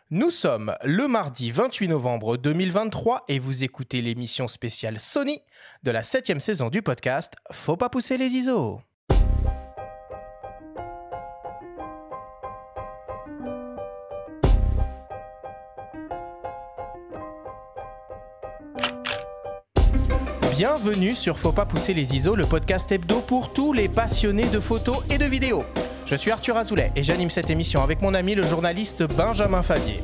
Nous sommes le mardi 28 novembre 2023 et vous écoutez l'émission spéciale Sony de la 7e saison du podcast Faut pas pousser les ISO. Bienvenue sur Faut pas pousser les ISO, le podcast hebdo pour tous les passionnés de photos et de vidéos. Je suis Arthur Azoulay et j'anime cette émission avec mon ami le journaliste Benjamin Favier.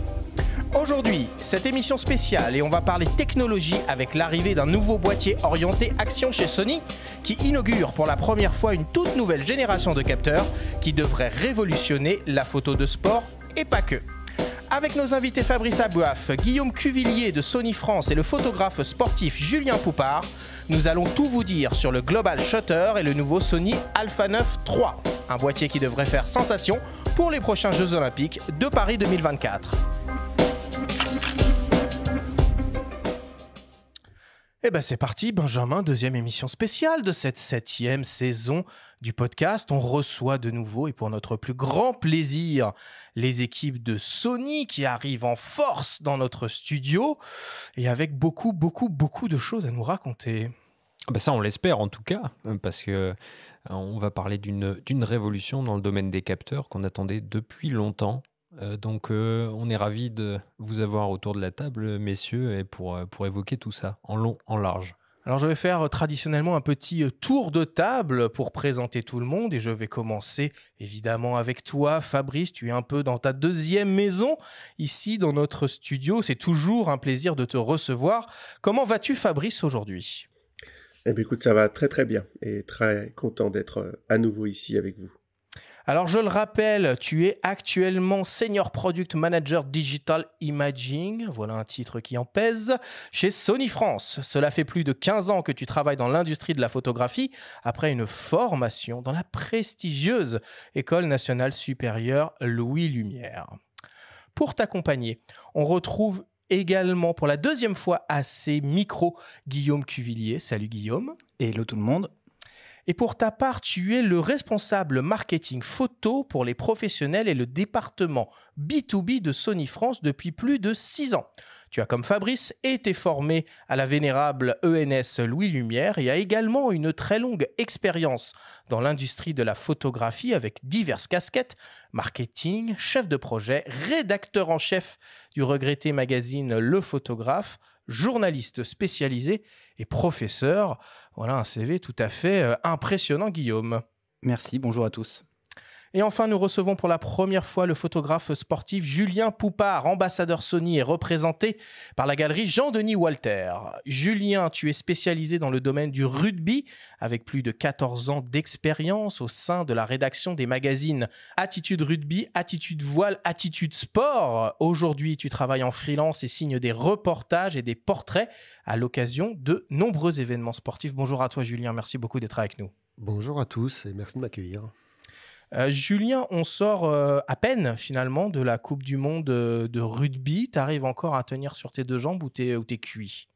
Aujourd'hui, cette émission spéciale et on va parler technologie avec l'arrivée d'un nouveau boîtier orienté action chez Sony qui inaugure pour la première fois une toute nouvelle génération de capteurs qui devrait révolutionner la photo de sport et pas que. Avec nos invités Fabrice Abouaf, Guillaume Cuvillier de Sony France et le photographe sportif Julien Poupard, nous allons tout vous dire sur le Global Shutter et le nouveau Sony Alpha 9 III, un boîtier qui devrait faire sensation pour les prochains Jeux Olympiques de Paris 2024. Eh ben c'est parti Benjamin, deuxième émission spéciale de cette 7e saison du podcast. On reçoit de nouveau et pour notre plus grand plaisir les équipes de Sony qui arrivent en force dans notre studio et avec beaucoup de choses à nous raconter. Ben ça on l'espère en tout cas, parce que on va parler d'une révolution dans le domaine des capteurs qu'on attendait depuis longtemps. Donc on est ravis de vous avoir autour de la table, messieurs, et pour évoquer tout ça en long, en large. Alors je vais faire traditionnellement un petit tour de table pour présenter tout le monde et je vais commencer évidemment avec toi Fabrice, tu es un peu dans ta deuxième maison ici dans notre studio, c'est toujours un plaisir de te recevoir. Comment vas-tu Fabrice aujourd'hui ? Eh bien écoute, ça va très très bien et très content d'être à nouveau ici avec vous. Alors, je le rappelle, tu es actuellement Senior Product Manager Digital Imaging, voilà un titre qui en pèse, chez Sony France. Cela fait plus de 15 ans que tu travailles dans l'industrie de la photographie après une formation dans la prestigieuse École nationale supérieure Louis Lumière. Pour t'accompagner, on retrouve également pour la deuxième fois à ces micros Guillaume Cuvillier. Salut Guillaume. Hello tout le monde. Et pour ta part, tu es le responsable marketing photo pour les professionnels et le département B2B de Sony France depuis plus de 6 ans. Tu as, comme Fabrice, été formé à la vénérable ENS Louis Lumière et a également une très longue expérience dans l'industrie de la photographie avec diverses casquettes, marketing, chef de projet, rédacteur en chef du regretté magazine Le Photographe, journaliste spécialisé et professeur. Voilà un CV tout à fait impressionnant, Guillaume. Merci, bonjour à tous. Et enfin, nous recevons pour la première fois le photographe sportif Julien Poupard, ambassadeur Sony et représenté par la galerie Jean-Denis Walter. Julien, tu es spécialisé dans le domaine du rugby avec plus de 14 ans d'expérience au sein de la rédaction des magazines Attitude Rugby, Attitude Voile, Attitude Sport. Aujourd'hui, tu travailles en freelance et signes des reportages et des portraits à l'occasion de nombreux événements sportifs. Bonjour à toi Julien, merci beaucoup d'être avec nous. Bonjour à tous et merci de m'accueillir. Julien, on sort à peine finalement de la Coupe du Monde de rugby. Tu arrives encore à tenir sur tes deux jambes ou t'es cuit ?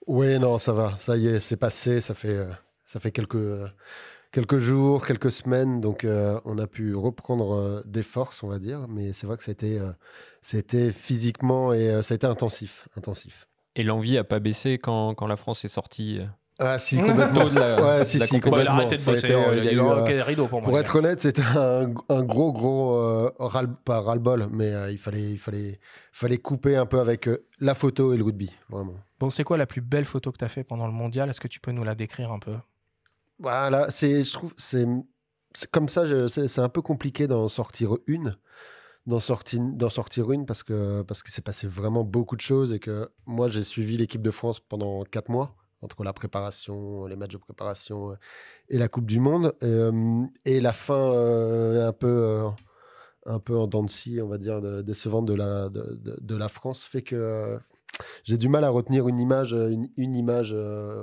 Oui, non, ça va. Ça y est, c'est passé. Ça fait quelques jours, quelques semaines. Donc, on a pu reprendre des forces, on va dire. Mais c'est vrai que c'était physiquement et ça a été intensif. Et l'envie n'a pas baissé quand la France est sortie Ah si, complètement. Complètement. Arrêtez de bosser, il y a eu rideau pour moi. Pour être honnête, c'était un gros pas ras-le-bol, mais il fallait couper un peu avec la photo et le rugby, vraiment. Bon, c'est quoi la plus belle photo que tu as fait pendant le mondial ? Est-ce que tu peux nous la décrire un peu ? Voilà, je trouve c'est comme ça, c'est un peu compliqué d'en sortir une. Parce que s'est passé vraiment beaucoup de choses et que moi j'ai suivi l'équipe de France pendant 4 mois entre la préparation, les matchs de préparation et la Coupe du Monde et la fin un peu en dents de scie, on va dire décevante de la France fait que j'ai du mal à retenir une image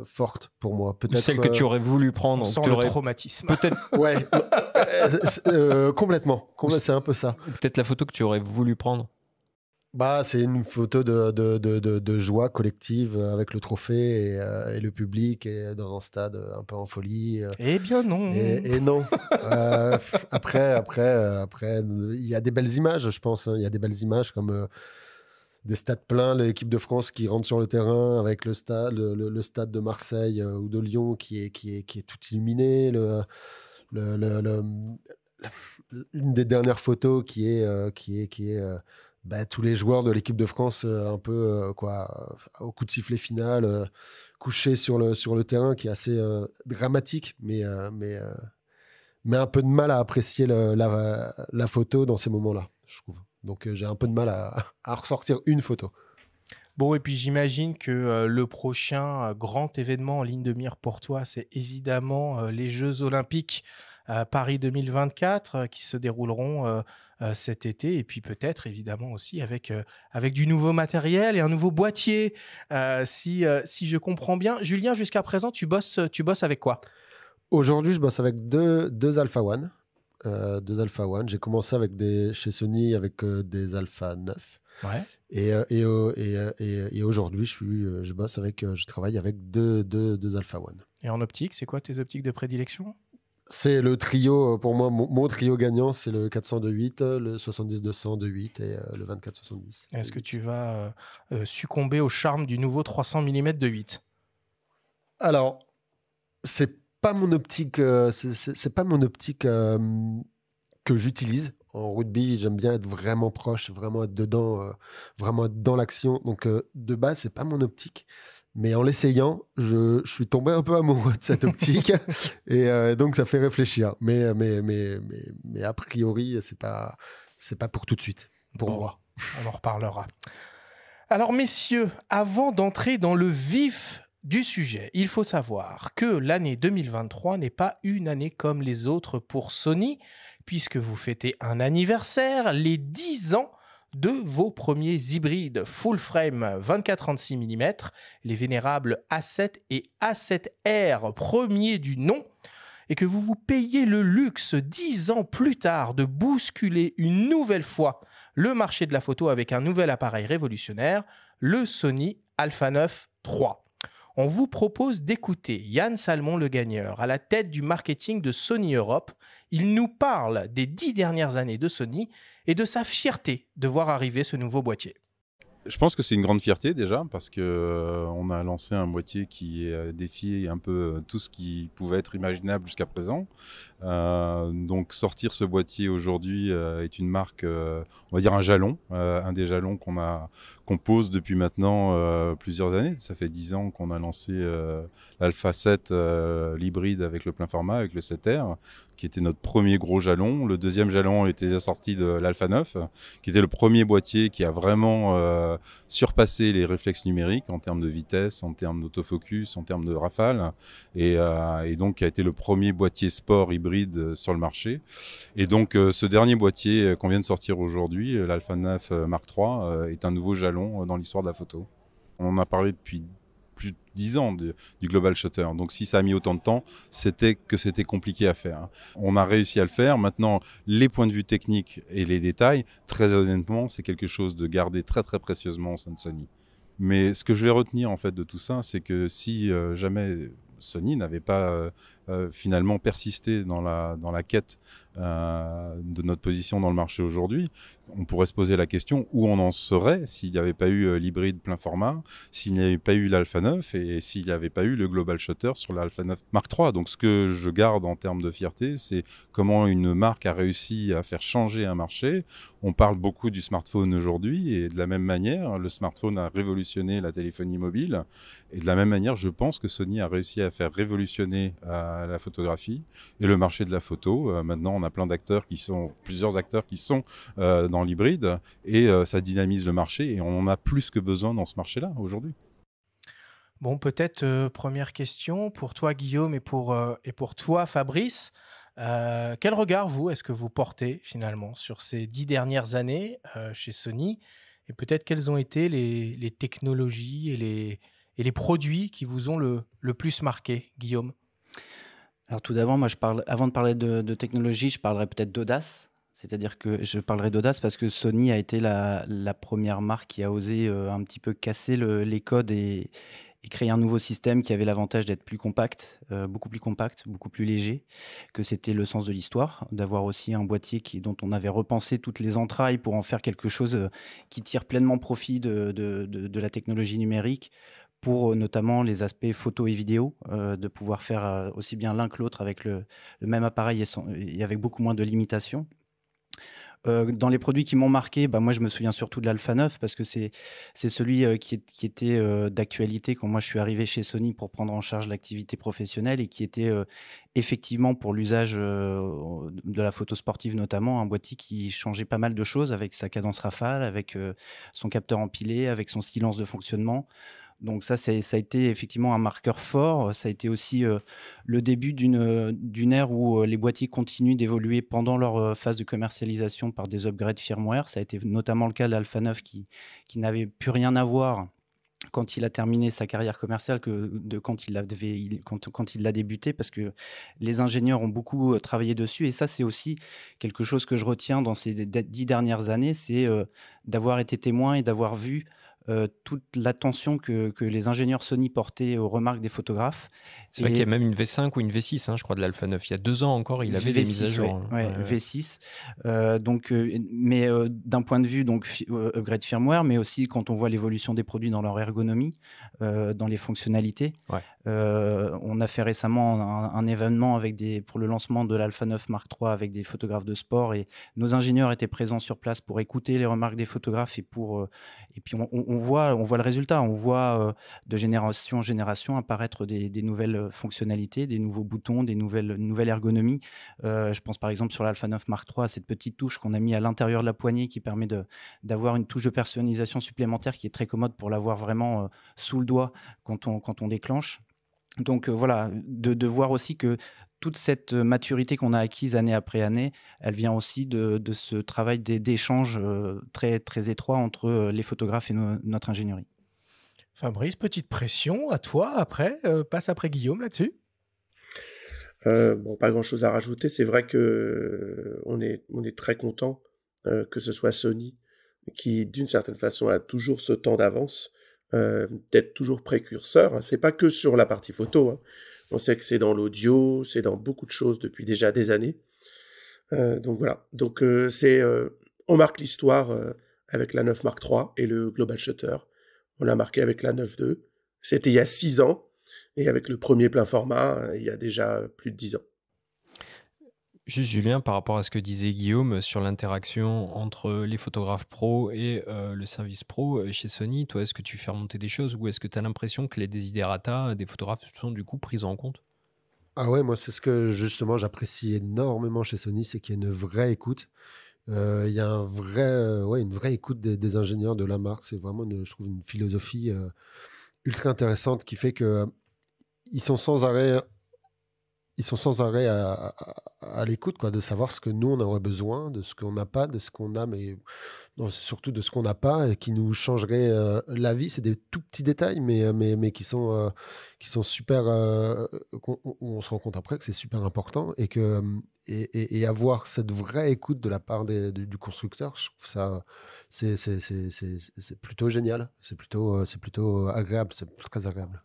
forte pour moi. Peut-être celle que tu aurais voulu prendre. On sent le traumatisme. Peut-être. Ouais, complètement. C'est un peu ça. Peut-être la photo que tu aurais voulu prendre. C'est une photo de joie collective avec le trophée et le public et dans un stade un peu en folie. Eh bien non. Et non. Après, il y a des belles images, je pense. Il y a des belles images comme des stades pleins, l'équipe de France qui rentre sur le terrain avec le stade de Marseille ou de Lyon qui est tout illuminé. Une des dernières photos qui est tous les joueurs de l'équipe de France un peu au coup de sifflet final, couchés sur le terrain, qui est assez dramatique, mais un peu de mal à apprécier la photo dans ces moments-là, je trouve. Donc j'ai un peu de mal à ressortir une photo. Bon, et puis j'imagine que le prochain grand événement en ligne de mire pour toi, c'est évidemment les Jeux Olympiques Paris 2024 qui se dérouleront cet été, et puis peut-être évidemment aussi avec du nouveau matériel et un nouveau boîtier, si je comprends bien. Julien, jusqu'à présent, tu bosses avec quoi? Aujourd'hui, je bosse avec deux Alpha One. J'ai commencé chez Sony avec des Alpha 9. Ouais. Et aujourd'hui, je travaille avec deux Alpha One. Et en optique, c'est quoi tes optiques de prédilection? C'est le trio, pour moi, mon trio gagnant, c'est le 400-2.8, le 70-200 2.8 et le 24-70. Est-ce que tu vas succomber au charme du nouveau 300 mm de 8? Alors, c'est pas mon optique, c'est pas mon optique que j'utilise. En rugby, j'aime bien être vraiment proche, vraiment être dedans, vraiment être dans l'action. Donc, de base, c'est pas mon optique. Mais en l'essayant, je suis tombé un peu amoureux de cette optique. Et donc, ça fait réfléchir. Mais a priori, c'est pas pour tout de suite, pour moi. On en reparlera. Alors, messieurs, avant d'entrer dans le vif du sujet, il faut savoir que l'année 2023 n'est pas une année comme les autres pour Sony, puisque vous fêtez un anniversaire, les 10 ans de vos premiers hybrides full frame 24-36 mm, les vénérables A7 et A7R, premiers du nom, et que vous vous payez le luxe 10 ans plus tard de bousculer une nouvelle fois le marché de la photo avec un nouvel appareil révolutionnaire, le Sony Alpha 9 III. On vous propose d'écouter Yann Salmon, le gagneur, à la tête du marketing de Sony Europe. Il nous parle des 10 dernières années de Sony et de sa fierté de voir arriver ce nouveau boîtier. Je pense que c'est une grande fierté déjà parce qu'on a lancé un boîtier qui défiait un peu tout ce qui pouvait être imaginable jusqu'à présent. Donc sortir ce boîtier aujourd'hui est une marque, on va dire un jalon, un des jalons qu'on pose depuis maintenant plusieurs années. Ça fait 10 ans qu'on a lancé l'Alpha 7, l'hybride avec le plein format, avec le 7R, qui était notre premier gros jalon. Le deuxième jalon était la sortie de l'Alpha 9, qui était le premier boîtier qui a vraiment surpassé les réflexes numériques en termes de vitesse, en termes d'autofocus, en termes de rafale, et donc qui a été le premier boîtier sport hybride sur le marché. Et donc ce dernier boîtier qu'on vient de sortir aujourd'hui, l'Alpha 9 Mark III, est un nouveau jalon dans l'histoire de la photo. On en a parlé depuis plus de 10 ans du Global Shutter. Donc si ça a mis autant de temps, c'était compliqué à faire. On a réussi à le faire. Maintenant, les points de vue techniques et les détails, très honnêtement, c'est quelque chose de gardé très très précieusement au sein de Sony. Mais ce que je vais retenir en fait de tout ça, c'est que si jamais Sony n'avait pas finalement persisté dans la quête de notre position dans le marché aujourd'hui, on pourrait se poser la question où on en serait s'il n'y avait pas eu l'hybride plein format, s'il n'y avait pas eu l'Alpha 9 et s'il n'y avait pas eu le Global Shutter sur l'Alpha 9 Mark III. Donc ce que je garde en termes de fierté, c'est comment une marque a réussi à faire changer un marché. On parle beaucoup du smartphone aujourd'hui et de la même manière, le smartphone a révolutionné la téléphonie mobile et de la même manière, je pense que Sony a réussi à faire révolutionner la photographie et le marché de la photo. Maintenant, on a plusieurs acteurs qui sont dans l'hybride et ça dynamise le marché et on en a plus que besoin dans ce marché-là aujourd'hui. Bon, peut-être première question pour toi Guillaume et pour toi Fabrice. Quel regard est-ce que vous portez finalement sur ces 10 dernières années chez Sony et peut-être quelles ont été les technologies et les produits qui vous ont le plus marqué, Guillaume? Alors tout d'abord, moi, avant de parler de technologie, je parlerai peut-être d'audace. C'est-à-dire que je parlerai d'audace parce que Sony a été la première marque qui a osé un petit peu casser les codes et créer un nouveau système qui avait l'avantage d'être plus compact, beaucoup plus léger, que c'était le sens de l'histoire, d'avoir aussi un boîtier dont on avait repensé toutes les entrailles pour en faire quelque chose qui tire pleinement profit de la technologie numérique pour notamment les aspects photo et vidéo, de pouvoir faire aussi bien l'un que l'autre avec le même appareil et avec beaucoup moins de limitations. Dans les produits qui m'ont marqué, moi je me souviens surtout de l'Alpha 9 parce que c'est celui qui était d'actualité quand moi je suis arrivé chez Sony pour prendre en charge l'activité professionnelle et qui était effectivement pour l'usage de la photo sportive notamment, un boîtier qui changeait pas mal de choses avec sa cadence rafale, avec son capteur empilé, avec son silence de fonctionnement. Donc ça a été effectivement un marqueur fort. Ça a été aussi le début d'une ère où les boîtiers continuent d'évoluer pendant leur phase de commercialisation par des upgrades firmware. Ça a été notamment le cas de l'Alpha 9 qui n'avait plus rien à voir quand il a terminé sa carrière commerciale quand il l'a débuté, parce que les ingénieurs ont beaucoup travaillé dessus. Et ça, c'est aussi quelque chose que je retiens dans ces 10 dernières années, c'est d'avoir été témoin et d'avoir vu toute l'attention que les ingénieurs Sony portaient aux remarques des photographes. C'est vrai qu'il y a même une V5 ou une V6, je crois, de l'Alpha 9. Il y a 2 ans encore, il avait des mises à jour. V6. Mais d'un point de vue upgrade firmware, mais aussi quand on voit l'évolution des produits dans leur ergonomie, dans les fonctionnalités. Ouais. On a fait récemment un événement pour le lancement de l'Alpha 9 Mark III avec des photographes de sport, et nos ingénieurs étaient présents sur place pour écouter les remarques des photographes et puis on voit le résultat. On voit de génération en génération apparaître des nouvelles fonctionnalités, des nouveaux boutons, des nouvelles ergonomies. Je pense par exemple sur l'Alpha 9 Mark III à cette petite touche qu'on a mis à l'intérieur de la poignée qui permet d'avoir une touche de personnalisation supplémentaire qui est très commode pour l'avoir vraiment sous le doigt quand on déclenche. Donc voilà, de voir aussi que toute cette maturité qu'on a acquise année après année, elle vient aussi de ce travail d'échange très, très étroit entre les photographes et notre ingénierie. Fabrice, petite pression à toi après, passe après Guillaume là-dessus. Pas grand-chose à rajouter. C'est vrai que on est très content que ce soit Sony qui, d'une certaine façon, a toujours ce temps d'avance, d'être toujours précurseur. C'est pas que sur la partie photo. On sait que c'est dans l'audio, c'est dans beaucoup de choses depuis déjà des années. Donc voilà. Donc on marque l'histoire avec la 9 Mark III et le Global Shutter. On l'a marqué avec la 9.2. C'était il y a 6 ans. Et avec le premier plein format, il y a déjà plus de 10 ans. Juste Julien, par rapport à ce que disait Guillaume sur l'interaction entre les photographes pro et le service pro chez Sony, toi, est-ce que tu fais remonter des choses ou est-ce que tu as l'impression que les desiderata des photographes sont du coup pris en compte? Ah ouais, moi c'est ce que justement j'apprécie énormément chez Sony, c'est qu'il y a une vraie écoute. Il y a une vraie écoute des ingénieurs de la marque. C'est vraiment, je trouve, une philosophie ultra intéressante qui fait que ils sont sans arrêt à l'écoute, quoi, de savoir ce que nous on aurait besoin, de ce qu'on n'a pas, de ce qu'on a, mais surtout de ce qu'on n'a pas et qui nous changerait la vie. C'est des tout petits détails, mais qui sont super. On se rend compte après que c'est super important et avoir cette vraie écoute de la part du constructeur, je trouve ça c'est plutôt génial. C'est plutôt agréable. C'est très agréable.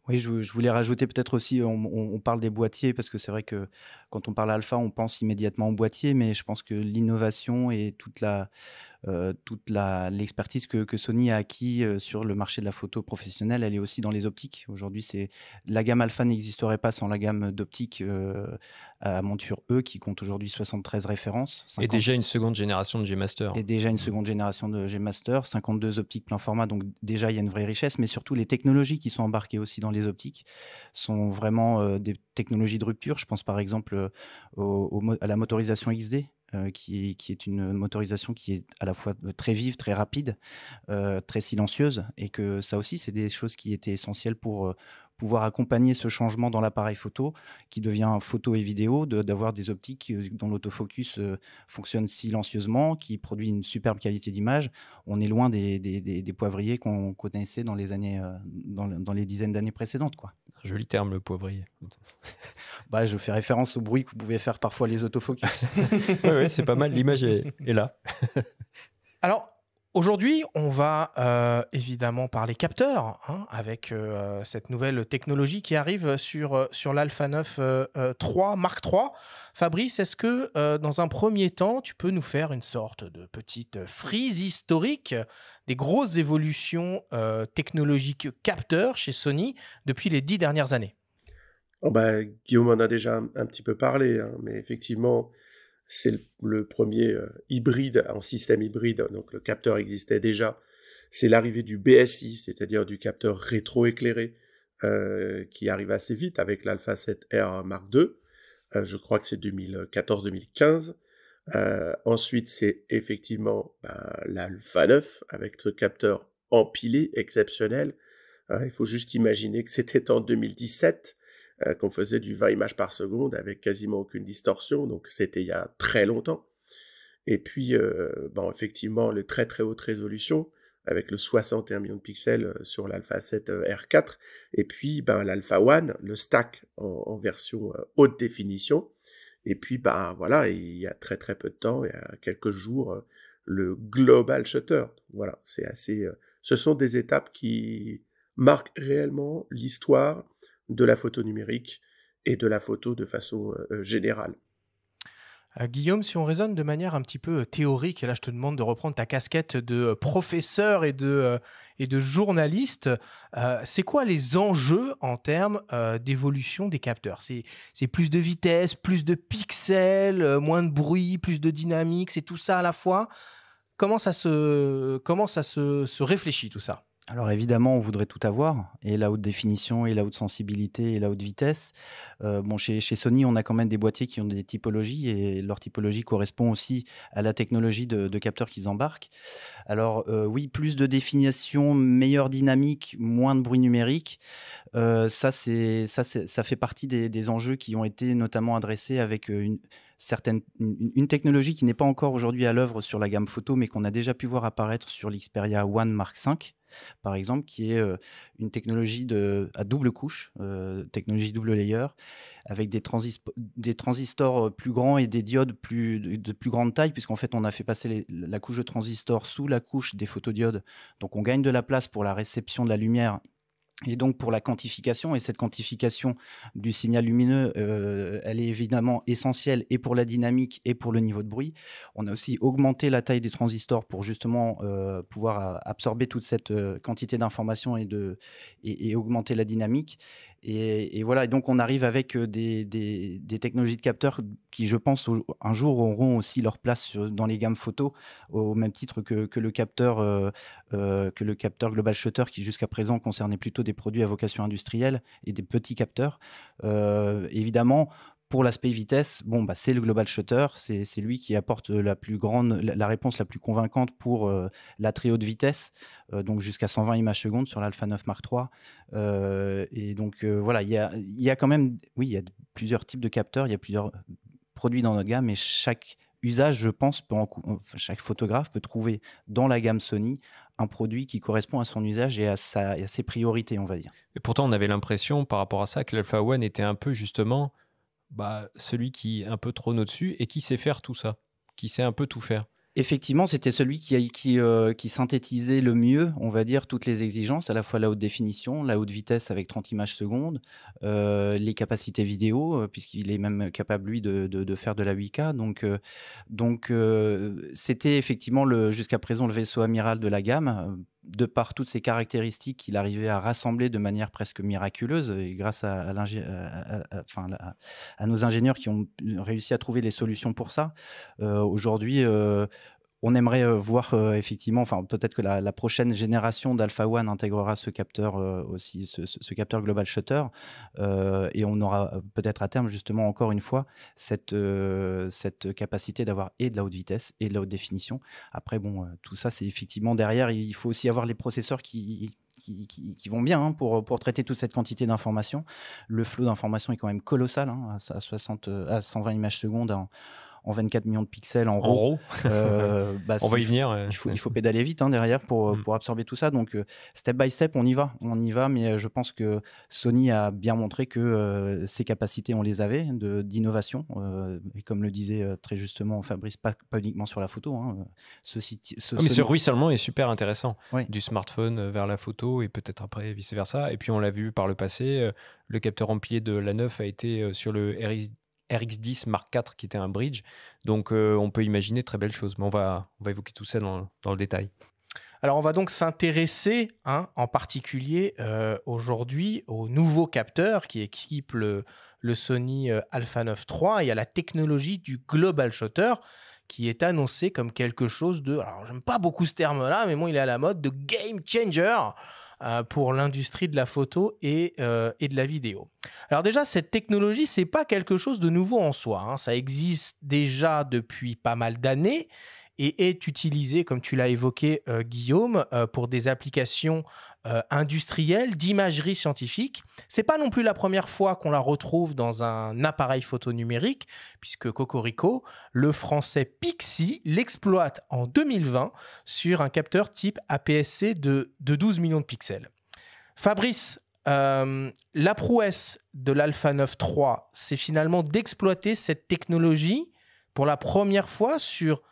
Oui, je voulais rajouter peut-être aussi, on parle des boîtiers parce que c'est vrai que quand on parle alpha, on pense immédiatement au boîtier, mais je pense que l'innovation et toute l'expertise que Sony a acquis sur le marché de la photo professionnelle, elle est aussi dans les optiques. Aujourd'hui, la gamme alpha n'existerait pas sans la gamme d'optiques à monture E qui compte aujourd'hui 73 références. 50... Et déjà une seconde génération de G-Master. Et déjà une seconde génération de G-Master, 52 optiques plein format, donc déjà il y a une vraie richesse, mais surtout les technologies qui sont embarquées aussi dans les optiques sont vraiment des technologies de rupture. Je pense par exemple à la motorisation XD, qui est une motorisation qui est à la fois très vive, très rapide, très silencieuse, et que ça aussi, c'est des choses qui étaient essentielles pour pouvoir accompagner ce changement dans l'appareil photo, qui devient photo et vidéo, d'avoir des optiques dont l'autofocus fonctionne silencieusement, qui produit une superbe qualité d'image. On est loin des poivriers qu'on connaissait dans les années, dans les dizaines d'années précédentes, quoi. Un joli terme, le poivrier. Bah, je fais référence au bruit que pouvaient faire parfois les autofocus. Ouais, c'est pas mal, l'image est là. Alors, aujourd'hui, on va évidemment parler capteurs, hein, avec cette nouvelle technologie qui arrive sur l'Alpha 9 3 Mark III. Fabrice, est-ce que dans un premier temps, tu peux nous faire une sorte de petite frise historique des grosses évolutions technologiques capteurs chez Sony depuis les 10 dernières années? Oh bah, Guillaume en a déjà un petit peu parlé, hein, mais effectivement, c'est le premier hybride en système hybride, donc le capteur existait déjà. C'est l'arrivée du BSI, c'est-à-dire du capteur rétroéclairé, qui arrive assez vite avec l'Alpha 7R Mark II. Je crois que c'est 2014-2015. Ensuite, c'est effectivement l'Alpha 9 avec ce capteur empilé exceptionnel. Il faut juste imaginer que c'était en 2017 qu'on faisait du 20 images par seconde avec quasiment aucune distorsion, donc c'était il y a très longtemps. Et puis, effectivement, les très très haute résolution, avec le 61 millions de pixels sur l'Alpha 7 R4, et puis l'Alpha One, le stack en version haute définition, et puis voilà, il y a très très peu de temps, il y a quelques jours, le Global Shutter. Voilà, c'est assez... ce sont des étapes qui marquent réellement l'histoire de la photo numérique et de la photo de façon générale. Guillaume, si on raisonne de manière un petit peu théorique, et là je te demande de reprendre ta casquette de professeur et de journaliste, c'est quoi les enjeux en termes d'évolution des capteurs? C'est plus de vitesse, plus de pixels, moins de bruit, plus de dynamique, c'est tout ça à la fois? Comment ça se réfléchit tout ça? Alors évidemment, on voudrait tout avoir, et la haute définition, et la haute sensibilité, et la haute vitesse. Chez Sony, on a quand même des boîtiers qui ont des typologies, et leur typologie correspond aussi à la technologie de capteurs qu'ils embarquent. Alors oui, plus de définition, meilleure dynamique, moins de bruit numérique. Ça fait partie des enjeux qui ont été notamment adressés avec une technologie qui n'est pas encore aujourd'hui à l'œuvre sur la gamme photo, mais qu'on a déjà pu voir apparaître sur l'Xperia One Mark V, par exemple, qui est une technologie à double couche, technologie double layer, avec des transistors plus grands et des diodes de plus grande taille, puisqu'en fait, on a fait passer la couche de transistors sous la couche des photodiodes. Donc, on gagne de la place pour la réception de la lumière et donc pour la quantification. Et cette quantification du signal lumineux, elle est évidemment essentielle et pour la dynamique et pour le niveau de bruit. On a aussi augmenté la taille des transistors pour justement pouvoir absorber toute cette quantité d'informations et augmenter la dynamique. Et voilà, et donc on arrive avec des technologies de capteurs qui, je pense, un jour auront aussi leur place dans les gammes photo, au même titre que le capteur Global Shutter, qui jusqu'à présent concernait plutôt des produits à vocation industrielle et des petits capteurs. Évidemment, pour l'aspect vitesse, c'est le Global Shutter, c'est lui qui apporte la réponse la plus convaincante pour la très haute vitesse, donc jusqu'à 120 images secondes sur l'Alpha 9 Mark III. Et donc voilà, il y a quand même, oui, il y a plusieurs types de capteurs, il y a plusieurs produits dans notre gamme, et chaque usage, je pense, chaque photographe peut trouver dans la gamme Sony un produit qui correspond à son usage et à ses priorités, on va dire. Et pourtant, on avait l'impression par rapport à ça que l'Alpha One était un peu justement celui qui est un peu trône au-dessus et qui sait faire tout ça, qui sait un peu tout faire. Effectivement, c'était celui qui synthétisait le mieux, on va dire, toutes les exigences, à la fois la haute définition, la haute vitesse avec 30 images secondes, les capacités vidéo, puisqu'il est même capable, lui, de faire de la 8K. Donc, c'était effectivement jusqu'à présent le vaisseau amiral de la gamme, de par toutes ces caractéristiques qu'il arrivait à rassembler de manière presque miraculeuse, et grâce à nos ingénieurs qui ont réussi à trouver les solutions pour ça. Aujourd'hui, on aimerait voir effectivement, peut-être que la prochaine génération d'Alpha One intégrera ce capteur aussi, ce capteur Global Shutter, et on aura peut-être à terme, justement, encore une fois, cette capacité d'avoir et de la haute vitesse et de la haute définition. Après, tout ça, c'est effectivement derrière, il faut aussi avoir les processeurs qui vont bien pour traiter toute cette quantité d'informations. Le flot d'informations est quand même colossal, à 120 images secondes en 24 millions de pixels en En RAW. RAW, on va y venir. Il faut pédaler vite derrière pour absorber tout ça. Donc, step by step, on y va. Mais je pense que Sony a bien montré que ses capacités, on les avait d'innovation. Et comme le disait très justement Fabrice, pas uniquement sur la photo. Hein. Mais ce ruissellement est super intéressant. Oui. Du smartphone vers la photo et peut-être après vice-versa. Et puis, on l'a vu par le passé, le capteur empilé de l'A9 a été sur le RX10 Mark IV qui était un bridge. Donc, on peut imaginer très belles choses. Mais on va évoquer tout ça dans le détail. Alors, on va donc s'intéresser en particulier aujourd'hui au nouveau capteur qui équipe le Sony Alpha 9 III et à la technologie du Global Shutter qui est annoncé comme quelque chose de... Alors, j'aime pas beaucoup ce terme-là, mais bon, il est à la mode, de game changer pour l'industrie de la photo et de la vidéo. Alors déjà, cette technologie, c'est pas quelque chose de nouveau en soi. Hein. Ça existe déjà depuis pas mal d'années et est utilisé, comme tu l'as évoqué, Guillaume, pour des applications industrielles, d'imagerie scientifique. C'est pas non plus la première fois qu'on la retrouve dans un appareil photo numérique, puisque Cocorico, le français Pixi, l'exploite en 2020 sur un capteur type APS-C de 12 millions de pixels. Fabrice, la prouesse de l'Alpha 9 III, c'est finalement d'exploiter cette technologie pour la première fois sur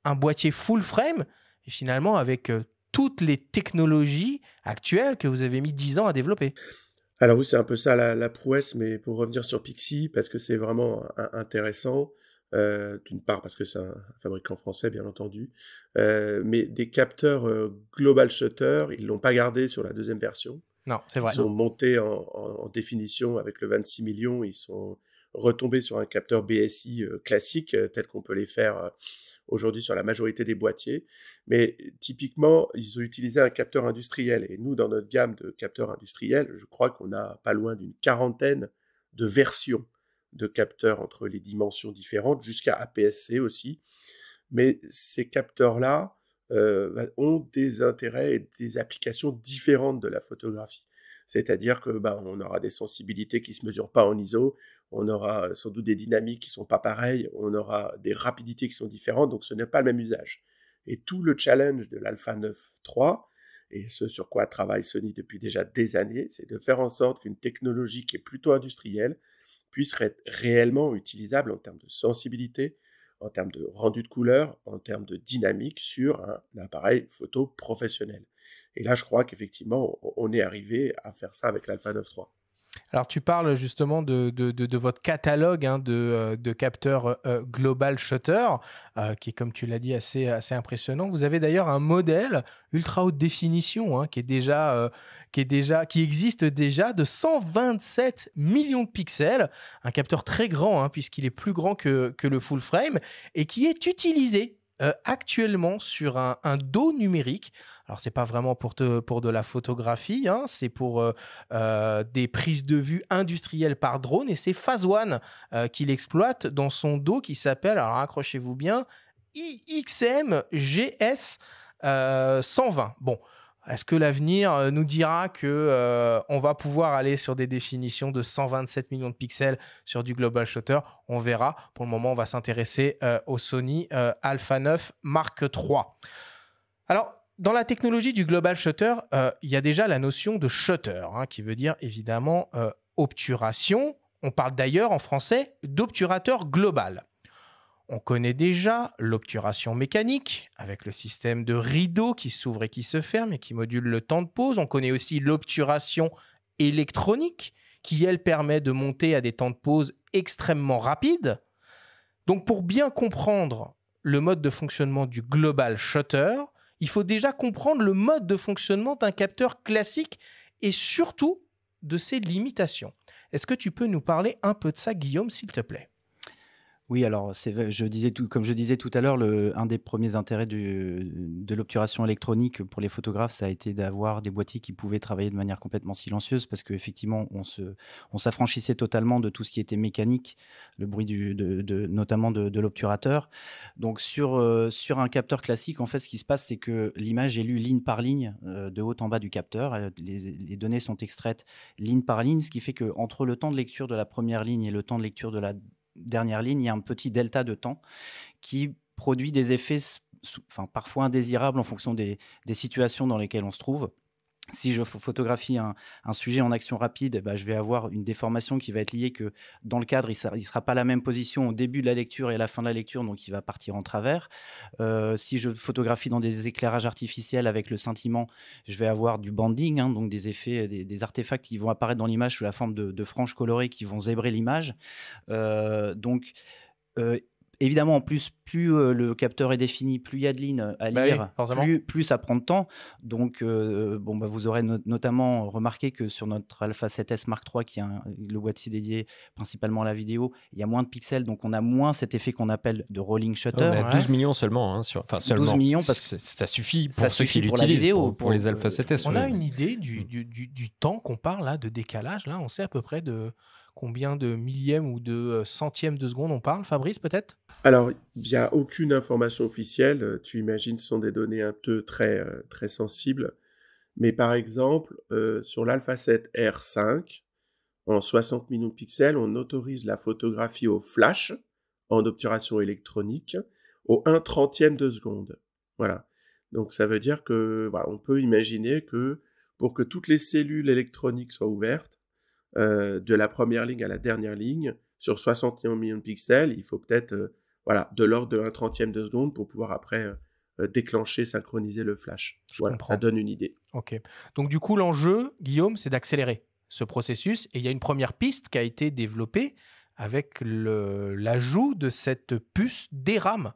un boîtier full frame et finalement avec toutes les technologies actuelles que vous avez mis 10 ans à développer. Alors oui, c'est un peu ça la prouesse, mais pour revenir sur Pixi, parce que c'est vraiment intéressant, d'une part parce que c'est un fabricant français, bien entendu, mais des capteurs Global Shutter, ils ne l'ont pas gardé sur la deuxième version. Non, c'est vrai. Ils sont montés en définition avec le 26 millions, ils sont retombés sur un capteur BSI classique, tel qu'on peut les faire aujourd'hui sur la majorité des boîtiers. Mais typiquement, ils ont utilisé un capteur industriel. Et nous, dans notre gamme de capteurs industriels, je crois qu'on a pas loin d'une 40aine de versions de capteurs entre les dimensions différentes, jusqu'à APS-C aussi. Mais ces capteurs-là ont des intérêts et des applications différentes de la photographie. C'est-à-dire que on aura des sensibilités qui ne se mesurent pas en ISO, on aura sans doute des dynamiques qui ne sont pas pareilles, on aura des rapidités qui sont différentes, donc ce n'est pas le même usage. Et tout le challenge de l'Alpha 9 III, et ce sur quoi travaille Sony depuis déjà des années, c'est de faire en sorte qu'une technologie qui est plutôt industrielle puisse être réellement utilisable en termes de sensibilité, en termes de rendu de couleur, en termes de dynamique sur un appareil photo professionnel. Et là, je crois qu'effectivement, on est arrivé à faire ça avec l'Alpha 9 III. Alors, tu parles justement de votre catalogue de capteurs Global Shutter, qui est, comme tu l'as dit, assez impressionnant. Vous avez d'ailleurs un modèle ultra haute définition qui existe déjà de 127 millions de pixels, un capteur très grand puisqu'il est plus grand que le full frame et qui est utilisé actuellement sur un dos numérique. Alors, c'est pas vraiment pour de la photographie, c'est pour des prises de vue industrielles par drone, et c'est Phase One qui l'exploite dans son dos qui s'appelle, alors accrochez-vous bien, IXM GS 120. Bon, est-ce que l'avenir nous dira qu'on va pouvoir aller sur des définitions de 127 millions de pixels sur du Global Shutter? On verra. Pour le moment, on va s'intéresser au Sony Alpha 9 Mark III. Alors, dans la technologie du Global Shutter, il y a déjà la notion de shutter, qui veut dire évidemment obturation. On parle d'ailleurs en français d'obturateur global. On connaît déjà l'obturation mécanique, avec le système de rideau qui s'ouvre et qui se ferme et qui module le temps de pose. On connaît aussi l'obturation électronique, qui, elle, permet de monter à des temps de pose extrêmement rapides. Donc, pour bien comprendre le mode de fonctionnement du Global Shutter, il faut déjà comprendre le mode de fonctionnement d'un capteur classique et surtout de ses limitations. Est-ce que tu peux nous parler un peu de ça, Guillaume, s'il te plaît ? Oui, alors comme je disais tout à l'heure, un des premiers intérêts de l'obturation électronique pour les photographes, ça a été d'avoir des boîtiers qui pouvaient travailler de manière complètement silencieuse, parce qu'effectivement, on s'affranchissait totalement de tout ce qui était mécanique, le bruit notamment de l'obturateur. Donc sur un capteur classique, en fait, ce qui se passe, c'est que l'image est lue ligne par ligne, de haut en bas du capteur. Les données sont extraites ligne par ligne, ce qui fait qu'entre le temps de lecture de la première ligne et le temps de lecture de la dernière ligne, il y a un petit delta de temps qui produit des effets parfois indésirables en fonction des situations dans lesquelles on se trouve. Si je photographie un sujet en action rapide, je vais avoir une déformation qui va être liée que dans le cadre, il sera pas à la même position au début de la lecture et à la fin de la lecture, donc il va partir en travers. Si je photographie dans des éclairages artificiels avec le scintillement, je vais avoir du banding, donc des effets, des artefacts qui vont apparaître dans l'image sous la forme de franges colorées qui vont zébrer l'image. Évidemment, en plus, plus le capteur est défini, plus il y a de lignes à lire, plus ça prend de temps. Donc, vous aurez notamment remarqué que sur notre Alpha 7S Mark III, qui est le boîtier dédié principalement à la vidéo, il y a moins de pixels, donc on a moins cet effet qu'on appelle de rolling shutter. 12 millions seulement. Seulement. 12 millions, parce que ça suffit pour ça ceux suffit qui pour la l'utilisent, vidéo, pour les Alpha 7S. On a une idée du temps qu'on parle là, de décalage. Là, on sait à peu près de combien de millièmes ou de centièmes de seconde on parle, Fabrice, peut-être? Alors, il n'y a aucune information officielle. Tu imagines, ce sont des données un peu très, très sensibles. Mais par exemple, sur l'Alpha 7 R5, en 60 millions de pixels, on autorise la photographie au flash, en obturation électronique, au 1/30e de seconde. Voilà. Donc, ça veut dire que, voilà, on peut imaginer que pour que toutes les cellules électroniques soient ouvertes, de la première ligne à la dernière ligne, sur 61 millions de pixels, il faut peut-être de l'ordre de 1/30e de seconde pour pouvoir après déclencher, synchroniser le flash. Voilà, ça donne une idée. Ok. Donc du coup, l'enjeu, Guillaume, c'est d'accélérer ce processus. Et il y a une première piste qui a été développée avec l'ajout de cette puce DRAM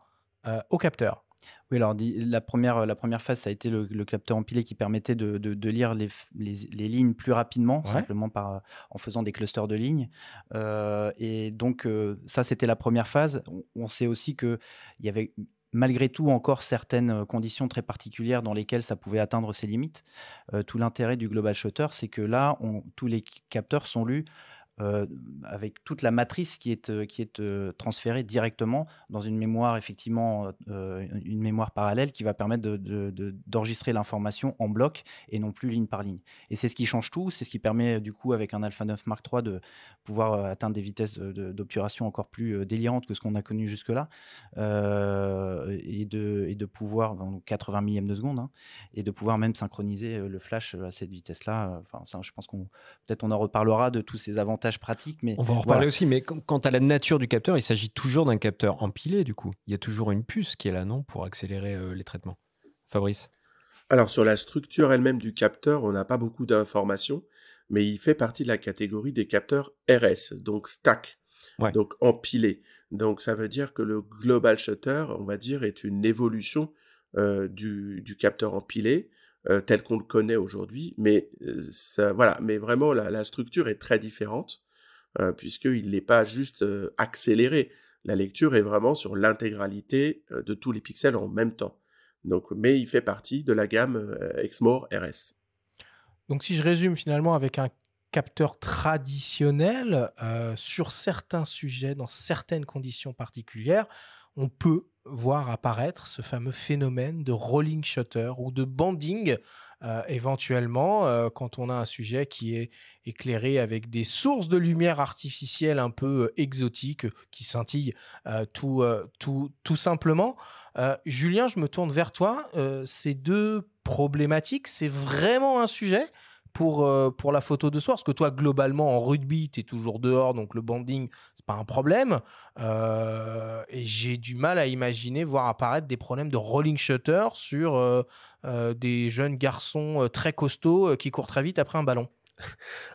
au capteur. Oui, alors la première phase, ça a été le capteur empilé qui permettait de lire les lignes plus rapidement, simplement en faisant des clusters de lignes. Et donc, ça, c'était la première phase. On sait aussi qu'il y avait malgré tout encore certaines conditions très particulières dans lesquelles ça pouvait atteindre ses limites. Tout l'intérêt du Global Shutter, c'est que là, tous les capteurs sont lus avec toute la matrice qui est transférée directement dans une mémoire, effectivement, une mémoire parallèle qui va permettre d'enregistrer l'information en bloc et non plus ligne par ligne. Et c'est ce qui change tout, c'est ce qui permet du coup avec un Alpha 9 Mark III de pouvoir atteindre des vitesses d'obturation encore plus délirantes que ce qu'on a connu jusque-là, et de pouvoir, 80 millièmes de seconde, et de pouvoir même synchroniser le flash à cette vitesse-là. Ça, je pense qu'on en reparlera de tous ces avantages pratiques. Mais on va en reparler aussi, mais quant à la nature du capteur, il s'agit toujours d'un capteur empilé, du coup. Il y a toujours une puce qui est là, non, pour accélérer les traitements. Fabrice? Alors, sur la structure elle-même du capteur, on n'a pas beaucoup d'informations, mais il fait partie de la catégorie des capteurs RS, donc stack, donc empilé. Donc, ça veut dire que le Global Shutter, on va dire, est une évolution du capteur empilé, tel qu'on le connaît aujourd'hui, mais mais vraiment la structure est très différente, puisqu'il n'est pas juste accéléré. La lecture est vraiment sur l'intégralité de tous les pixels en même temps. Donc, mais il fait partie de la gamme Exmor RS. Donc si je résume finalement avec un capteur traditionnel, sur certains sujets, dans certaines conditions particulières, on peut voir apparaître ce fameux phénomène de rolling shutter ou de banding, éventuellement, quand on a un sujet qui est éclairé avec des sources de lumière artificielle un peu exotiques qui scintillent tout simplement. Julien, je me tourne vers toi. Ces deux problématiques, c'est vraiment un sujet pour la photo de soir, parce que toi, globalement, en rugby, tu es toujours dehors, donc le banding, c'est pas un problème. Et j'ai du mal à imaginer voir apparaître des problèmes de rolling shutter sur des jeunes garçons très costauds qui courent très vite après un ballon.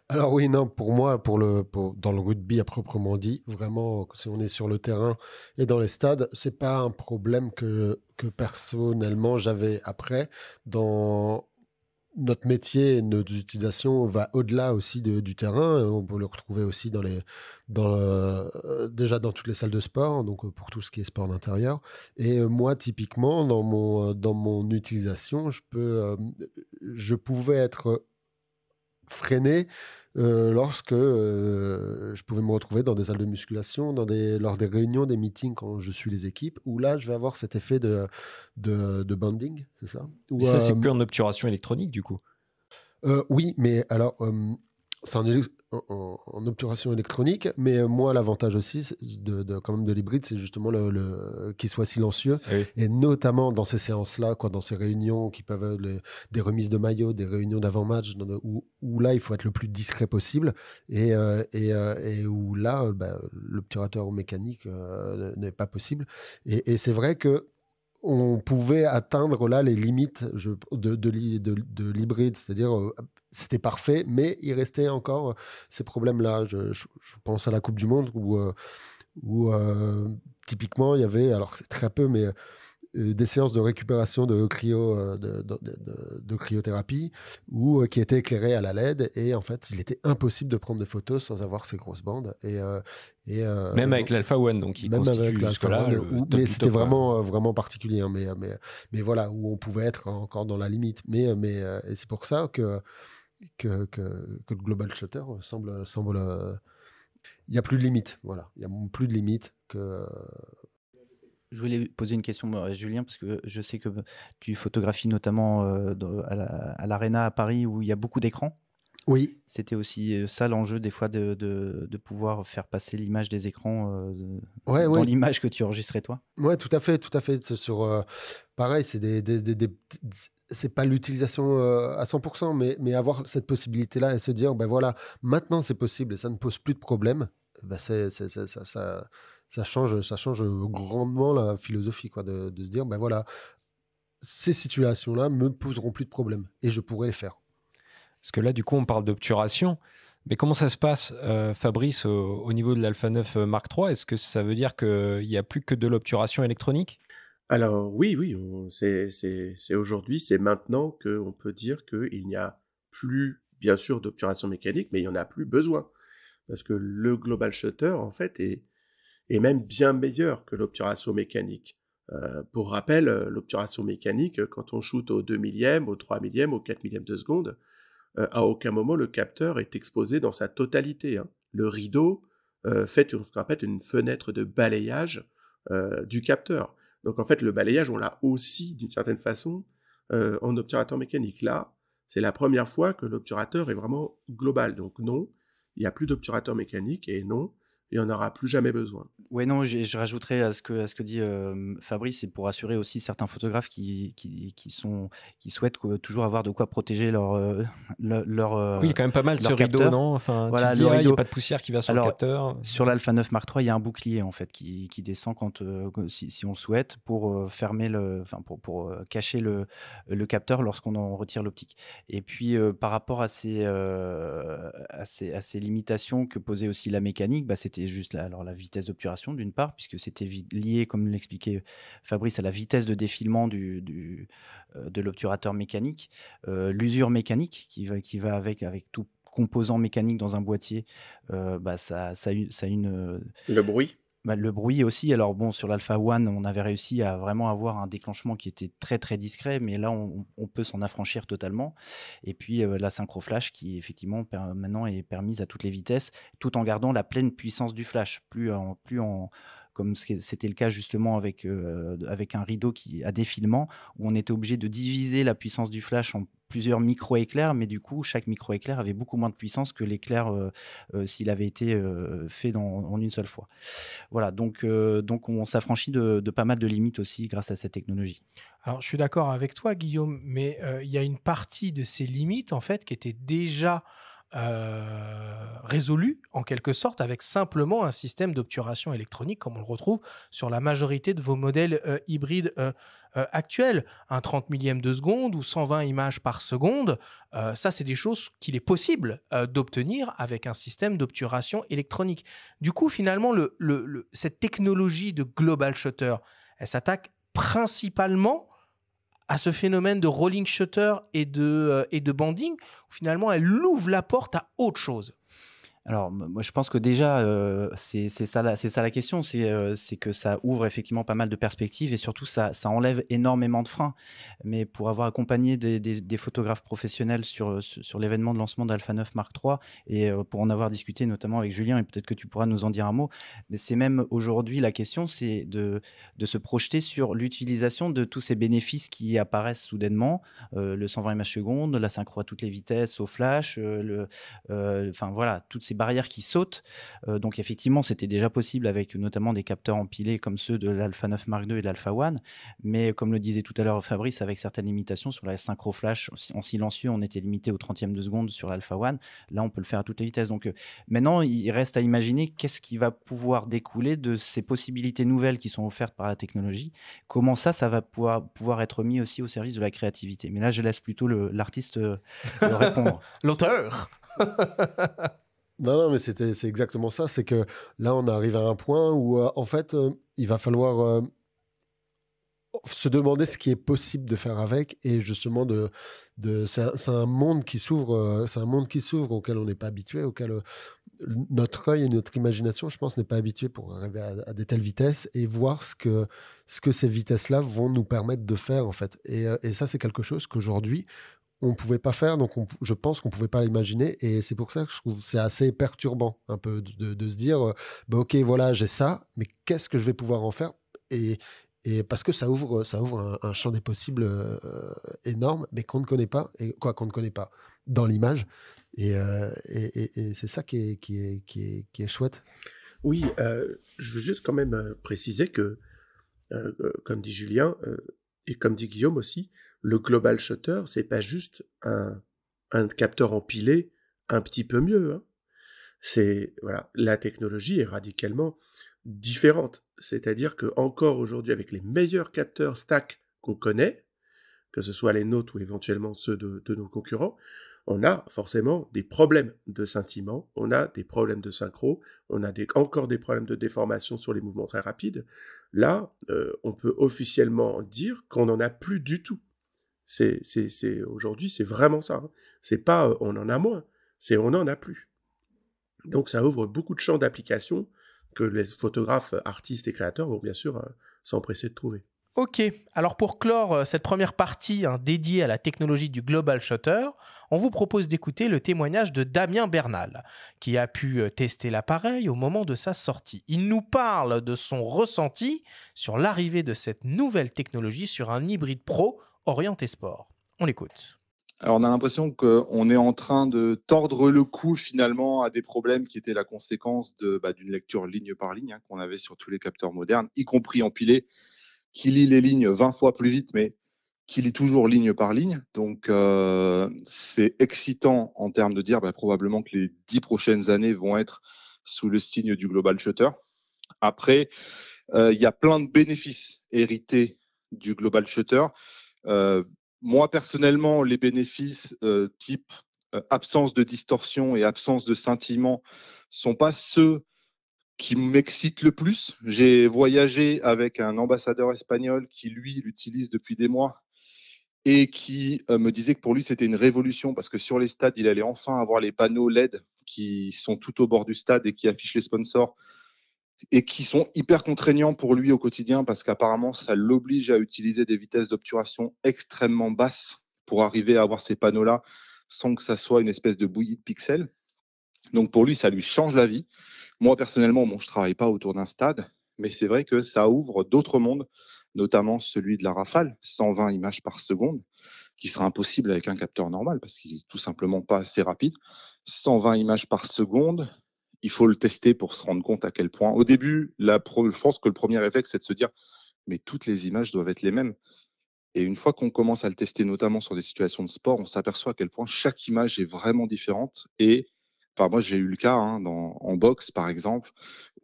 Alors oui, non, pour moi, dans le rugby à proprement dit, vraiment, si on est sur le terrain et dans les stades, c'est pas un problème que personnellement j'avais. Après, dans notre métier, notre utilisation va au-delà aussi du terrain. On peut le retrouver aussi déjà dans toutes les salles de sport, donc pour tout ce qui est sport d'intérieur. Et moi, typiquement, dans mon utilisation, je pouvais être freiné lorsque je pouvais me retrouver dans des salles de musculation, lors des réunions, des meetings quand je suis les équipes, où là je vais avoir cet effet de banding, c'est ça? Mais ça, c'est qu'en obturation électronique du coup. Oui, mais alors c'est en obturation électronique, mais moi, l'avantage aussi quand même de l'hybride, c'est justement qu'il soit silencieux. Oui. Et notamment dans ces séances-là, dans ces réunions qui peuvent être des remises de maillot, des réunions d'avant-match, où là, il faut être le plus discret possible et où là, l'obturateur mécanique n'est pas possible. Et c'est vrai que on pouvait atteindre là les limites de l'hybride, c'est-à-dire c'était parfait, mais il restait encore ces problèmes-là. Je pense à la Coupe du Monde où typiquement il y avait, alors c'est très peu, mais des séances de récupération de cryothérapie qui étaient éclairées à la LED, et en fait il était impossible de prendre des photos sans avoir ces grosses bandes même avec l'Alpha One, donc qui constitue jusque-là mais c'était vraiment particulier, hein, mais voilà, où on pouvait être encore dans la limite, et c'est pour ça que le Global Shutter semble il n'y a plus de limite, voilà, il y a plus de limite que. Je voulais poser une question à Julien, parce que je sais que tu photographies notamment à l'Arena à Paris, où il y a beaucoup d'écrans. Oui. C'était aussi ça l'enjeu des fois de pouvoir faire passer l'image des écrans dans l'image que tu enregistrais toi. Ouais, tout à fait. Pareil, c'est pas l'utilisation à 100%, mais avoir cette possibilité-là et se dire, voilà, maintenant c'est possible et ça ne pose plus de problème. Ça change grandement la philosophie, de se dire, voilà, ces situations-là me poseront plus de problèmes et je pourrai les faire. Parce que là, du coup, on parle d'obturation. Mais comment ça se passe, Fabrice, au niveau de l'Alpha 9 Mark III? Est-ce que ça veut dire qu'il n'y a plus que de l'obturation électronique? Alors oui, c'est aujourd'hui, c'est maintenant qu'on peut dire qu'il n'y a plus, bien sûr, d'obturation mécanique, mais il n'y en a plus besoin. Parce que le Global Shutter, en fait, est même bien meilleur que l'obturation mécanique. Pour rappel, l'obturation mécanique, quand on shoot au 2 millième, au 3 millième, au 4 millième de seconde, à aucun moment le capteur est exposé dans sa totalité, hein. Le rideau fait ce qu'on appelle une fenêtre de balayage du capteur. Donc en fait, le balayage, on l'a aussi, d'une certaine façon, en obturateur mécanique. Là, c'est la première fois que l'obturateur est vraiment global. Donc non, il n'y a plus d'obturateur mécanique, et non, il n'y en aura plus jamais besoin. Ouais, non, je rajouterais à ce que dit Fabrice, c'est pour assurer aussi certains photographes qui souhaitent toujours avoir de quoi protéger leur oui, il y a quand même pas mal ce capteur. Rideau, non? Enfin, voilà, tu te dis, il n'y a pas de poussière qui va sur le capteur. Sur l'Alpha 9 Mark III, il y a un bouclier en fait qui descend si on le souhaite, pour fermer pour cacher le capteur lorsqu'on en retire l'optique. Et puis par rapport à ces limitations que posait aussi la mécanique, c'était juste la vitesse d'obturation d'une part, puisque c'était lié, comme l'expliquait Fabrice, à la vitesse de défilement de l'obturateur mécanique, l'usure mécanique qui va avec tout composant mécanique dans un boîtier, ça a une... Le bruit. Le bruit aussi. Alors bon, sur l'Alpha One, on avait réussi à vraiment avoir un déclenchement qui était très très discret, mais là on peut s'en affranchir totalement. Et puis la synchro flash qui effectivement maintenant est permise à toutes les vitesses, tout en gardant la pleine puissance du flash, plus en comme c'était le cas justement avec un rideau à défilement, où on était obligé de diviser la puissance du flash en plusieurs micro-éclairs, mais du coup, chaque micro-éclair avait beaucoup moins de puissance que l'éclair s'il avait été fait en une seule fois. Voilà, donc on s'affranchit de pas mal de limites aussi grâce à cette technologie. Alors, je suis d'accord avec toi, Guillaume, mais il y a une partie de ces limites, en fait, qui était déjà résolu en quelque sorte avec simplement un système d'obturation électronique comme on le retrouve sur la majorité de vos modèles hybrides actuels. Un 30 millième de seconde ou 120 images par seconde, ça c'est des choses qu'il est possible d'obtenir avec un système d'obturation électronique. Du coup, finalement, cette technologie de Global Shutter, elle s'attaque principalement à ce phénomène de rolling shutter et de banding, où finalement elle ouvre la porte à autre chose. Alors, moi, je pense que déjà, c'est ça la question, c'est que ça ouvre effectivement pas mal de perspectives et surtout ça enlève énormément de freins. Mais pour avoir accompagné des photographes professionnels sur l'événement de lancement d'Alpha 9 Mark III et pour en avoir discuté notamment avec Julien et peut-être que tu pourras nous en dire un mot, mais c'est même aujourd'hui la question, c'est de se projeter sur l'utilisation de tous ces bénéfices qui apparaissent soudainement, le 120 images secondes, la synchro à toutes les vitesses au flash, enfin voilà, toutes ces barrières qui sautent. Donc effectivement, c'était déjà possible avec notamment des capteurs empilés comme ceux de l'Alpha 9 Mark II et de l'Alpha One. Mais comme le disait tout à l'heure Fabrice, avec certaines limitations sur la synchro flash en silencieux, on était limité au 30e de seconde sur l'Alpha One. Là, on peut le faire à toutes les vitesses. Donc maintenant, il reste à imaginer qu'est-ce qui va pouvoir découler de ces possibilités nouvelles qui sont offertes par la technologie. Comment ça va pouvoir être mis aussi au service de la créativité. Mais là, je laisse plutôt l'artiste répondre. L'auteur. Non, mais c'est exactement ça. C'est que là, on arrive à un point où, en fait, il va falloir se demander ce qui est possible de faire avec et justement c'est un monde qui s'ouvre, auquel on n'est pas habitué, auquel notre œil et notre imagination, je pense, n'est pas habitué pour arriver à des telles vitesses et voir ce que ces vitesses-là vont nous permettre de faire en fait. Et ça, c'est quelque chose qu'aujourd'hui on ne pouvait pas faire, donc je pense qu'on ne pouvait pas l'imaginer, et c'est pour ça que je trouve que c'est assez perturbant un peu de se dire, ok, voilà, j'ai ça, mais qu'est-ce que je vais pouvoir en faire et parce que ça ouvre un champ des possibles énorme, mais qu'on ne connaît pas, qu'on ne connaît pas dans l'image, et c'est ça qui est chouette. Oui, je veux juste quand même préciser que, comme dit Julien, et comme dit Guillaume aussi, le global shutter, c'est pas juste un capteur empilé un petit peu mieux. Hein. C'est voilà, la technologie est radicalement différente. C'est-à-dire que encore aujourd'hui, avec les meilleurs capteurs stack qu'on connaît, que ce soit les nôtres ou éventuellement ceux de nos concurrents, on a forcément des problèmes de scintillement, on a des problèmes de synchro, on a encore des problèmes de déformation sur les mouvements très rapides. Là, on peut officiellement dire qu'on n'en a plus du tout. Aujourd'hui, c'est vraiment ça. Hein. C'est pas on en a moins, c'est on n'en a plus. Donc ça ouvre beaucoup de champs d'application que les photographes, artistes et créateurs vont bien sûr s'empresser de trouver. Ok, alors pour clore cette première partie dédiée à la technologie du Global Shutter, on vous propose d'écouter le témoignage de Damien Bernal, qui a pu tester l'appareil au moment de sa sortie. Il nous parle de son ressenti sur l'arrivée de cette nouvelle technologie sur un hybride pro orienté sport. On l'écoute. Alors on a l'impression qu'on est en train de tordre le cou finalement à des problèmes qui étaient la conséquence d'une lecture ligne par ligne qu'on avait sur tous les capteurs modernes, y compris empilés, qui lit les lignes 20 fois plus vite, mais qui lit toujours ligne par ligne. Donc c'est excitant en termes de dire probablement que les 10 prochaines années vont être sous le signe du Global Shutter. Après, il y a plein de bénéfices hérités du Global Shutter. Moi, personnellement, les bénéfices type absence de distorsion et absence de scintillement sont pas ceux qui m'excitent le plus. J'ai voyagé avec un ambassadeur espagnol qui, lui, l'utilise depuis des mois et qui me disait que pour lui, c'était une révolution parce que sur les stades, il allait enfin avoir les panneaux LED qui sont tout au bord du stade et qui affichent les sponsors et qui sont hyper contraignants pour lui au quotidien parce qu'apparemment, ça l'oblige à utiliser des vitesses d'obturation extrêmement basses pour arriver à avoir ces panneaux-là sans que ça soit une espèce de bouillie de pixels. Donc pour lui, ça lui change la vie. Moi, personnellement, je ne travaille pas autour d'un stade, mais c'est vrai que ça ouvre d'autres mondes, notamment celui de la Rafale, 120 images par seconde, qui sera impossible avec un capteur normal parce qu'il n'est tout simplement pas assez rapide. 120 images par seconde, il faut le tester pour se rendre compte à quel point. Au début, je pense que le premier réflexe, c'est de se dire mais toutes les images doivent être les mêmes. Et une fois qu'on commence à le tester, notamment sur des situations de sport, on s'aperçoit à quel point chaque image est vraiment différente. Et moi, j'ai eu le cas en boxe, par exemple,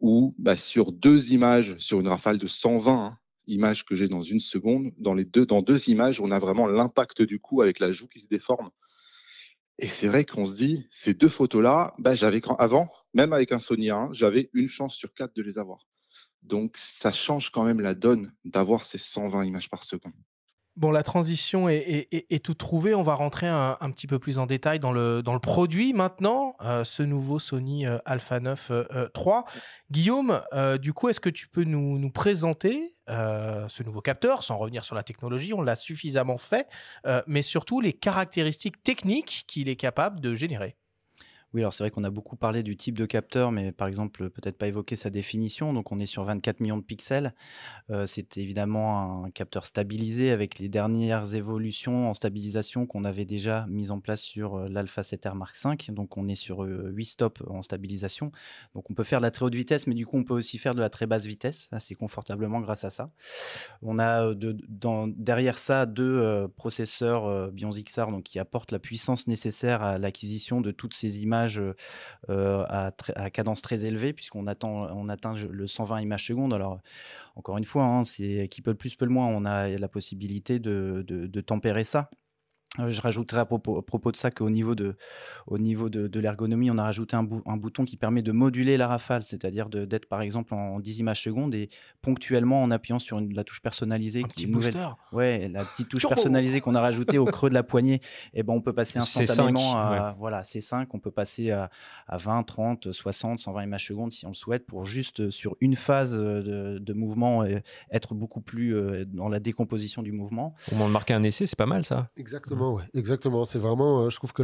où sur 2 images, sur une Rafale de 120 images que j'ai dans une seconde, dans 2 images, on a vraiment l'impact du coup avec la joue qui se déforme. Et c'est vrai qu'on se dit, ces 2 photos-là, avant, même avec un Sony A1, j'avais une chance sur 4 de les avoir. Donc, ça change quand même la donne d'avoir ces 120 images par seconde. Bon, la transition est toute trouvée. On va rentrer un petit peu plus en détail dans le produit maintenant, ce nouveau Sony Alpha 9 III. Guillaume, du coup, est-ce que tu peux nous présenter ce nouveau capteur, sans revenir sur la technologie, on l'a suffisamment fait, mais surtout les caractéristiques techniques qu'il est capable de générer? Oui, alors c'est vrai qu'on a beaucoup parlé du type de capteur, mais par exemple, peut-être pas évoqué sa définition. Donc, on est sur 24 millions de pixels. C'est évidemment un capteur stabilisé avec les dernières évolutions en stabilisation qu'on avait déjà mises en place sur l'Alpha 7R Mark V. Donc, on est sur 8 stops en stabilisation. Donc, on peut faire de la très haute vitesse, mais du coup, on peut aussi faire de la très basse vitesse assez confortablement grâce à ça. On a derrière ça deux processeurs Bion XR donc, qui apportent la puissance nécessaire à l'acquisition de toutes ces images à cadence très élevée, puisqu'on atteint le 120 images secondes. Alors, encore une fois, c'est qui peut le plus, peut le moins. On a la possibilité de tempérer ça. Je rajouterai à propos de ça qu'au niveau de l'ergonomie, on a rajouté un bouton qui permet de moduler la rafale, c'est-à-dire d'être par exemple en 10 images secondes et ponctuellement en appuyant sur la touche personnalisée. Un petit booster. Ouais, la petite touche Turbo. personnalisée qu'on a rajoutée au creux de la poignée, et on peut passer instantanément à C5, on peut passer à 20, 30, 60, 120 images secondes si on le souhaite, pour juste sur une phase de mouvement être beaucoup plus dans la décomposition du mouvement. Au moment de marquer un essai, c'est pas mal ça. Exactement. Ouais, exactement. C'est vraiment, je trouve que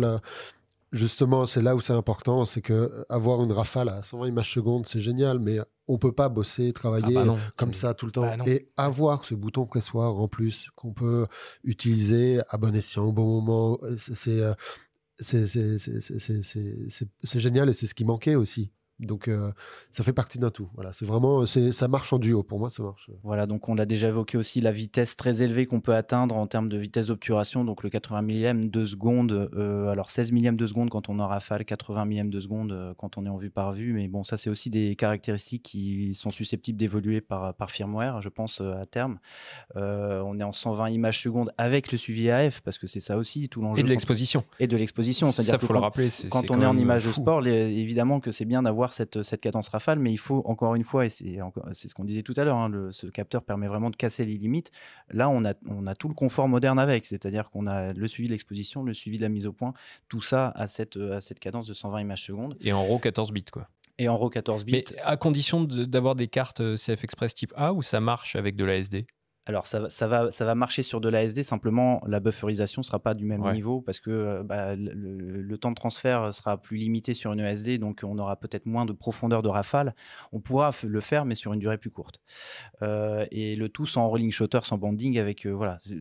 justement, c'est là où c'est important, c'est que avoir une rafale à 120 images secondes, c'est génial, mais on peut pas bosser, travailler comme ça tout le temps. Et avoir ce bouton pressoir en plus qu'on peut utiliser à bon escient, au bon moment, c'est génial et c'est ce qui manquait aussi. Donc, ça fait partie d'un tout. Voilà, c'est vraiment, ça marche en duo. Pour moi, ça marche. Voilà, donc on l'a déjà évoqué aussi, la vitesse très élevée qu'on peut atteindre en termes de vitesse d'obturation. Donc, le 80 millième de seconde, alors 16 millièmes de seconde quand on est en rafale, 80 millièmes de seconde quand on est en vue par vue. Mais bon, ça, c'est aussi des caractéristiques qui sont susceptibles d'évoluer par firmware, je pense, à terme. On est en 120 images secondes avec le suivi AF, parce que c'est ça aussi, tout l'enjeu. Et de l'exposition. Et de l'exposition. C'est-à-dire que faut le rappeler. Quand on est en image de sport, évidemment que c'est bien d'avoir cette cadence rafale, mais il faut encore une fois, et c'est ce qu'on disait tout à l'heure, ce capteur permet vraiment de casser les limites. Là, on a tout le confort moderne avec, c'est-à-dire qu'on a le suivi de l'exposition, le suivi de la mise au point, tout ça à cette cadence de 120 images secondes. Et en RAW 14 bits, quoi. Et en RAW 14 bits. Mais à condition d'avoir des cartes CF Express type A, ou ça marche avec de la SD? Alors, ça va marcher sur de l'ASD, simplement la bufferisation ne sera pas du même niveau parce que le temps de transfert sera plus limité sur une ESD, donc on aura peut-être moins de profondeur de rafale. On pourra le faire, mais sur une durée plus courte. Et le tout sans rolling shutter, sans banding, avec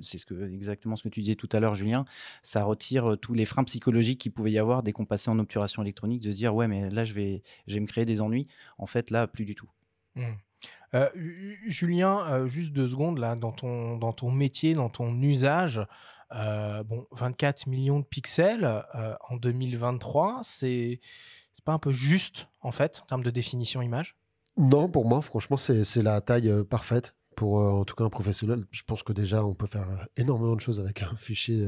c'est exactement ce que tu disais tout à l'heure, Julien. Ça retire tous les freins psychologiques qu'il pouvait y avoir dès qu'on passait en obturation électronique, de se dire ouais, mais là je vais me créer des ennuis. En fait, là, plus du tout. Julien, juste 2 secondes là, dans ton métier, dans ton usage, 24 millions de pixels en 2023, c'est pas un peu juste en fait en termes de définition image? Non, pour moi, franchement, c'est la taille parfaite pour en tout cas un professionnel. Je pense que déjà on peut faire énormément de choses avec un fichier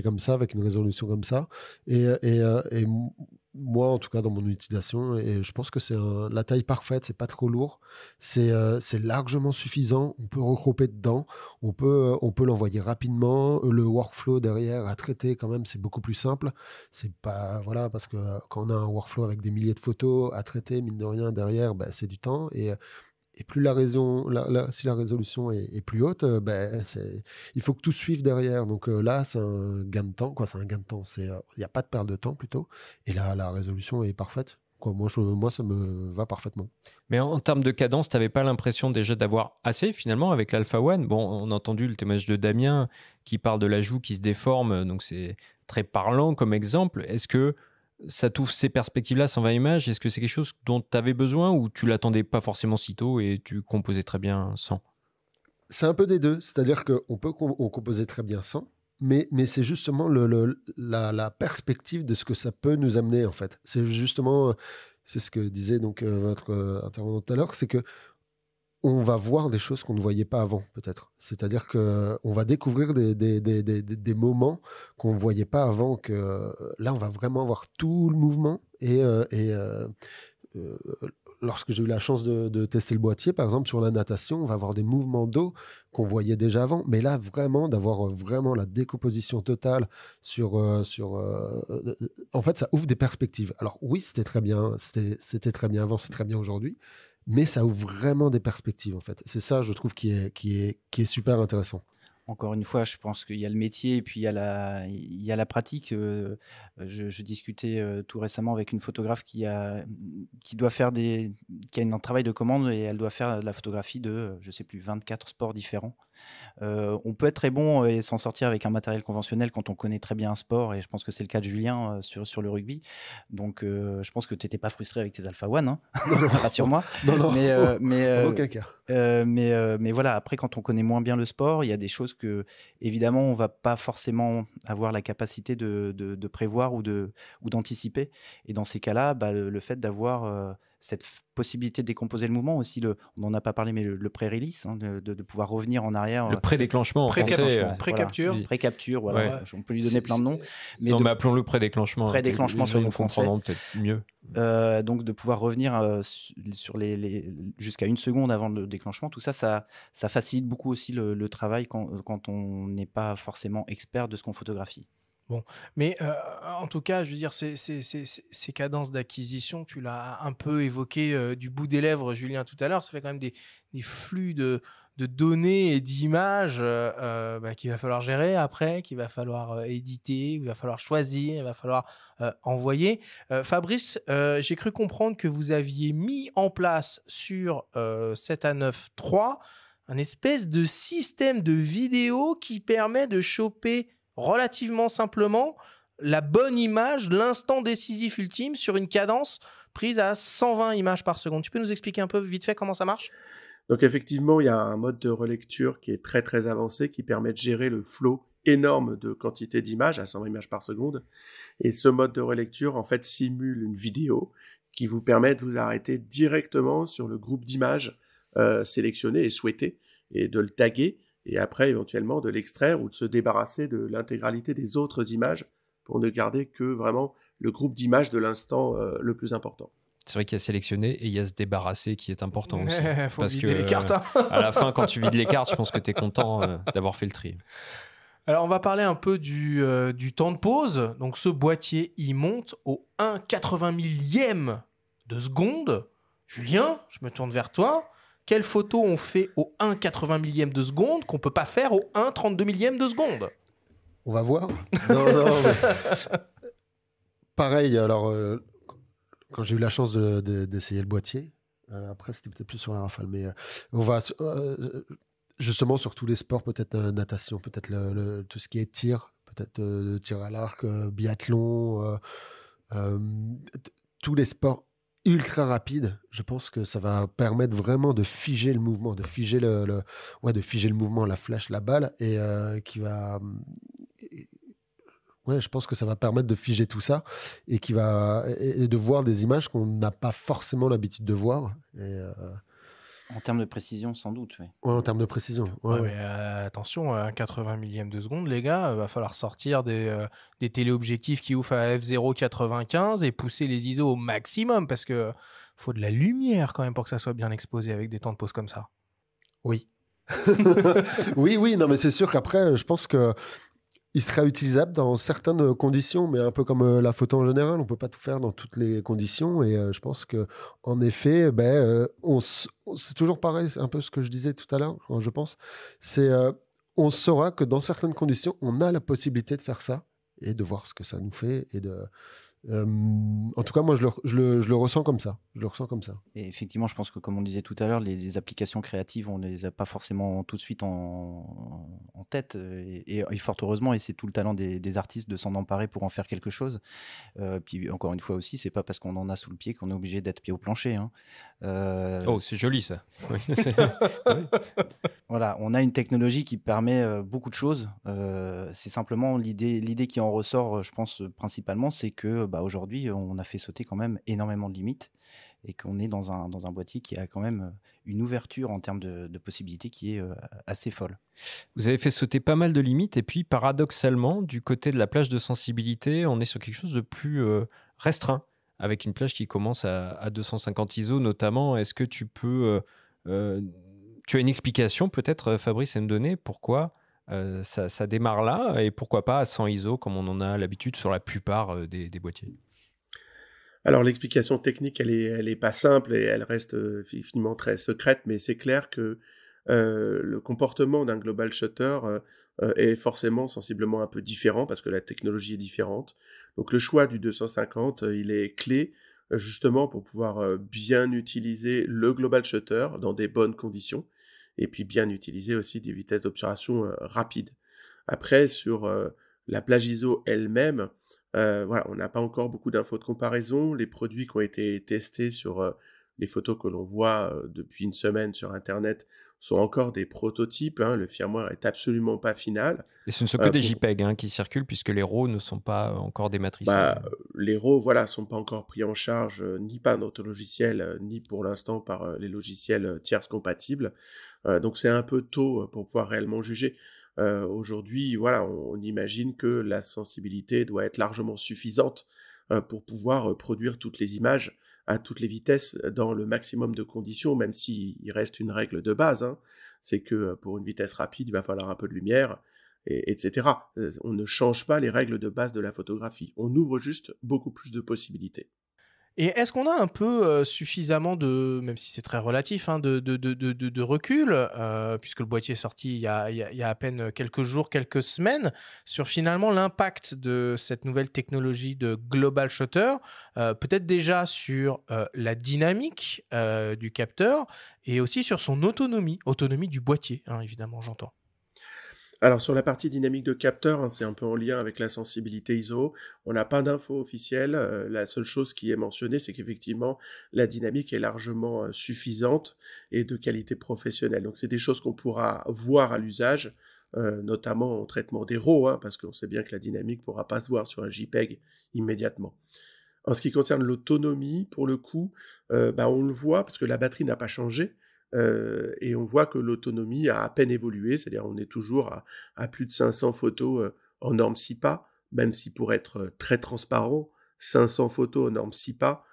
comme ça, avec une résolution comme ça. Et moi, en tout cas, dans mon utilisation, et je pense que c'est la taille parfaite, c'est pas trop lourd, c'est largement suffisant. On peut regrouper dedans, on peut l'envoyer rapidement. Le workflow derrière à traiter, quand même, c'est beaucoup plus simple. C'est pas, voilà, parce que quand on a un workflow avec des milliers de photos à traiter, mine de rien, derrière, c'est du temps. Et plus si la résolution est plus haute, il faut que tout suive derrière. Donc là, c'est un gain de temps. C'est un gain de temps. Il n'y a pas de perte de temps plutôt. Et là, la résolution est parfaite. Moi, ça me va parfaitement. Mais en termes de cadence, tu n'avais pas l'impression déjà d'avoir assez finalement avec l'Alpha One? Bon, on a entendu le témoignage de Damien qui parle de la joue qui se déforme. Donc c'est très parlant comme exemple. Est-ce que ça t'ouvre ces perspectives-là, 120 images? Est-ce que c'est quelque chose dont tu avais besoin ou tu l'attendais pas forcément si tôt et tu composais très bien sans? C'est un peu des deux. C'est-à-dire qu'on peut composer très bien sans, mais c'est justement la perspective de ce que ça peut nous amener, en fait. C'est justement, c'est ce que disait donc votre intervenant tout à l'heure, c'est que on va voir des choses qu'on ne voyait pas avant, peut-être. C'est-à-dire qu'on va découvrir des moments qu'on ne voyait pas avant, que là, on va vraiment voir tout le mouvement et lorsque j'ai eu la chance de tester le boîtier, par exemple, sur la natation, on va avoir des mouvements d'eau qu'on voyait déjà avant. Mais là, vraiment, d'avoir vraiment la décomposition totale en fait, ça ouvre des perspectives. Alors oui, c'était très bien avant, c'est très bien aujourd'hui. Mais ça ouvre vraiment des perspectives, en fait. C'est ça, je trouve, qui est super intéressant. Encore une fois, je pense qu'il y a le métier et puis il y a la pratique. Je discutais tout récemment avec une photographe qui a un travail de commande et elle doit faire de la photographie de, je sais plus, 24 sports différents. On peut être très bon et s'en sortir avec un matériel conventionnel quand on connaît très bien un sport, et je pense que c'est le cas de Julien sur le rugby. Donc, je pense que tu n'étais pas frustré avec tes Alpha One, hein. Rassure-moi. Non, Mais en aucun cas. mais voilà, après, quand on connaît moins bien le sport, il y a des choses que, évidemment, on va pas forcément avoir la capacité de prévoir ou d'anticiper. Et dans ces cas-là, le fait d'avoir cette possibilité de décomposer le mouvement, aussi, on n'en a pas parlé, mais le pré-release, hein, de pouvoir revenir en arrière. Le pré-déclenchement, pré-capture. Voilà, pré-capture, voilà. On peut lui donner plein de noms. Mais appelons-le pré-déclenchement. Pré-déclenchement, soyons français. Peut-être mieux. Donc de pouvoir revenir sur jusqu'à 1 seconde avant le déclenchement, tout ça, ça facilite beaucoup aussi le travail quand on n'est pas forcément expert de ce qu'on photographie. Bon, mais en tout cas, je veux dire, ces cadences d'acquisition, tu l'as un peu évoqué du bout des lèvres, Julien, tout à l'heure, ça fait quand même des flux de données et d'images qu'il va falloir gérer après, qu'il va falloir éditer, il va falloir choisir, il va falloir envoyer. Fabrice, j'ai cru comprendre que vous aviez mis en place sur 7A9 III un espèce de système de vidéo qui permet de choper relativement simplement la bonne image, l'instant décisif ultime sur une cadence prise à 120 images par seconde. Tu peux nous expliquer un peu vite fait comment ça marche ? Donc effectivement, il y a un mode de relecture qui est très très avancé, qui permet de gérer le flow énorme de quantité d'images à 120 images par seconde. Et ce mode de relecture, en fait, simule une vidéo qui vous permet de vous arrêter directement sur le groupe d'images sélectionné et souhaité, et de le taguer, et après éventuellement de l'extraire ou de se débarrasser de l'intégralité des autres images pour ne garder que vraiment le groupe d'images de l'instant le plus important. C'est vrai qu'il y a sélectionner et il y a se débarrasser qui est important aussi. Faut parce vider que les cartes, hein. À la fin, quand tu vides les cartes, je pense que tu es content d'avoir fait le tri. Alors, on va parler un peu du temps de pause. Donc, ce boîtier, il monte au 1/80 millième de seconde. Julien, je me tourne vers toi. Quelles photos on fait au 1/80 millième de seconde qu'on ne peut pas faire au 1/32 millième de seconde ? On va voir. Non, mais... Pareil, alors, quand j'ai eu la chance d'essayer le boîtier, après c'était peut-être plus sur la rafale, mais on va justement sur tous les sports, peut-être natation, peut-être tout ce qui est tir, peut-être tir à l'arc, biathlon, tous les sports ultra rapide, je pense que ça va permettre vraiment de figer le mouvement, de figer de figer le mouvement, la flèche, la balle, et qui va... Ouais, je pense que ça va permettre de figer tout ça et de voir des images qu'on n'a pas forcément l'habitude de voir. En termes de précision, sans doute. Oui. Ouais, en termes de précision. Ouais. Mais attention, à 1/80 millième de seconde, les gars, va falloir sortir des téléobjectifs qui ouvrent à f/0.95 et pousser les ISO au maximum parce que faut de la lumière quand même pour que ça soit bien exposé avec des temps de pause comme ça. Oui. oui, non, mais c'est sûr qu'après, je pense que il sera utilisable dans certaines conditions, mais un peu comme la photo en général, on ne peut pas tout faire dans toutes les conditions. Et je pense qu'en effet, c'est toujours pareil, c'est un peu ce que je disais tout à l'heure, je pense. C'est on saura que dans certaines conditions, on a la possibilité de faire ça et de voir ce que ça nous fait. En tout cas, moi, je le ressens comme ça. Je le ressens comme ça. Et effectivement, je pense que, comme on le disait tout à l'heure, les applications créatives, on ne les a pas forcément tout de suite en tête. Et fort heureusement, et c'est tout le talent des artistes de s'en emparer pour en faire quelque chose. Puis, encore une fois aussi, c'est pas parce qu'on en a sous le pied qu'on est obligé d'être pied au plancher. Hein. C'est joli, ça. Oui, oui. Voilà, on a une technologie qui permet beaucoup de choses. C'est simplement l'idée qui en ressort, je pense, principalement, c'est que aujourd'hui, on a fait sauter quand même énormément de limites et qu'on est dans un boîtier qui a quand même une ouverture en termes de possibilités qui est assez folle. Vous avez fait sauter pas mal de limites et puis paradoxalement, du côté de la plage de sensibilité, on est sur quelque chose de plus restreint. avec une plage qui commence à 250 ISO notamment. Est-ce que tu peux... tu as une explication peut-être, Fabrice, à me donner pourquoi ça démarre là et pourquoi pas à 100 ISO comme on en a l'habitude sur la plupart des boîtiers? Alors l'explication technique, elle est pas simple et elle reste finalement très secrète, mais c'est clair que le comportement d'un global shutter est forcément sensiblement un peu différent parce que la technologie est différente. Donc le choix du 250, il est clé justement pour pouvoir bien utiliser le global shutter dans des bonnes conditions et puis bien utiliser aussi des vitesses d'obturation rapides. Après, sur la plage ISO elle-même, voilà, on n'a pas encore beaucoup d'infos de comparaison. Les produits qui ont été testés sur les photos que l'on voit depuis une semaine sur Internet sont encore des prototypes, hein. Le firmware est absolument pas final. Et ce ne sont que des Pour JPEG qui circulent puisque les RAW ne sont pas encore dématriciés. les RAW, voilà, sont pas encore pris en charge ni par notre logiciel, ni pour l'instant par les logiciels tiers compatibles. Donc c'est un peu tôt pour pouvoir réellement juger. Aujourd'hui, voilà, on imagine que la sensibilité doit être largement suffisante pour pouvoir produire toutes les images à toutes les vitesses dans le maximum de conditions, même s'il reste une règle de base, hein, c'est que pour une vitesse rapide, il va falloir un peu de lumière, etc. On ne change pas les règles de base de la photographie, on ouvre juste beaucoup plus de possibilités. Et est-ce qu'on a un peu suffisamment de, même si c'est très relatif, hein, de recul, puisque le boîtier est sorti il y a à peine quelques jours, quelques semaines, sur finalement l'impact de cette nouvelle technologie de Global Shutter, peut-être déjà sur la dynamique du capteur et aussi sur son autonomie du boîtier, hein, évidemment, j'entends. Alors sur la partie dynamique de capteur, hein, c'est un peu en lien avec la sensibilité ISO. On n'a pas d'infos officielles. La seule chose qui est mentionnée, c'est qu'effectivement, la dynamique est largement suffisante et de qualité professionnelle. Donc c'est des choses qu'on pourra voir à l'usage, notamment au traitement des RAW, hein, parce qu'on sait bien que la dynamique ne pourra pas se voir sur un JPEG immédiatement. En ce qui concerne l'autonomie, pour le coup, on le voit parce que la batterie n'a pas changé. Et on voit que l'autonomie a à peine évolué, c'est-à-dire on est toujours à plus de 500 photos en norme SIPA, même si pour être très transparent, 500 photos en norme SIPA,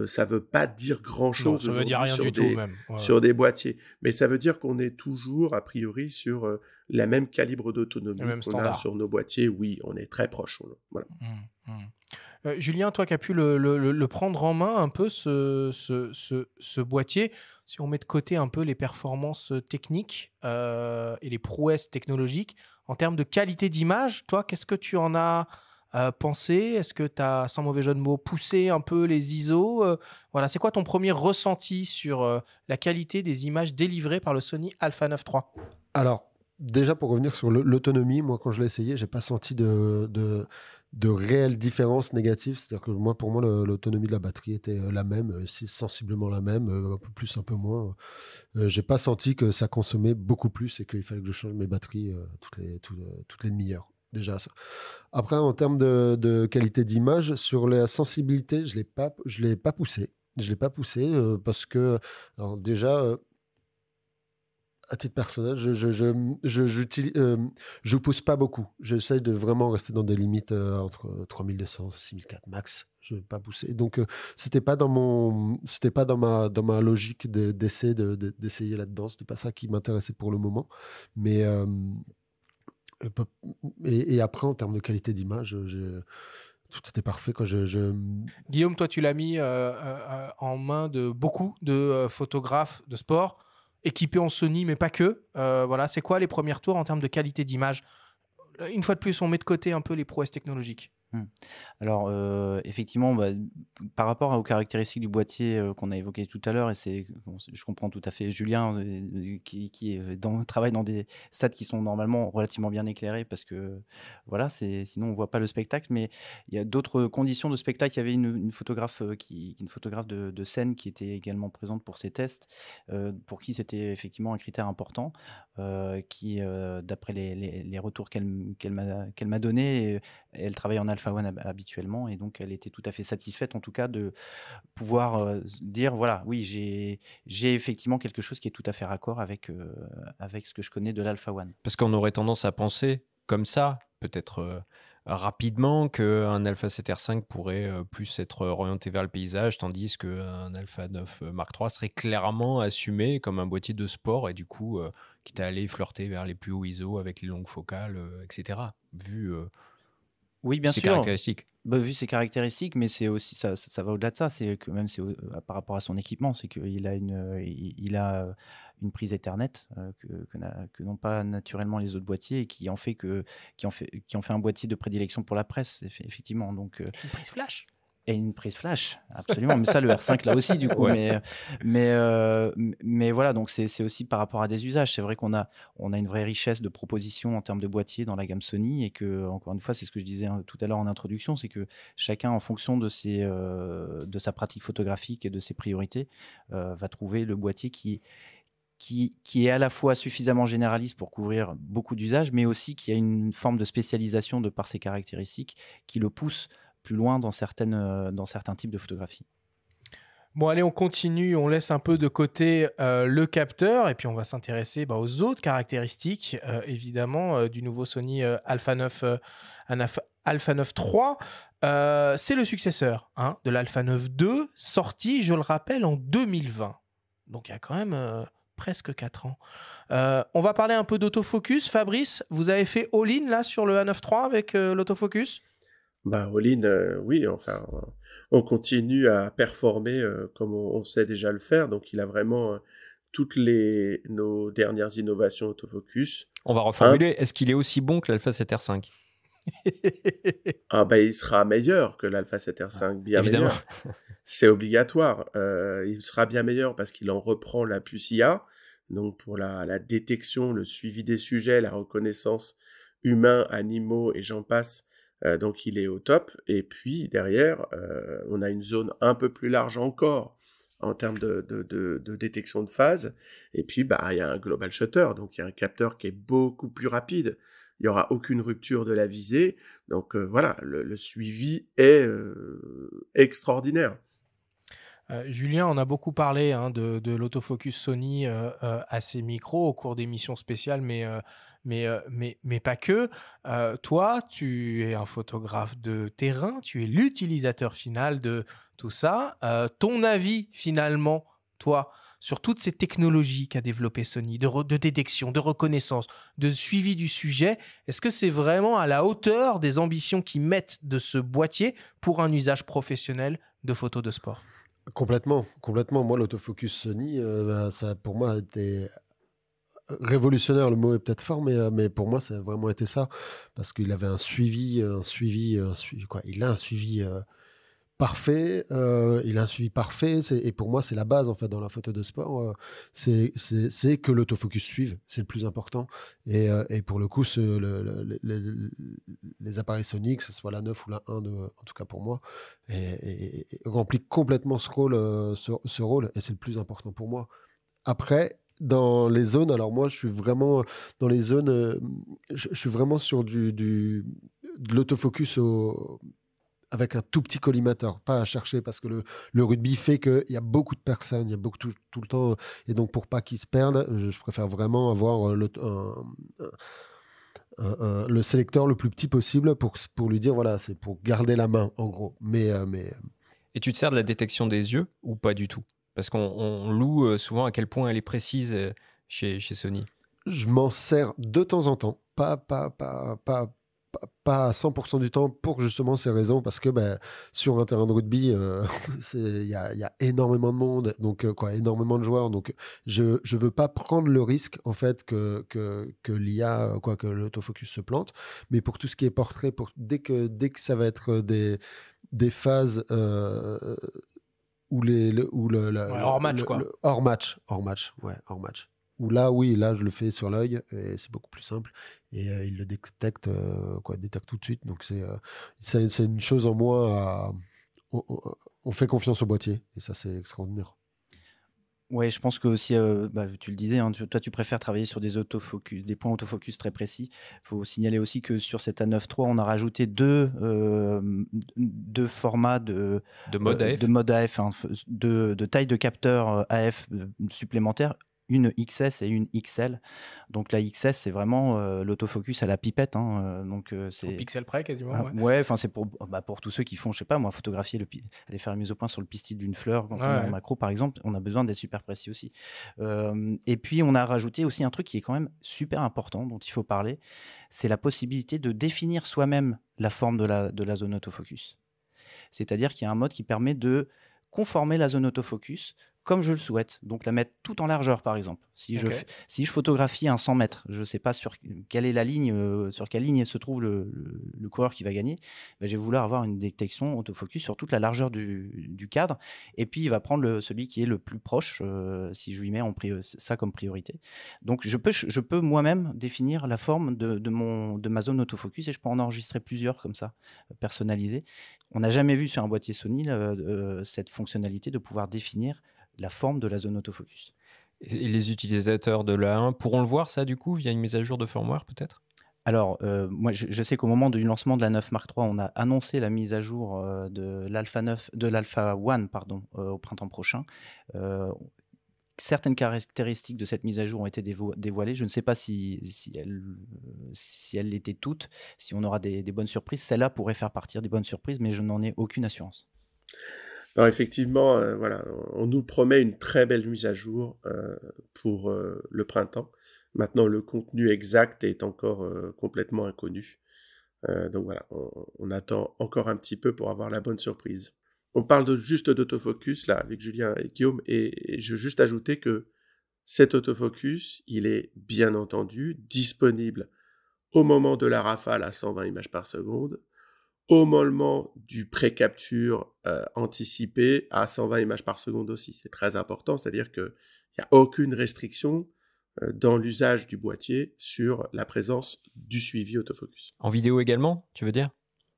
ça veut pas dire Non, grand-chose ça veut dire aujourd'hui rien du tout même. Ouais. sur des boîtiers. Mais ça veut dire qu'on est toujours, a priori, sur la même calibre Le d'autonomie même qu'on a standard. sur nos boîtiers. Oui, on est très proche. Voilà. Julien, toi qui as pu le prendre en main un peu ce boîtier, si on met de côté un peu les performances techniques et les prouesses technologiques, en termes de qualité d'image, toi, qu'est-ce que tu en as pensé? Est-ce que tu as, sans mauvais jeu de mots, poussé un peu les ISO? Voilà, c'est quoi ton premier ressenti sur la qualité des images délivrées par le Sony Alpha 9 III? Alors, déjà pour revenir sur l'autonomie, moi quand je l'ai essayé, j'ai pas senti de réelle différence négative. C'est-à-dire que moi, pour moi, l'autonomie de la batterie était la même, sensiblement la même, un peu plus, un peu moins. J'ai pas senti que ça consommait beaucoup plus et qu'il fallait que je change mes batteries toutes les demi-heures. Déjà, ça. Après, en termes de qualité d'image, sur la sensibilité, je l'ai pas poussé. Je l'ai pas poussé parce que, alors déjà, à titre personnel, je pousse pas beaucoup. J'essaye de vraiment rester dans des limites entre 3200 et 6004 max. Je ne vais pas pousser. Donc, c'était pas dans ma logique d'essayer là-dedans. C'était pas ça qui m'intéressait pour le moment. Mais et après, en termes de qualité d'image, tout était parfait. Quoi. Guillaume, toi, tu l'as mis en main de beaucoup de photographes de sport, équipés en Sony, mais pas que. Voilà, c'est quoi les premiers tours en termes de qualité d'image? Une fois de plus, on met de côté un peu les prouesses technologiques. Alors, effectivement, par rapport aux caractéristiques du boîtier qu'on a évoqué tout à l'heure, et je comprends tout à fait Julien qui travaille dans des stades qui sont normalement relativement bien éclairés parce que voilà, sinon on voit pas le spectacle. Mais il y a d'autres conditions de spectacle. Il y avait une photographe une photographe de scène qui était également présente pour ces tests, pour qui c'était effectivement un critère important, qui, d'après les retours qu'elle m'a donnés, elle travaille en Alpha One habituellement et donc elle était tout à fait satisfaite en tout cas de pouvoir dire voilà, oui, j'ai effectivement quelque chose qui est tout à fait raccord avec ce que je connais de l'Alpha One. Parce qu'on aurait tendance à penser comme ça, peut-être rapidement qu'un Alpha 7R5 pourrait plus être orienté vers le paysage, tandis qu'un Alpha 9 Mark III serait clairement assumé comme un boîtier de sport et du coup, quitte à aller flirter vers les plus hauts ISO avec les longues focales, etc. Vu Oui, bien ses sûr. caractéristiques. Vu ses caractéristiques, mais c'est aussi ça va au-delà de ça. C'est que même par rapport à son équipement, c'est qu'il a il a une prise Ethernet que n'ont pas naturellement les autres boîtiers et qui en fait un boîtier de prédilection pour la presse, effectivement. Donc, Une prise flash. et une prise flash, absolument. Mais ça, le R5 là aussi, du coup. Ouais. Mais voilà, donc c'est aussi par rapport à des usages. C'est vrai qu'on a une vraie richesse de propositions en termes de boîtiers dans la gamme Sony et que, encore une fois, c'est ce que je disais tout à l'heure en introduction, c'est que chacun, en fonction de sa pratique photographique et de ses priorités, va trouver le boîtier qui est à la fois suffisamment généraliste pour couvrir beaucoup d'usages, mais aussi qui a une forme de spécialisation de par ses caractéristiques qui le pousse plus loin dans certains types de photographies. Bon, allez, on continue, on laisse un peu de côté le capteur et puis on va s'intéresser aux autres caractéristiques, évidemment, du nouveau Sony Alpha 9 III. C'est le successeur de l'Alpha 9 II, sorti, je le rappelle, en 2020. Donc, il y a quand même presque 4 ans. On va parler un peu d'autofocus. Fabrice, vous avez fait all-in là, sur le A9 III avec l'autofocus ? All-in, oui, enfin, on continue à performer comme on sait déjà le faire. Donc, il a vraiment toutes nos dernières innovations autofocus. On va reformuler. Est-ce qu'il est aussi bon que l'Alpha 7R5 ? Il sera meilleur que l'Alpha 7R5, bien Évidemment. meilleur. C'est obligatoire. Il sera bien meilleur parce qu'il en reprend la puce IA. Donc, pour la détection, le suivi des sujets, la reconnaissance humains, animaux et j'en passe. Donc il est au top, et puis derrière, on a une zone un peu plus large encore en termes de détection de phase, et puis il y a un global shutter, donc il y a un capteur qui est beaucoup plus rapide, il n'y aura aucune rupture de la visée, donc voilà, le suivi est extraordinaire. Julien, on a beaucoup parlé de l'autofocus Sony à ses micros au cours d'émissions spéciales, mais pas que. Toi, tu es un photographe de terrain, tu es l'utilisateur final de tout ça. Ton avis, finalement, toi, sur toutes ces technologies qu'a développé Sony, de détection, de reconnaissance, de suivi du sujet, est-ce que c'est vraiment à la hauteur des ambitions qu'ils mettent de ce boîtier pour un usage professionnel de photos de sport ? Complètement. Moi, l'autofocus Sony, ça pour moi a été révolutionnaire. Le mot est peut-être fort, mais pour moi, ça a vraiment été ça, parce qu'il avait un suivi quoi. Il a un suivi parfait. Il a un suivi parfait. Et pour moi, c'est la base en fait dans la photo de sport. C'est que l'autofocus suive. C'est le plus important. Et pour le coup, les appareils Sony, que ce soit la 9 ou la 1, en tout cas pour moi, remplit complètement ce rôle. Et c'est le plus important pour moi. Après, dans les zones, alors moi, je suis vraiment dans les zones. Je suis vraiment sur de l'autofocus avec un tout petit collimateur, pas à chercher, parce que le rugby fait qu'il y a beaucoup de personnes, il y a beaucoup tout le temps, et donc pour pas qu'ils se perdent, je préfère vraiment avoir le sélecteur le plus petit possible pour lui dire, voilà, c'est pour garder la main, en gros. Et tu te sers de la détection des yeux ou pas du tout ? Parce qu'on loue souvent à quel point elle est précise chez Sony. Je m'en sers de temps en temps, pas à 100% du temps pour justement ces raisons, parce que sur un terrain de rugby, il y a énormément de monde, donc énormément de joueurs, donc je veux pas prendre le risque en fait que l'IA, que l'autofocus se plante, mais pour tout ce qui est portrait, dès que ça va être des phases où hors match, quoi. Hors match. Où là, oui, là, je le fais sur l'œil et c'est beaucoup plus simple. Et il le détecte tout de suite. Donc, c'est une chose en moins on fait confiance au boîtier et ça, c'est extraordinaire. Ouais, je pense que aussi, tu le disais, toi, tu préfères travailler sur des points autofocus très précis. Il faut signaler aussi que sur cet A9 III, on a rajouté deux formats de mode AF, de taille de capteur AF supplémentaire, une XS et une XL. Donc la XS, c'est vraiment l'autofocus à la pipette. Donc Au c'est pixel près quasiment. ah, Ouais. ouais, enfin c'est pour tous ceux qui font, je sais pas moi, photographier aller faire la mise au point sur le pistil d'une fleur quand on est en Ouais. macro par exemple, on a besoin d'être super précis aussi. Et puis on a rajouté aussi un truc qui est quand même super important dont il faut parler, c'est la possibilité de définir soi-même la forme de la zone autofocus. C'est-à-dire qu'il y a un mode qui permet de conformer la zone autofocus comme je le souhaite. Donc la mettre tout en largeur, par exemple. Si je photographie un 100 mètres, je ne sais pas sur quelle est la ligne, sur quelle ligne se trouve le coureur qui va gagner, ben, je vais vouloir avoir une détection autofocus sur toute la largeur du cadre. Et puis, il va prendre celui qui est le plus proche, si je lui mets ça comme priorité. Donc, je peux moi-même définir la forme de ma zone autofocus et je peux en enregistrer plusieurs comme ça, personnalisées. On n'a jamais vu sur un boîtier Sony cette fonctionnalité de pouvoir définir la forme de la zone autofocus. Et les utilisateurs de l'A1 pourront le voir, ça, du coup, via une mise à jour de firmware, peut-être? Alors, moi, je sais qu'au moment du lancement de la 9 Mark III, on a annoncé la mise à jour de l'Alpha 1 au printemps prochain. Certaines caractéristiques de cette mise à jour ont été dévoilées. Je ne sais pas si elles l'étaient toutes, si on aura des bonnes surprises. Celle-là pourrait faire partir des bonnes surprises, mais je n'en ai aucune assurance. Alors effectivement, voilà, on nous promet une très belle mise à jour pour le printemps. Maintenant, le contenu exact est encore complètement inconnu. Donc voilà, on attend encore un petit peu pour avoir la bonne surprise. On parle juste d'autofocus là avec Julien et Guillaume et je veux juste ajouter que cet autofocus, il est bien entendu disponible au moment de la rafale à 120 images par seconde, au moment du pré-capture anticipé à 120 images par seconde aussi. C'est très important, c'est-à-dire qu'il n'y a aucune restriction dans l'usage du boîtier sur la présence du suivi autofocus. En vidéo également, tu veux dire?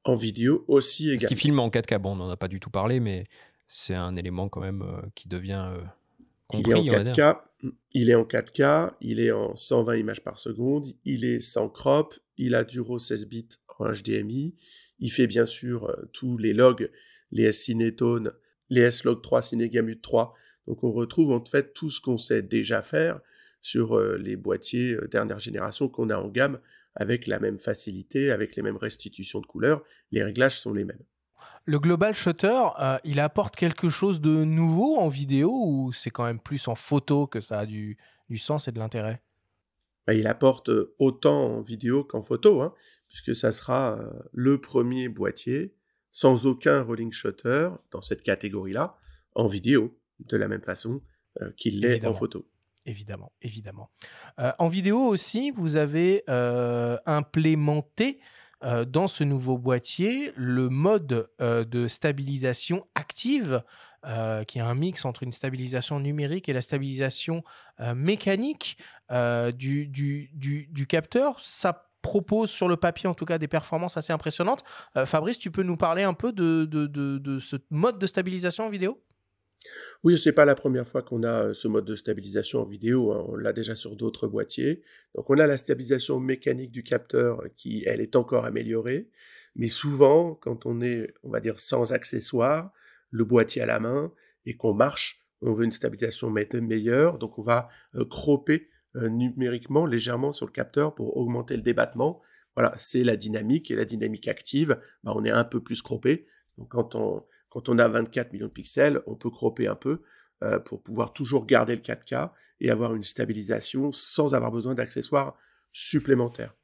En vidéo aussi également. Parce qu'il filme en 4K, bon, on n'en a pas du tout parlé, mais c'est un élément quand même qui devient compris, il est en 4K, il est en 4K, il est en 120 images par seconde, il est sans crop, il a du RAW 16 bits en HDMI, il fait bien sûr tous les logs, les S-Cinetone, les S-Log3, Cinegamut 3, donc on retrouve en fait tout ce qu'on sait déjà faire sur les boîtiers dernière génération qu'on a en gamme, avec la même facilité, avec les mêmes restitutions de couleurs, les réglages sont les mêmes. Le Global Shutter, il apporte quelque chose de nouveau en vidéo ou c'est quand même plus en photo que ça a du sens et de l'intérêt? Il apporte autant en vidéo qu'en photo, hein, puisque ça sera le premier boîtier sans aucun rolling shutter dans cette catégorie-là, en vidéo, de la même façon qu'il l'est en photo. Évidemment. En vidéo aussi, vous avez implémenté dans ce nouveau boîtier le mode de stabilisation active, qui est un mix entre une stabilisation numérique et la stabilisation mécanique du capteur. Ça propose sur le papier en tout cas des performances assez impressionnantes. Fabrice, tu peux nous parler un peu de ce mode de stabilisation en vidéo ? Oui, c'est pas la première fois qu'on a ce mode de stabilisation en vidéo, hein. On l'a déjà sur d'autres boîtiers. Donc on a la stabilisation mécanique du capteur qui, elle, est encore améliorée. Mais souvent, quand on est, on va dire, sans accessoires, le boîtier à la main, et qu'on marche, on veut une stabilisation meilleure. Donc on va cropper numériquement, légèrement sur le capteur pour augmenter le débattement. Voilà, c'est la dynamique, et la dynamique active, on est un peu plus croppé. Donc quand on a 24 millions de pixels, on peut cropper un peu pour pouvoir toujours garder le 4K et avoir une stabilisation sans avoir besoin d'accessoires supplémentaires.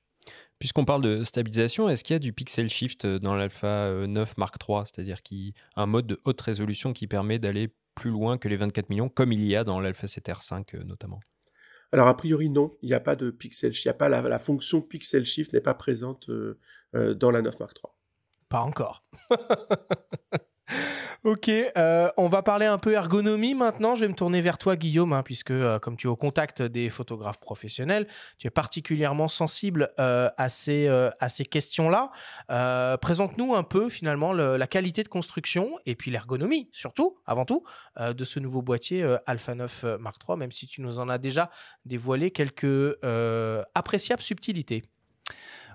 Puisqu'on parle de stabilisation, est-ce qu'il y a du pixel shift dans l'Alpha 9 Mark III, c'est-à-dire un mode de haute résolution qui permet d'aller plus loin que les 24 millions, comme il y a dans l'Alpha 7R5 notamment? Alors a priori non, il n'y a pas de pixel shift, il n'y a pas la fonction pixel shift n'est pas présente dans la 9 Mark III. Pas encore. Ok, on va parler un peu ergonomie maintenant. Je vais me tourner vers toi, Guillaume, hein, puisque comme tu es au contact des photographes professionnels, tu es particulièrement sensible à ces questions-là. Présente-nous un peu finalement la qualité de construction et puis l'ergonomie, surtout, avant tout, de ce nouveau boîtier Alpha 9 Mark III, même si tu nous en as déjà dévoilé quelques appréciables subtilités.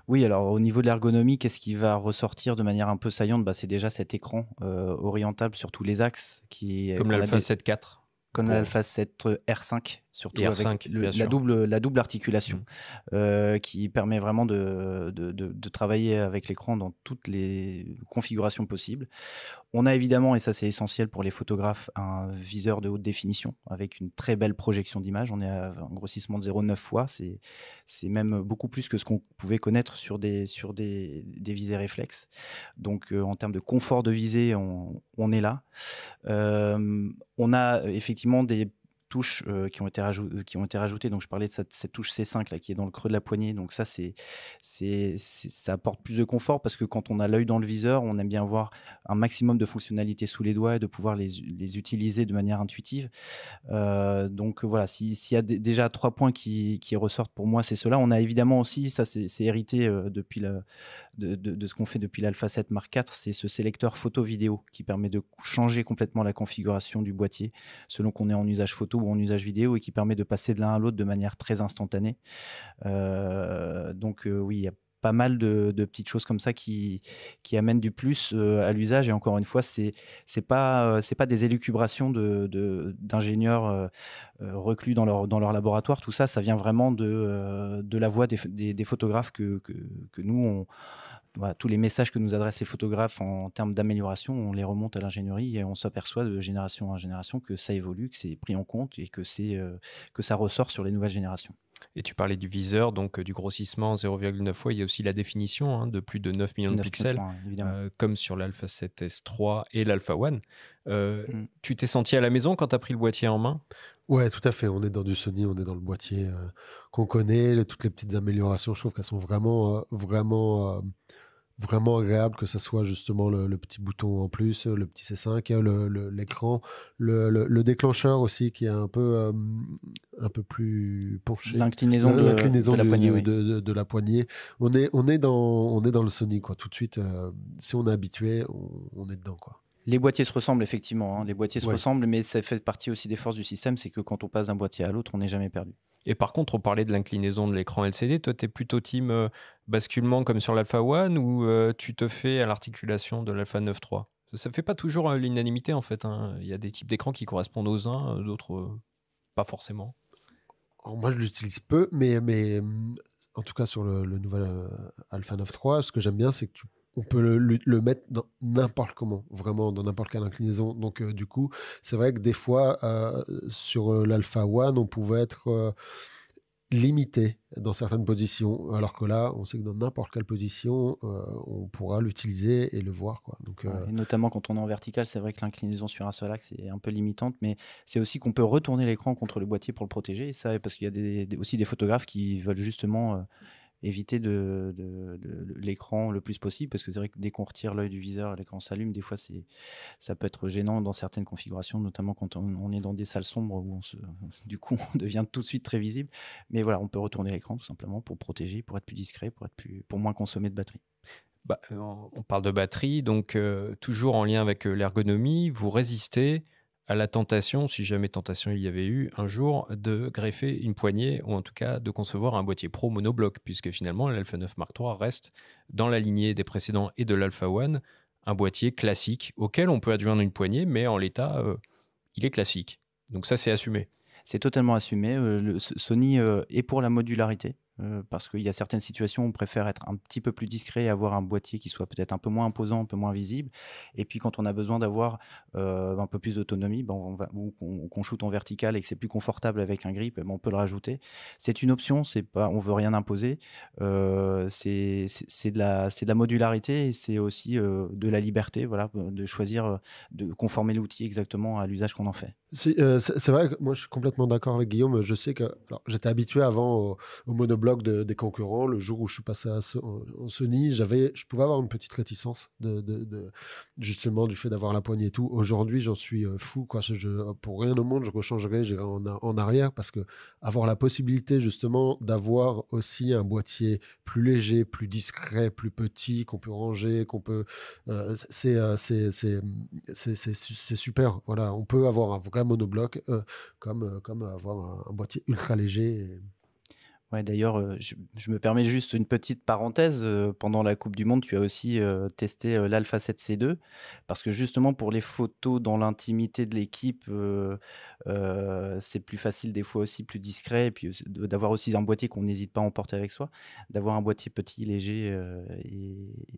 Oui, alors au niveau de l'ergonomie, qu'est-ce qui va ressortir de manière un peu saillante? C'est déjà cet écran orientable sur tous les axes. Comme l'Alpha 7.4. Comme l'Alpha 7 R5, surtout Et avec R5, bien sûr. la double articulation, qui permet vraiment de travailler avec l'écran dans toutes les configurations possibles. On a évidemment, et ça c'est essentiel pour les photographes, un viseur de haute définition avec une très belle projection d'image. On est à un grossissement de 0,9 fois. C'est même beaucoup plus que ce qu'on pouvait connaître sur des visées réflexes. Donc en termes de confort de visée, on est là. On a effectivement des touches qui ont été rajoutées. Donc je parlais de cette touche C5 là, qui est dans le creux de la poignée. Donc ça, ça apporte plus de confort parce que quand on a l'œil dans le viseur, on aime bien avoir un maximum de fonctionnalités sous les doigts et de pouvoir les utiliser de manière intuitive. Donc voilà, s'il y a déjà 3 points qui ressortent pour moi, c'est cela. On a évidemment aussi, ça c'est hérité depuis de ce qu'on fait depuis l'Alpha 7 Mark IV, c'est ce sélecteur photo-vidéo qui permet de changer complètement la configuration du boîtier selon qu'on est en usage photo ou en usage vidéo et qui permet de passer de l'un à l'autre de manière très instantanée. Donc oui, il y a pas mal de petites choses comme ça qui amènent du plus à l'usage. Et encore une fois, c'est pas des élucubrations d'ingénieurs reclus dans leur laboratoire. Tout ça, ça vient vraiment de la voix des photographes que nous, voilà, tous les messages que nous adressent les photographes en termes d'amélioration, on les remonte à l'ingénierie et on s'aperçoit de génération en génération que ça évolue, que c'est pris en compte et que ça ressort sur les nouvelles générations. Et tu parlais du viseur, donc du grossissement 0,9 fois. Il y a aussi la définition de plus de 9 millions de pixels, comme sur l'Alpha 7S3 et l'Alpha One. Tu t'es senti à la maison quand tu as pris le boîtier en main? Ouais, tout à fait. On est dans du Sony, on est dans le boîtier qu'on connaît. Toutes les petites améliorations, je trouve qu'elles sont vraiment agréable, que ce soit justement le petit bouton en plus, le petit C5, l'écran, le déclencheur aussi qui est un peu plus penché. L'inclinaison de la poignée. De la poignée. On est dans le Sony, quoi. Tout de suite, si on est habitué, on est dedans, quoi. Les boîtiers se ressemblent effectivement, hein. Les boîtiers se ressemblent, mais ça fait partie aussi des forces du système, c'est que quand on passe d'un boîtier à l'autre, on n'est jamais perdu. Et par contre, on parlait de l'inclinaison de l'écran LCD. Toi, tu es plutôt team basculement comme sur l'Alpha One ou tu te fais à l'articulation de l'Alpha 9.3? Ça ne fait pas toujours l'unanimité en fait. Il y a des types d'écrans qui correspondent aux uns, d'autres pas forcément. Alors, moi, je l'utilise peu, mais en tout cas sur le nouvel Alpha 9.3, ce que j'aime bien, c'est que on peut le mettre dans n'importe comment, vraiment dans n'importe quelle inclinaison. Donc du coup, c'est vrai que des fois, sur l'Alpha One, on pouvait être limité dans certaines positions, alors que là, on sait que dans n'importe quelle position, on pourra l'utiliser et le voir, quoi. Donc, et notamment quand on est en vertical, c'est vrai que l'inclinaison sur un seul axe est un peu limitante, mais c'est aussi qu'on peut retourner l'écran contre le boîtier pour le protéger. Et ça, parce qu'il y a aussi des photographes qui veulent justement éviter de l'écran le plus possible, parce que c'est vrai que dès qu'on retire l'œil du viseur, l'écran s'allume. Des fois, ça peut être gênant dans certaines configurations, notamment quand on est dans des salles sombres où du coup, on devient tout de suite très visible. Mais voilà, on peut retourner l'écran tout simplement pour protéger, pour être plus discret, pour moins consommer de batterie. On parle de batterie, donc toujours en lien avec l'ergonomie, vous résistez à la tentation, si jamais tentation il y avait eu un jour, de greffer une poignée ou en tout cas de concevoir un boîtier pro monobloc, puisque finalement l'Alpha 9 Mark III reste dans la lignée des précédents et de l'Alpha One, un boîtier classique auquel on peut adjoindre une poignée, mais en l'état, il est classique. Donc ça, c'est assumé. C'est totalement assumé. Sony est pour la modularité. Parce qu'il y a certaines situations où on préfère être un petit peu plus discret et avoir un boîtier qui soit peut-être un peu moins imposant, un peu moins visible. Et puis quand on a besoin d'avoir un peu plus d'autonomie, ou qu'on shoot en vertical et que c'est plus confortable avec un grip, on peut le rajouter. C'est une option, on veut rien imposer. C'est de la modularité et c'est aussi de la liberté, voilà, de choisir, de conformer l'outil exactement à l'usage qu'on en fait. C'est vrai que moi je suis complètement d'accord avec Guillaume. Je sais que j'étais habitué avant au monobloc des concurrents. Le jour où je suis passé en Sony, je pouvais avoir une petite réticence justement du fait d'avoir la poignée et tout. Aujourd'hui, j'en suis fou, quoi. Pour rien au monde, je rechangerais, j'irais en arrière, parce que avoir la possibilité justement d'avoir aussi un boîtier plus léger, plus discret, plus petit, qu'on peut ranger, c'est super. Voilà, on peut avoir un vrai monobloc comme avoir un boîtier ultra léger. Ouais, d'ailleurs, je me permets juste une petite parenthèse. Pendant la Coupe du monde, tu as aussi testé l'Alpha 7C2 parce que justement pour les photos dans l'intimité de l'équipe, c'est plus facile des fois aussi, plus discret et puis d'avoir aussi un boîtier qu'on n'hésite pas à emporter avec soi, d'avoir un boîtier petit, léger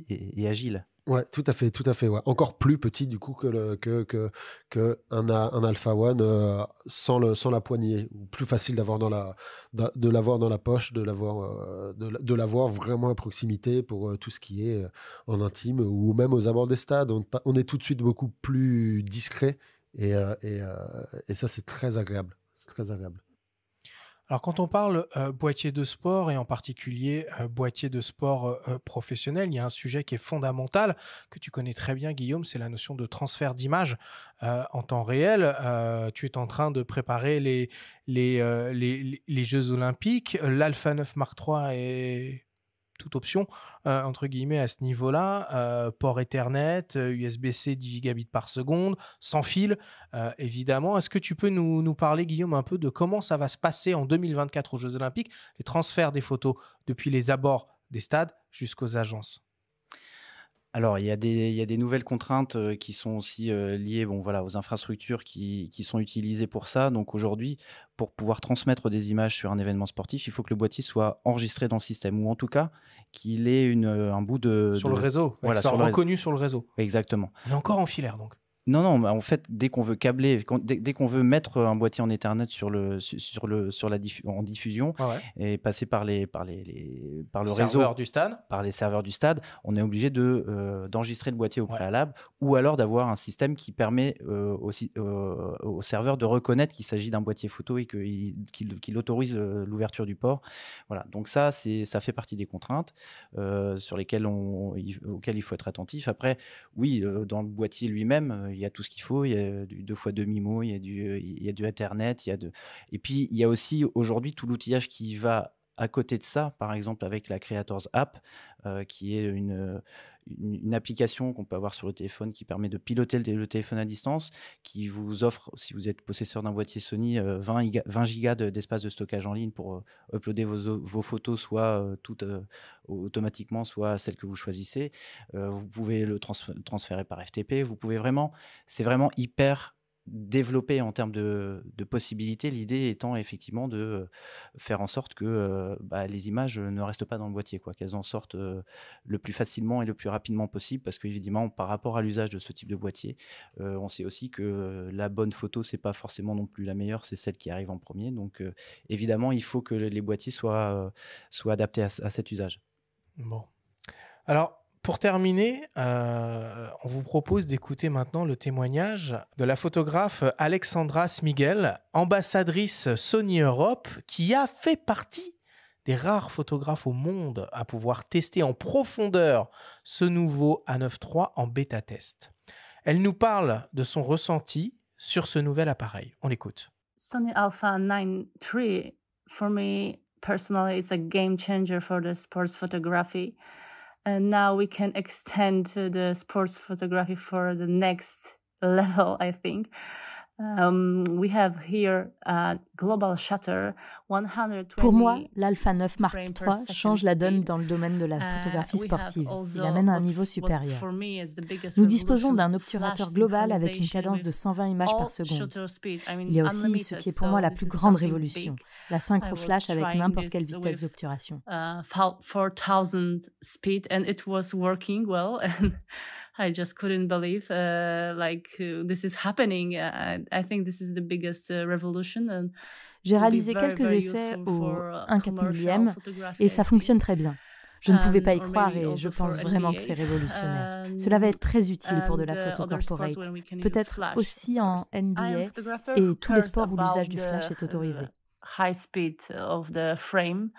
et agile. Ouais, tout à fait. Ouais. Encore plus petit du coup que un Alpha One sans la poignée. Plus facile de l'avoir dans la poche, de l'avoir vraiment à proximité pour tout ce qui est en intime ou même aux abords des stades. On est tout de suite beaucoup plus discret et ça c'est très agréable. C'est très agréable. Alors quand on parle boîtier de sport et en particulier boîtier de sport professionnel, il y a un sujet qui est fondamental, que tu connais très bien Guillaume, c'est la notion de transfert d'image en temps réel. Tu es en train de préparer les Jeux Olympiques. L'Alpha 9 Mark III est toute option, entre guillemets, à ce niveau-là. Port Ethernet, USB-C 10 gigabits par seconde, sans fil, évidemment. Est-ce que tu peux nous parler, Guillaume, un peu de comment ça va se passer en 2024 aux Jeux Olympiques, les transferts des photos depuis les abords des stades jusqu'aux agences? Alors, il y a des nouvelles contraintes qui sont aussi liées aux infrastructures qui sont utilisées pour ça. Donc aujourd'hui, pour pouvoir transmettre des images sur un événement sportif, il faut que le boîtier soit enregistré dans le système ou en tout cas qu'il ait un bout sur le réseau, voilà, soit sur le reconnu sur le réseau. Exactement. On est encore en filaire donc. Non, en fait, dès qu'on veut câbler, dès qu'on veut mettre un boîtier en Ethernet en diffusion et passer par le réseau, du stade, par les serveurs du stade, on est obligé d'enregistrer le boîtier au préalable ou alors d'avoir un système qui permet au serveur de reconnaître qu'il s'agit d'un boîtier photo et qu'il autorise l'ouverture du port. Voilà, donc ça fait partie des contraintes auxquelles il faut être attentif. Après, oui, dans le boîtier lui-même, il y a tout ce qu'il faut, il y a du 2x2 MIMO, il y a du Ethernet, et puis il y a aussi aujourd'hui tout l'outillage qui va à côté de ça, par exemple avec la Creators App, qui est une application qu'on peut avoir sur le téléphone qui permet de piloter le téléphone à distance, qui vous offre, si vous êtes possesseur d'un boîtier Sony, 20 gigas d'espace de stockage en ligne pour uploader vos photos, soit toutes automatiquement, soit celles que vous choisissez. Vous pouvez le transférer par FTP. Vous pouvez c'est vraiment hyper développé en termes de possibilités. L'idée étant effectivement de faire en sorte que les images ne restent pas dans le boîtier, qu'elles en sortent le plus facilement et le plus rapidement possible, parce qu'évidemment, par rapport à l'usage de ce type de boîtier, on sait aussi que la bonne photo, c'est pas forcément non plus la meilleure, c'est celle qui arrive en premier. Donc évidemment, il faut que les boîtiers soient adaptés à cet usage. Bon. Alors, pour terminer, on vous propose d'écouter maintenant le témoignage de la photographe Alexandra Smigel, ambassadrice Sony Europe, qui a fait partie des rares photographes au monde à pouvoir tester en profondeur ce nouveau A9 III en bêta-test. Elle nous parle de son ressenti sur ce nouvel appareil. On l'écoute. Sony Alpha 9 III, for me personally, it's a game changer for the sports photography. And now we can extend to the sports photography for the next level, I think. We have here a global shutter, 120. Pour moi, l'Alpha 9 Mark III change la donne dans le domaine de la photographie sportive. Il amène à un niveau supérieur. Nous disposons d'un obturateur global avec une cadence de 120 images par seconde. Il y a aussi ce qui est pour moi la plus grande révolution, la synchro flash avec n'importe quelle vitesse d'obturation. 4000 speed and it was working well. I just couldn't believe this is happening. I think this is the biggest revolution. J'ai réalisé quelques essais au 1/4 millième et ça fonctionne très bien. Je ne pouvais pas y croire et je pense vraiment que c'est révolutionnaire. Cela va être très utile pour de la photo corporate, peut-être aussi en NBA et tous les sports où l'usage du flash est autorisé. High speed of the frame,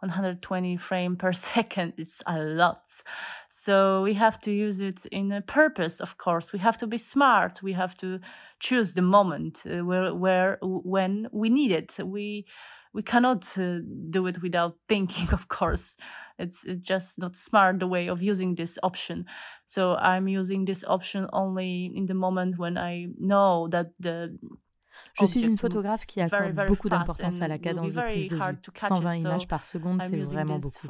120 frames per second, it's a lot. So we have to use it in a purpose, of course. We have to be smart. We have to choose the moment when we need it. We cannot do it without thinking, of course. It's just not smart, the way of using this option. So I'm using this option only in the moment when I know that Je suis une photographe qui accorde beaucoup d'importance à la cadence de prise de vue. 120 images par seconde, c'est vraiment beaucoup.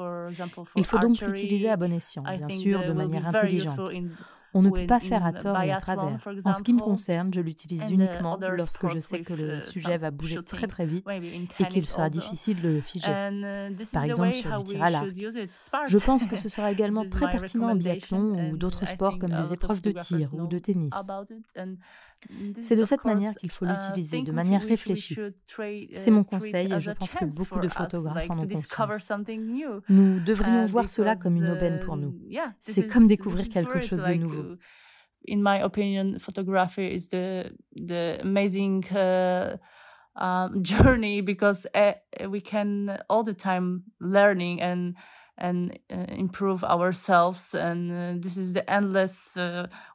Il faut donc l'utiliser à bon escient, bien sûr, de manière intelligente. On ne peut pas faire à tort et à travers. En ce qui me concerne, je l'utilise uniquement lorsque je sais que le sujet va bouger très très vite et qu'il sera difficile de le figer. Par exemple sur du tir à l'arc. Je pense que ce sera également très pertinent en biathlon ou d'autres sports comme des épreuves de tir ou de tennis. C'est de cette manière qu'il faut l'utiliser, de manière réfléchie. C'est mon conseil et je pense que beaucoup de photographes en ont conscience. Nous devrions voir cela comme une aubaine pour nous. C'est comme découvrir quelque chose de nouveau. In my opinion, photography is the amazing journey because we can all the time learning and improve ourselves, and this is the endless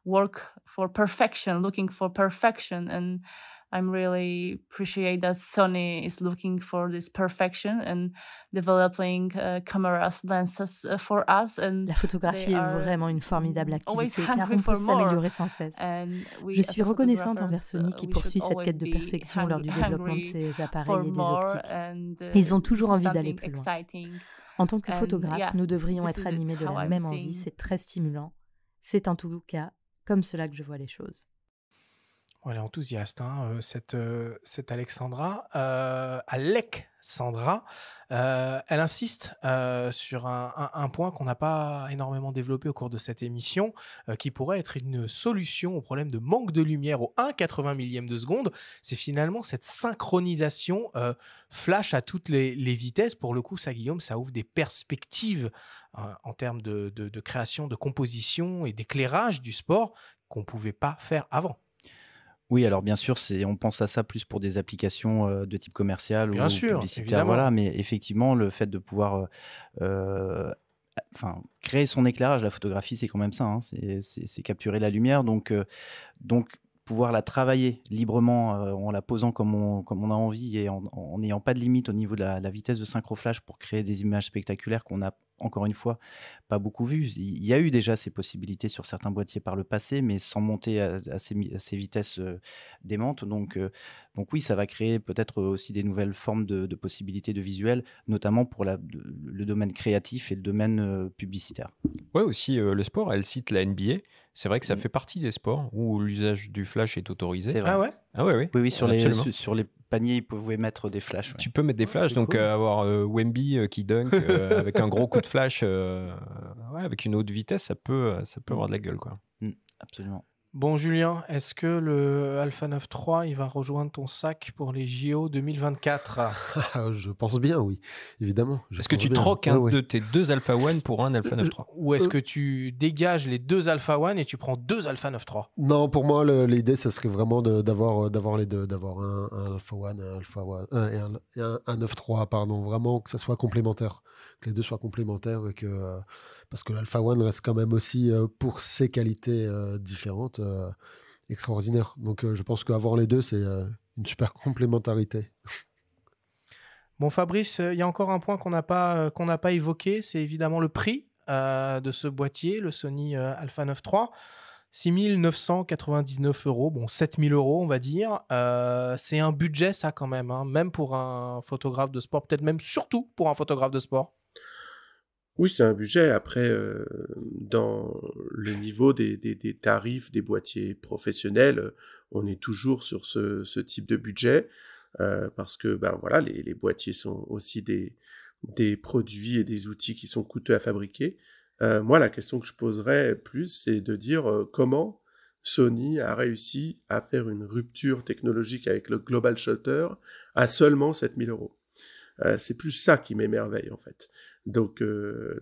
work for perfection, looking for perfection, and I'm really appreciate that Sony is looking for this perfection and developing cameras, lenses for us. And la photographie est vraiment une formidable activité car on peut s'améliorer sans cesse. Je suis reconnaissante envers Sony qui poursuit cette quête de perfection lors du développement de ses appareils et des optiques. Ils ont toujours envie d'aller plus loin. En tant que photographe, nous devrions être animés de la même envie, c'est très stimulant. C'est en tout cas comme cela que je vois les choses. Elle est enthousiaste, hein, cette Alexandra. Alexandra, elle insiste sur un point qu'on n'a pas énormément développé au cours de cette émission, qui pourrait être une solution au problème de manque de lumière au 1/80 millième de seconde. C'est finalement cette synchronisation flash à toutes les vitesses. Pour le coup, ça, Guillaume, ça ouvre des perspectives en termes de création, de composition et d'éclairage du sport qu'on ne pouvait pas faire avant. Oui, alors bien sûr, on pense à ça plus pour des applications de type commercial bien ou sûr, publicitaire. Évidemment. Voilà, mais effectivement, le fait de pouvoir créer son éclairage, la photographie, c'est quand même ça, hein, c'est capturer la lumière. Donc, pouvoir la travailler librement en la posant comme on a envie et en n'ayant pas de limite au niveau de la vitesse de synchroflash pour créer des images spectaculaires qu'on n'a, encore une fois, pas beaucoup vues. Il y a eu déjà ces possibilités sur certains boîtiers par le passé, mais sans monter à ces vitesses démentes. Donc oui, ça va créer peut-être aussi des nouvelles formes de possibilités de visuel, notamment pour le domaine créatif et le domaine publicitaire. Ouais, aussi, le sport, elle cite la NBA. C'est vrai que ça fait partie des sports où l'usage du flash est autorisé. C'est vrai. Ah ouais? Ah ouais, oui. Oui, sur les paniers, ils pouvaient mettre des flashs. Ouais. Tu peux mettre des flashs, donc cool. Avoir Wemby qui dunk avec un gros coup de flash, avec une haute vitesse, ça peut avoir de la gueule, quoi. Absolument. Bon, Julien, est-ce que le Alpha 9 III, il va rejoindre ton sac pour les JO 2024? Je pense bien, oui, évidemment. Est-ce que tu troques de tes deux Alpha One pour un Alpha 9 III? Ou est-ce que tu dégages les deux Alpha One et tu prends deux Alpha 9 III? Non, pour moi, l'idée, ça serait vraiment d'avoir les deux, d'avoir un Alpha One, un Alpha One, et un 9 III, pardon, vraiment que ça soit complémentaire, que les deux soient complémentaires et que parce que l'Alpha One reste quand même aussi, pour ses qualités différentes, extraordinaire. Donc je pense qu'avoir les deux, c'est une super complémentarité. Bon, Fabrice, il y a encore un point qu'on n'a pas évoqué, c'est évidemment le prix de ce boîtier, le Sony Alpha 9 III. 6 999 €, bon 7 000 €, on va dire. C'est un budget, ça, quand même, hein, même pour un photographe de sport, peut-être même surtout pour un photographe de sport. Oui, c'est un budget. Après, dans le niveau des tarifs des boîtiers professionnels, on est toujours sur ce type de budget, parce que voilà, les boîtiers sont aussi des produits et des outils qui sont coûteux à fabriquer. Moi, la question que je poserais plus, c'est de dire comment Sony a réussi à faire une rupture technologique avec le Global Shutter à seulement 7 000 €. C'est plus ça qui m'émerveille, en fait. Donc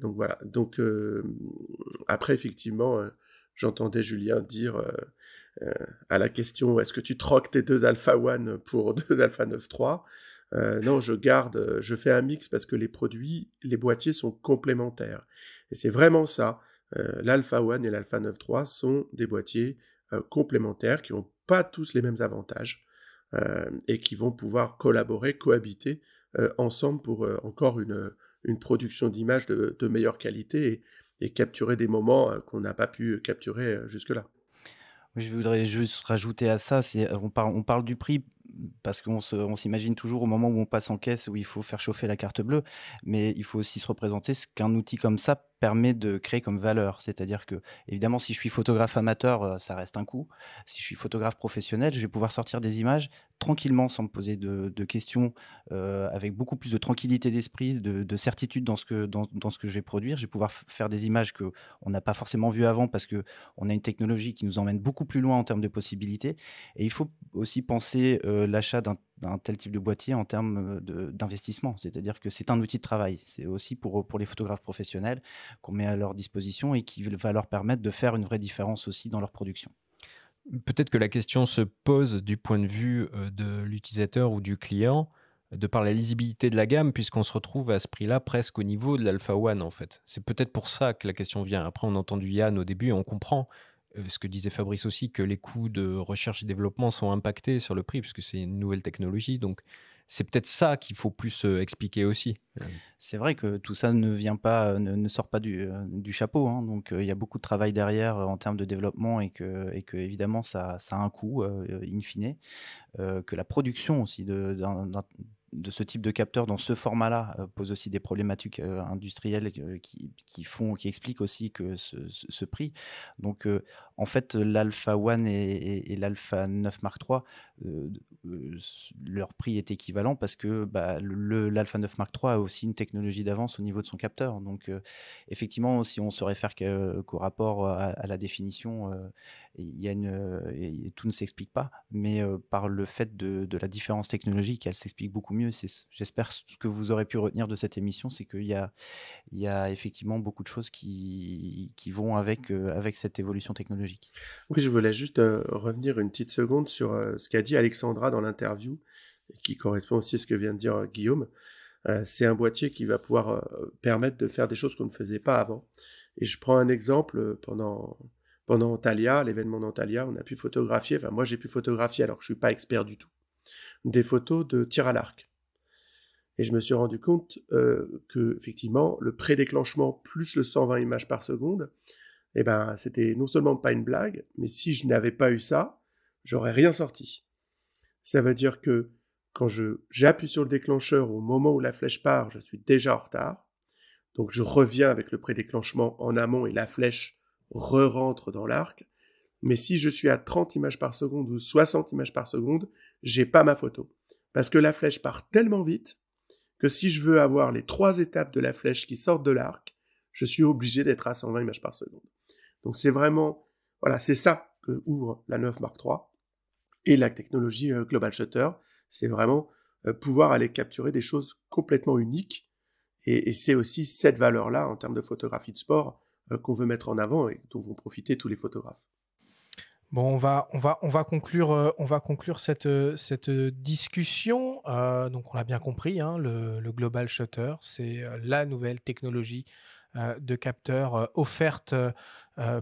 voilà. Donc après, effectivement, j'entendais Julien dire à la question est-ce que tu troques tes deux Alpha One pour deux Alpha 9 III? Non, je fais un mix parce que les boîtiers sont complémentaires. Et c'est vraiment ça. L'Alpha One et l'Alpha 9 III sont des boîtiers complémentaires qui n'ont pas tous les mêmes avantages et qui vont pouvoir collaborer, cohabiter ensemble pour encore une production d'images de meilleure qualité et capturer des moments qu'on n'a pas pu capturer jusque-là. Je voudrais juste rajouter à ça, on parle du prix parce qu'on s'imagine toujours au moment où on passe en caisse où il faut faire chauffer la carte bleue, mais il faut aussi se représenter ce qu'un outil comme ça permet de créer comme valeur. C'est-à-dire que, évidemment, si je suis photographe amateur, ça reste un coût. Si je suis photographe professionnel, je vais pouvoir sortir des images tranquillement, sans me poser de questions, avec beaucoup plus de tranquillité d'esprit, de certitude dans ce que je vais produire. Je vais pouvoir faire des images qu'on n'a pas forcément vues avant parce qu'on a une technologie qui nous emmène beaucoup plus loin en termes de possibilités. Et il faut aussi penser l'achat d'un tel type de boîtier en termes d'investissement. C'est-à-dire que c'est un outil de travail. C'est aussi pour les photographes professionnels qu'on met à leur disposition et qui va leur permettre de faire une vraie différence aussi dans leur production. Peut-être que la question se pose du point de vue de l'utilisateur ou du client, de par la lisibilité de la gamme, puisqu'on se retrouve à ce prix-là presque au niveau de l'Alpha One, en fait. C'est peut-être pour ça que la question vient. Après, on a entendu Yann au début et on comprend ce que disait Fabrice aussi, que les coûts de recherche et développement sont impactés sur le prix, puisque c'est une nouvelle technologie. Donc, c'est peut-être ça qu'il faut plus expliquer aussi. C'est vrai que tout ça ne sort pas du chapeau, hein. Donc il y a beaucoup de travail derrière en termes de développement et que évidemment ça a un coût in fine, que la production aussi de ce type de capteur dans ce format-là pose aussi des problématiques industrielles qui expliquent aussi que ce prix. Donc en fait, l'Alpha One et l'Alpha 9 Mark III, leur prix est équivalent parce que l'Alpha 9 Mark III a aussi une technologie d'avance au niveau de son capteur. Donc effectivement, si on se réfère qu'au rapport à la définition, tout ne s'explique pas, mais par le fait de la différence technologique, elle s'explique beaucoup mieux. J'espère ce que vous aurez pu retenir de cette émission, c'est qu'il y a effectivement beaucoup de choses qui vont avec cette évolution technologique. Oui, je voulais juste revenir une petite seconde sur ce qu'a dit Alexandra dans l'interview, qui correspond aussi à ce que vient de dire Guillaume. C'est un boîtier qui va pouvoir permettre de faire des choses qu'on ne faisait pas avant. Et je prends un exemple, pendant Thalia, l'événement d'Antalya, on a pu photographier, enfin moi j'ai pu photographier alors que je ne suis pas expert du tout, des photos de tir à l'arc. Et je me suis rendu compte que effectivement le prédéclenchement plus le 120 images par seconde, c'était non seulement pas une blague, mais si je n'avais pas eu ça, j'aurais rien sorti. Ça veut dire que quand j'appuie sur le déclencheur au moment où la flèche part, je suis déjà en retard. Donc je reviens avec le prédéclenchement en amont et la flèche re-rentre dans l'arc. Mais si je suis à 30 images par seconde ou 60 images par seconde, j'ai pas ma photo. Parce que la flèche part tellement vite que si je veux avoir les 3 étapes de la flèche qui sortent de l'arc, je suis obligé d'être à 120 images par seconde. Donc c'est vraiment, voilà, c'est ça que ouvre la 9 Mark III et la technologie Global Shutter. C'est vraiment pouvoir aller capturer des choses complètement uniques. Et c'est aussi cette valeur-là en termes de photographie de sport qu'on veut mettre en avant et dont vont profiter tous les photographes. Bon, on va conclure cette discussion. Donc, on l'a bien compris, hein, le Global Shutter, c'est la nouvelle technologie de capteur offerte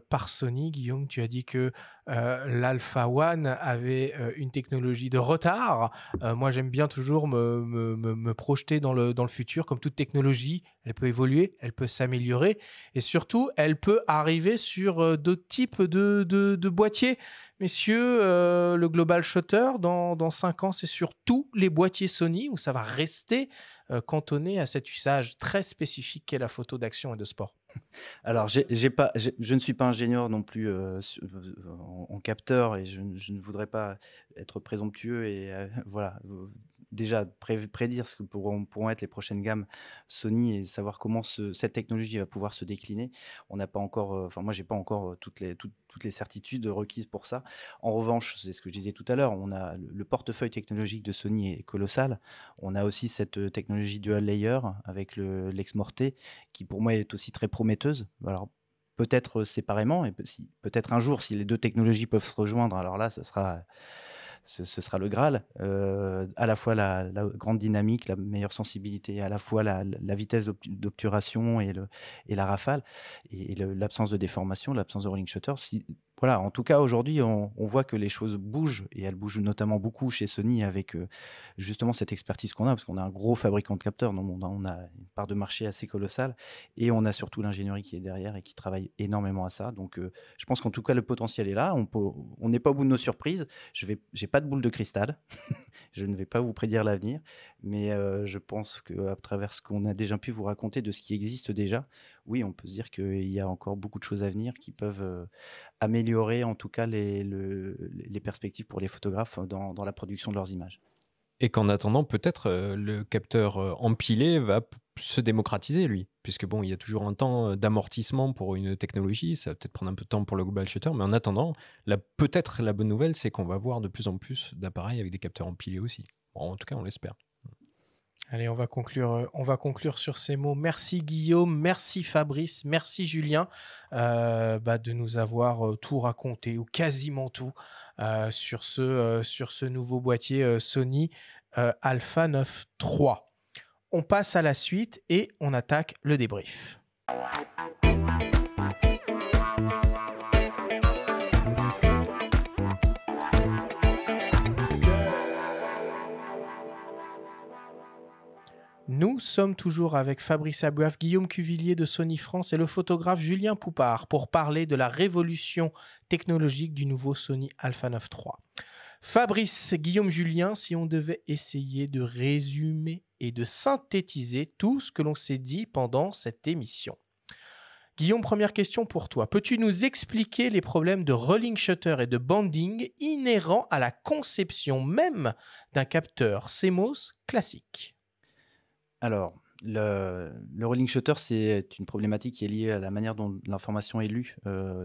par Sony. Guillaume, tu as dit que l'Alpha One avait une technologie de retard. Moi, j'aime bien toujours me projeter dans le futur. Comme toute technologie, elle peut évoluer, elle peut s'améliorer et surtout, elle peut arriver sur d'autres types de boîtiers. Messieurs, le Global Shutter, dans 5 ans, c'est sur tous les boîtiers Sony où ça va rester cantonné à cet usage très spécifique qu'est la photo d'action et de sport. Alors, je ne suis pas ingénieur non plus en capteur et je ne voudrais pas être présomptueux et voilà, déjà prédire ce que pourront être les prochaines gammes Sony et savoir comment cette technologie va pouvoir se décliner. On n'a pas encore, moi j'ai pas encore toutes les certitudes requises pour ça. En revanche, c'est ce que je disais tout à l'heure, on a le portefeuille technologique de Sony est colossal. On a aussi cette technologie dual layer avec l'Exmorte qui pour moi est aussi très prometteuse. Alors peut-être séparément et peut-être un jour si les deux technologies peuvent se rejoindre, alors là ce sera le Graal, à la fois la grande dynamique, la meilleure sensibilité, à la fois la vitesse d'obturation et la rafale, et l'absence de déformation, l'absence de rolling shutter. Voilà, en tout cas, aujourd'hui, on voit que les choses bougent et elles bougent notamment beaucoup chez Sony avec justement cette expertise qu'on a, parce qu'on a un gros fabricant de capteurs dans le monde, hein. On a une part de marché assez colossale et on a surtout l'ingénierie qui est derrière et qui travaille énormément à ça. Donc, je pense qu'en tout cas, le potentiel est là. On n'est pas au bout de nos surprises. J'ai pas de boule de cristal. Je ne vais pas vous prédire l'avenir, mais je pense qu'à travers ce qu'on a déjà pu vous raconter de ce qui existe déjà, oui, on peut se dire qu'il y a encore beaucoup de choses à venir qui peuvent améliorer en tout cas les perspectives pour les photographes dans la production de leurs images. Et qu'en attendant, peut-être le capteur empilé va se démocratiser, lui. Puisque bon, il y a toujours un temps d'amortissement pour une technologie, ça va peut-être prendre un peu de temps pour le global shutter, mais en attendant, peut-être la bonne nouvelle, c'est qu'on va voir de plus en plus d'appareils avec des capteurs empilés aussi. Bon, en tout cas, on l'espère. Allez, on va conclure sur ces mots. Merci Guillaume, merci Fabrice, merci Julien de nous avoir tout raconté, ou quasiment tout, sur ce nouveau boîtier Sony Alpha 9 III. On passe à la suite et on attaque le débrief. Nous sommes toujours avec Fabrice Abouaf, Guillaume Cuvillier de Sony France et le photographe Julien Poupard pour parler de la révolution technologique du nouveau Sony Alpha 9 III. Fabrice, Guillaume, Julien, si on devait essayer de résumer et de synthétiser tout ce que l'on s'est dit pendant cette émission. Guillaume, première question pour toi. Peux-tu nous expliquer les problèmes de rolling shutter et de banding inhérents à la conception même d'un capteur CMOS classique ? Alors, le rolling shutter, c'est une problématique qui est liée à la manière dont l'information est lue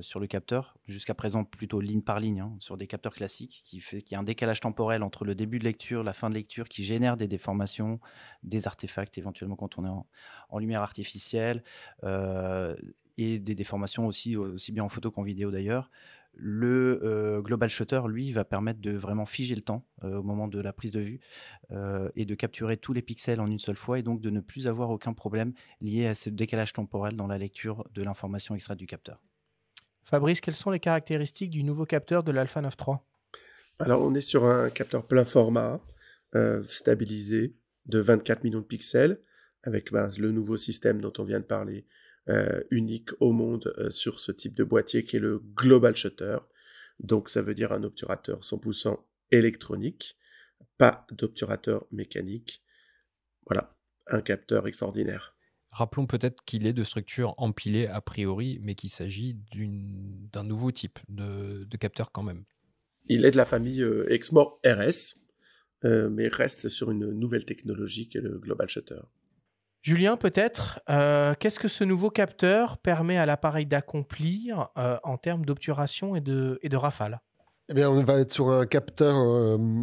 sur le capteur. Jusqu'à présent, plutôt ligne par ligne, hein, sur des capteurs classiques, qui y a un décalage temporel entre le début de lecture, la fin de lecture, qui génère des déformations, des artefacts, éventuellement quand on est en lumière artificielle, et des déformations aussi bien en photo qu'en vidéo d'ailleurs. Le global shutter, lui, va permettre de vraiment figer le temps au moment de la prise de vue et de capturer tous les pixels en une seule fois et donc de ne plus avoir aucun problème lié à ce décalage temporel dans la lecture de l'information extraite du capteur. Fabrice, quelles sont les caractéristiques du nouveau capteur de l'Alpha 9 III ? Alors, on est sur un capteur plein format, stabilisé, de 24 millions de pixels, avec le nouveau système dont on vient de parler, unique au monde sur ce type de boîtier qui est le global shutter. Donc ça veut dire un obturateur 100% électronique, pas d'obturateur mécanique. Voilà, un capteur extraordinaire. Rappelons peut-être qu'il est de structure empilée a priori, mais qu'il s'agit d'un nouveau type de capteur quand même. Il est de la famille Exmor RS, mais reste sur une nouvelle technologie qui est le global shutter. Julien, peut-être, qu'est-ce que ce nouveau capteur permet à l'appareil d'accomplir en termes d'obturation et de rafale ? Eh bien, on va être sur un capteur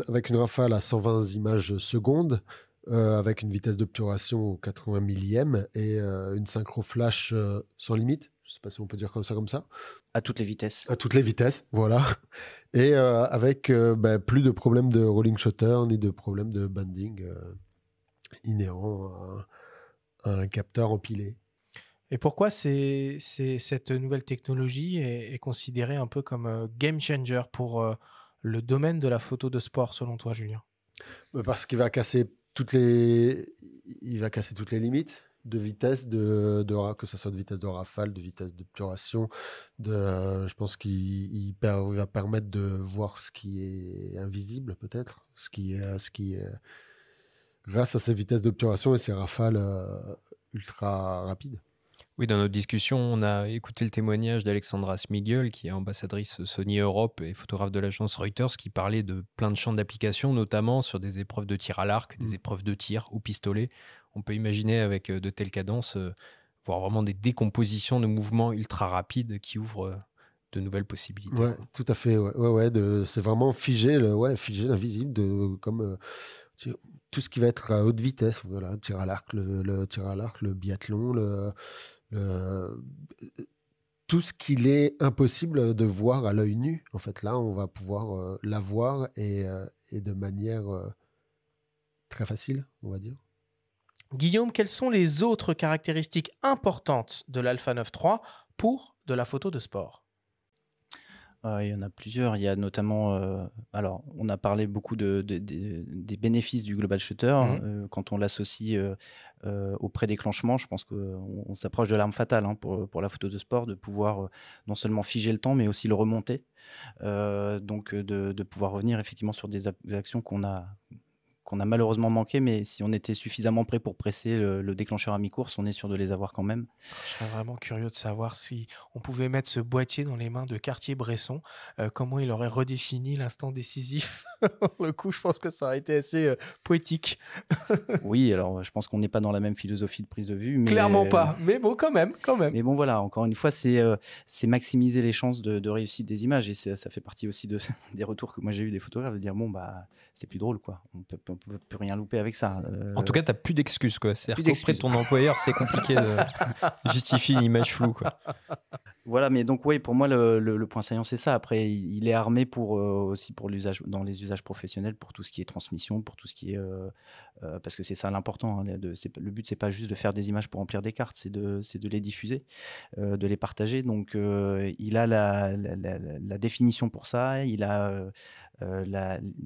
avec une rafale à 120 images secondes, avec une vitesse d'obturation au 80 millième et une synchro flash sans limite. Je ne sais pas si on peut dire comme ça. À toutes les vitesses. À toutes les vitesses, voilà. Et avec plus de problèmes de rolling shutter ni de problèmes de banding inhérents à un capteur empilé. Et pourquoi cette nouvelle technologie est considérée un peu comme game changer pour le domaine de la photo de sport, selon toi, Julien ? Parce qu'il va casser toutes les limites de vitesse, que ce soit de vitesse de rafale, de vitesse d'obturation. Je pense qu'il va permettre de voir ce qui est invisible, peut-être, ce qui est grâce à ces vitesses d'obturation et ces rafales ultra rapides. Oui, dans notre discussion, on a écouté le témoignage d'Alexandra Smigel, qui est ambassadrice Sony Europe et photographe de l'agence Reuters, qui parlait de plein de champs d'application, notamment sur des épreuves de tir à l'arc, des épreuves de tir au pistolet. On peut imaginer avec de telles cadences, voir vraiment des décompositions de mouvements ultra rapides qui ouvrent de nouvelles possibilités. Ouais, tout à fait. C'est vraiment figer l'invisible, comme tout ce qui va être à haute vitesse. Voilà, tir à l'arc, le biathlon, tout ce qu'il est impossible de voir à l'œil nu. En fait, là, on va pouvoir l'avoir et de manière très facile, on va dire. Guillaume, quelles sont les autres caractéristiques importantes de l'Alpha 9 III pour de la photo de sport ? Il y en a plusieurs. Il y a notamment, alors on a parlé beaucoup des bénéfices du Global Shutter. Quand on l'associe au pré-déclenchement, je pense qu'on s'approche de l'arme fatale pour la photo de sport, de pouvoir non seulement figer le temps, mais aussi le remonter. Donc de pouvoir revenir effectivement sur des actions qu'on a malheureusement manqué, mais si on était suffisamment prêt pour presser le déclencheur à mi-course, on est sûr de les avoir quand même. Je serais vraiment curieux de savoir si on pouvait mettre ce boîtier dans les mains de Cartier-Bresson, comment il aurait redéfini l'instant décisif. Pour le coup, je pense que ça aurait été assez poétique. Oui, alors je pense qu'on n'est pas dans la même philosophie de prise de vue. Mais, clairement pas, mais bon, quand même. Mais bon, voilà, encore une fois, c'est maximiser les chances de réussite des images, et ça fait partie aussi des retours que moi j'ai eu des photographes, de dire bon, bah, c'est plus drôle, quoi. On peut plus rien louper avec ça. En tout cas, tu n'as plus d'excuses, quoi. C'est-à-dire qu'auprès de ton employeur, c'est compliqué de justifier une image floue, quoi. Voilà, mais donc oui, pour moi, le point saillant, c'est ça. Après, il est armé aussi pour l'usage, dans les usages professionnels, pour tout ce qui est transmission, pour tout ce qui est... parce que c'est ça l'important. Hein, le but, c'est pas juste de faire des images pour remplir des cartes, c'est de les diffuser, de les partager. Donc, il a la définition pour ça, il a...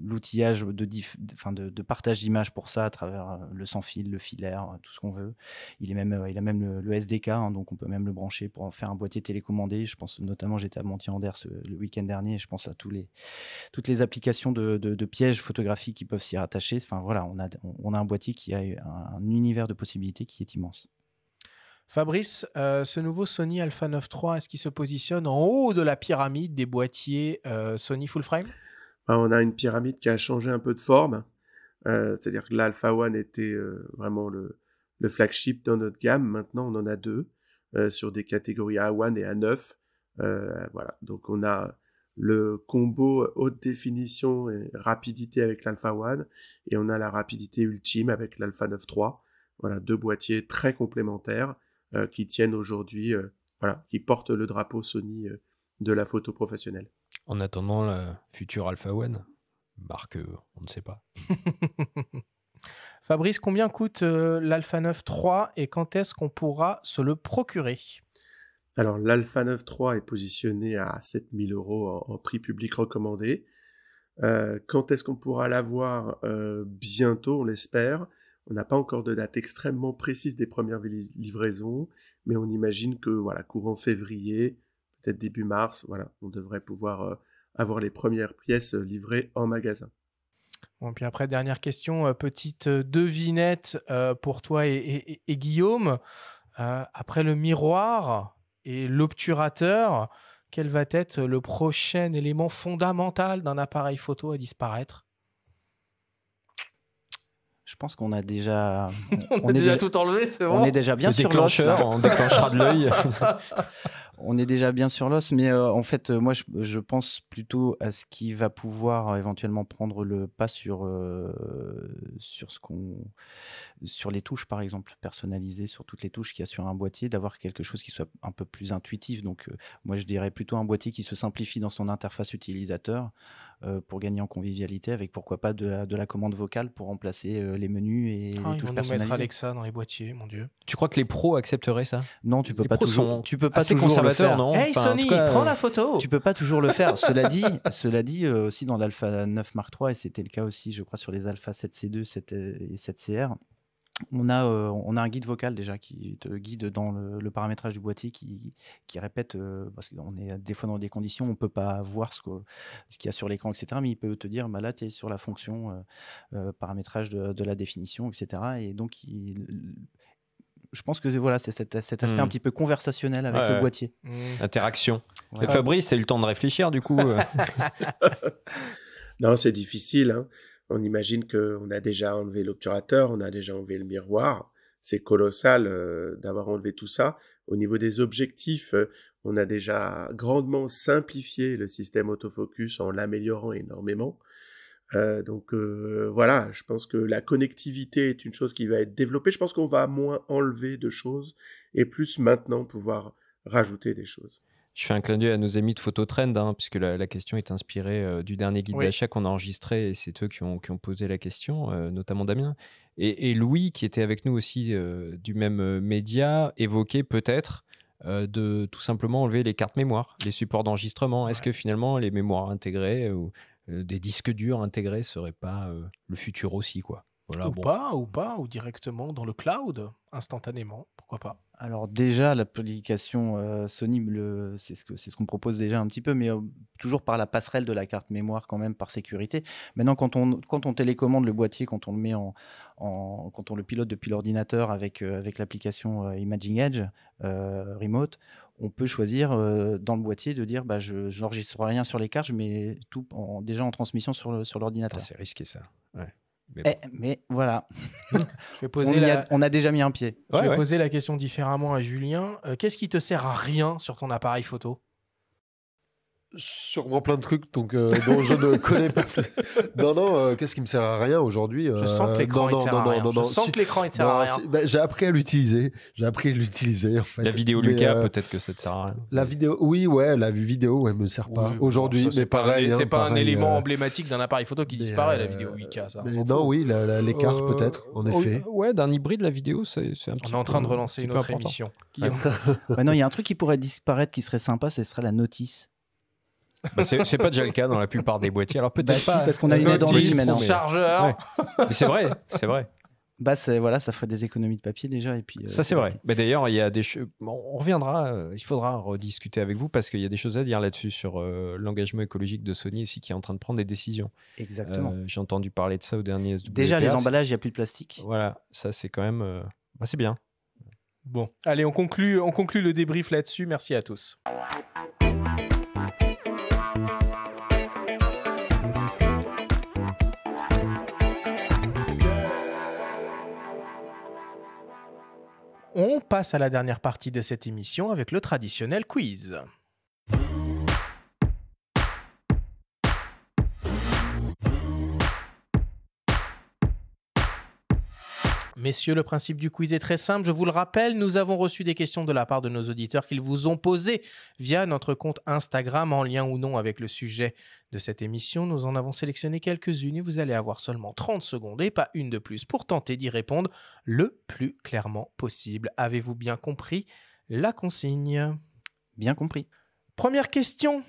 l'outillage de partage d'images pour ça à travers le sans-fil, le filaire, tout ce qu'on veut. Il a même le SDK, donc on peut même le brancher pour en faire un boîtier télécommandé. Je pense notamment, j'étais à Montier-Anders le week-end dernier, et je pense à toutes les applications de pièges photographiques qui peuvent s'y rattacher. Enfin voilà, on a un boîtier qui a un univers de possibilités qui est immense. Fabrice, ce nouveau Sony Alpha 9 III, est-ce qu'il se positionne en haut de la pyramide des boîtiers Sony full frame ? On a une pyramide qui a changé un peu de forme, c'est-à-dire que l'Alpha One était vraiment le flagship dans notre gamme. Maintenant, on en a deux sur des catégories A1 et A9. Voilà, donc on a le combo haute définition et rapidité avec l'Alpha One, et on a la rapidité ultime avec l'Alpha 9 III. Voilà, deux boîtiers très complémentaires qui tiennent aujourd'hui, qui portent le drapeau Sony de la photo professionnelle. En attendant la future Alpha One, marque, on ne sait pas. Fabrice, combien coûte l'Alpha 9 III et quand est-ce qu'on pourra se le procurer ? Alors, l'Alpha 9 III est positionné à 7 000 € en prix public recommandé. Quand est-ce qu'on pourra l'avoir ? Bientôt, on l'espère. On n'a pas encore de date extrêmement précise des premières livraisons, mais on imagine que courant février, peut-être début mars, on devrait pouvoir avoir les premières pièces livrées en magasin. Bon, puis après, dernière question, petite devinette pour toi et Guillaume. Après le miroir et l'obturateur, quel va être le prochain élément fondamental d'un appareil photo à disparaître ? Je pense qu'on a déjà... on a déjà tout enlevé, c'est bon ? On est déjà bien sur l'os. On déclenchera de l'œil. On est déjà bien sur l'os, mais en fait, moi, je pense plutôt à ce qui va pouvoir éventuellement prendre le pas sur les touches, par exemple, personnalisées sur toutes les touches qu'il y a sur un boîtier, d'avoir quelque chose qui soit un peu plus intuitif. Donc, moi, je dirais plutôt un boîtier qui se simplifie dans son interface utilisateur pour gagner en convivialité, avec pourquoi pas de la commande vocale pour remplacer les menus et les touches personnalisées. Ils vont nous mettre Alexa dans les boîtiers, mon Dieu. Tu crois que les pros accepteraient ça ? Non, tu peux les pas pros toujours. Tu peux pas assez toujours conservateurs, non ? Hey Sony, prends la photo. Tu peux pas toujours le faire. Cela dit, aussi dans l'Alpha 9 Mark III, et c'était le cas aussi, je crois, sur les Alpha 7C2 et 7CR. On a un guide vocal déjà qui te guide dans le paramétrage du boîtier, qui répète, parce qu'on est des fois dans des conditions où on ne peut pas voir ce qu'il y a sur l'écran, etc. Mais il peut te dire, là, tu es sur la fonction paramétrage de la définition, etc. Et donc, je pense que c'est cet aspect un petit peu conversationnel avec le boîtier. Interaction. Ouais. Fabrice, tu as eu le temps de réfléchir, du coup Non, c'est difficile, hein. On imagine qu'on a déjà enlevé l'obturateur, on a déjà enlevé le miroir. C'est colossal d'avoir enlevé tout ça. Au niveau des objectifs, on a déjà grandement simplifié le système autofocus en l'améliorant énormément. Donc voilà, je pense que la connectivité est une chose qui va être développée. Je pense qu'on va moins enlever de choses et plus maintenant pouvoir rajouter des choses. Je fais un clin d'œil à nos amis de Phototrend, puisque la question est inspirée du dernier guide d'achat qu'on a enregistré, et c'est eux qui ont posé la question, notamment Damien. Et Louis, qui était avec nous aussi du même média, évoquait peut-être de tout simplement enlever les cartes mémoire, les supports d'enregistrement. Est-ce que finalement les mémoires intégrées ou des disques durs intégrés seraient pas le futur aussi, quoi? Voilà, ou directement dans le cloud, instantanément, pourquoi pas. Alors déjà, l'application Sony, c'est ce qu'on propose déjà un petit peu, mais toujours par la passerelle de la carte mémoire quand même, par sécurité. Maintenant, quand on télécommande le boîtier, quand on le met quand on le pilote depuis l'ordinateur avec l'application Imaging Edge Remote, on peut choisir dans le boîtier de dire je n'enregistre rien sur les cartes, je mets tout déjà en transmission sur l'ordinateur. C'est risqué ça. Ouais. Mais voilà, Je vais poser on a déjà mis un pied. Je vais poser la question différemment à Julien. Qu'est-ce qui te sert à rien sur ton appareil photo? Sûrement plein de trucs dont je ne connais pas plus. Non, qu'est-ce qui me sert à rien aujourd'hui? Je sens que l'écran ne sert à rien. Je sens que l'écran ne sert à rien. J'ai appris à l'utiliser. En fait. La vidéo Lucas, peut-être que ça te sert à rien. La vidéo, la vidéo, me sert pas aujourd'hui. Mais pareil. C'est pas un élément emblématique d'un appareil photo qui disparaît, la vidéo 8K. Ça. Non, l'écart peut-être, en effet. Ouais, d'un hybride, la vidéo, c'est un petit peu. On est en train de relancer une autre émission. Non, il y a un truc qui pourrait disparaître qui serait sympa, ce serait la notice. C'est pas déjà le cas dans la plupart des boîtiers. Alors peut-être pas, parce qu'on a une aide en ligne maintenant. Chargeur. Ouais. Mais c'est vrai. Ça ferait des économies de papier déjà. Et puis, ça, c'est vrai. Mais d'ailleurs, il y a des on reviendra, il faudra rediscuter avec vous parce qu'il y a des choses à dire là-dessus sur l'engagement écologique de Sony aussi qui est en train de prendre des décisions. Exactement. J'ai entendu parler de ça au dernier SWPS. Déjà, les emballages, il n'y a plus de plastique. Voilà, ça, c'est quand même. C'est bien. Bon, allez, on conclut le débrief là-dessus. Merci à tous. On passe à la dernière partie de cette émission avec le traditionnel quiz. Messieurs, le principe du quiz est très simple. Je vous le rappelle, nous avons reçu des questions de la part de nos auditeurs qu'ils vous ont posées via notre compte Instagram, en lien ou non avec le sujet de cette émission. Nous en avons sélectionné quelques-unes et vous allez avoir seulement 30 secondes et pas une de plus pour tenter d'y répondre le plus clairement possible. Avez-vous bien compris la consigne? Bien compris. Première question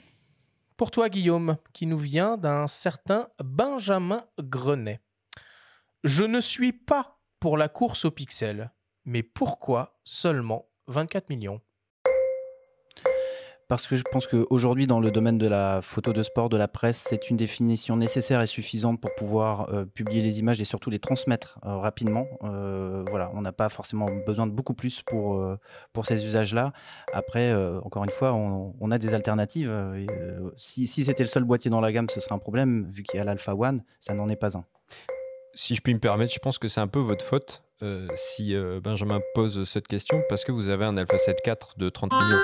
pour toi, Guillaume, qui nous vient d'un certain Benjamin Grenet. Je ne suis pas pour la course aux pixels, mais pourquoi seulement 24 millions? Parce que je pense qu'aujourd'hui, dans le domaine de la photo de sport, de la presse, c'est une définition nécessaire et suffisante pour pouvoir publier les images et surtout les transmettre rapidement. Voilà, on n'a pas forcément besoin de beaucoup plus pour ces usages-là. Après, encore une fois, on a des alternatives. Si c'était le seul boîtier dans la gamme, ce serait un problème. Vu qu'il y a l'Alpha One, ça n'en est pas un. Si je puis me permettre, je pense que c'est un peu votre faute si Benjamin pose cette question parce que vous avez un Alpha 7 IV de 30 millions.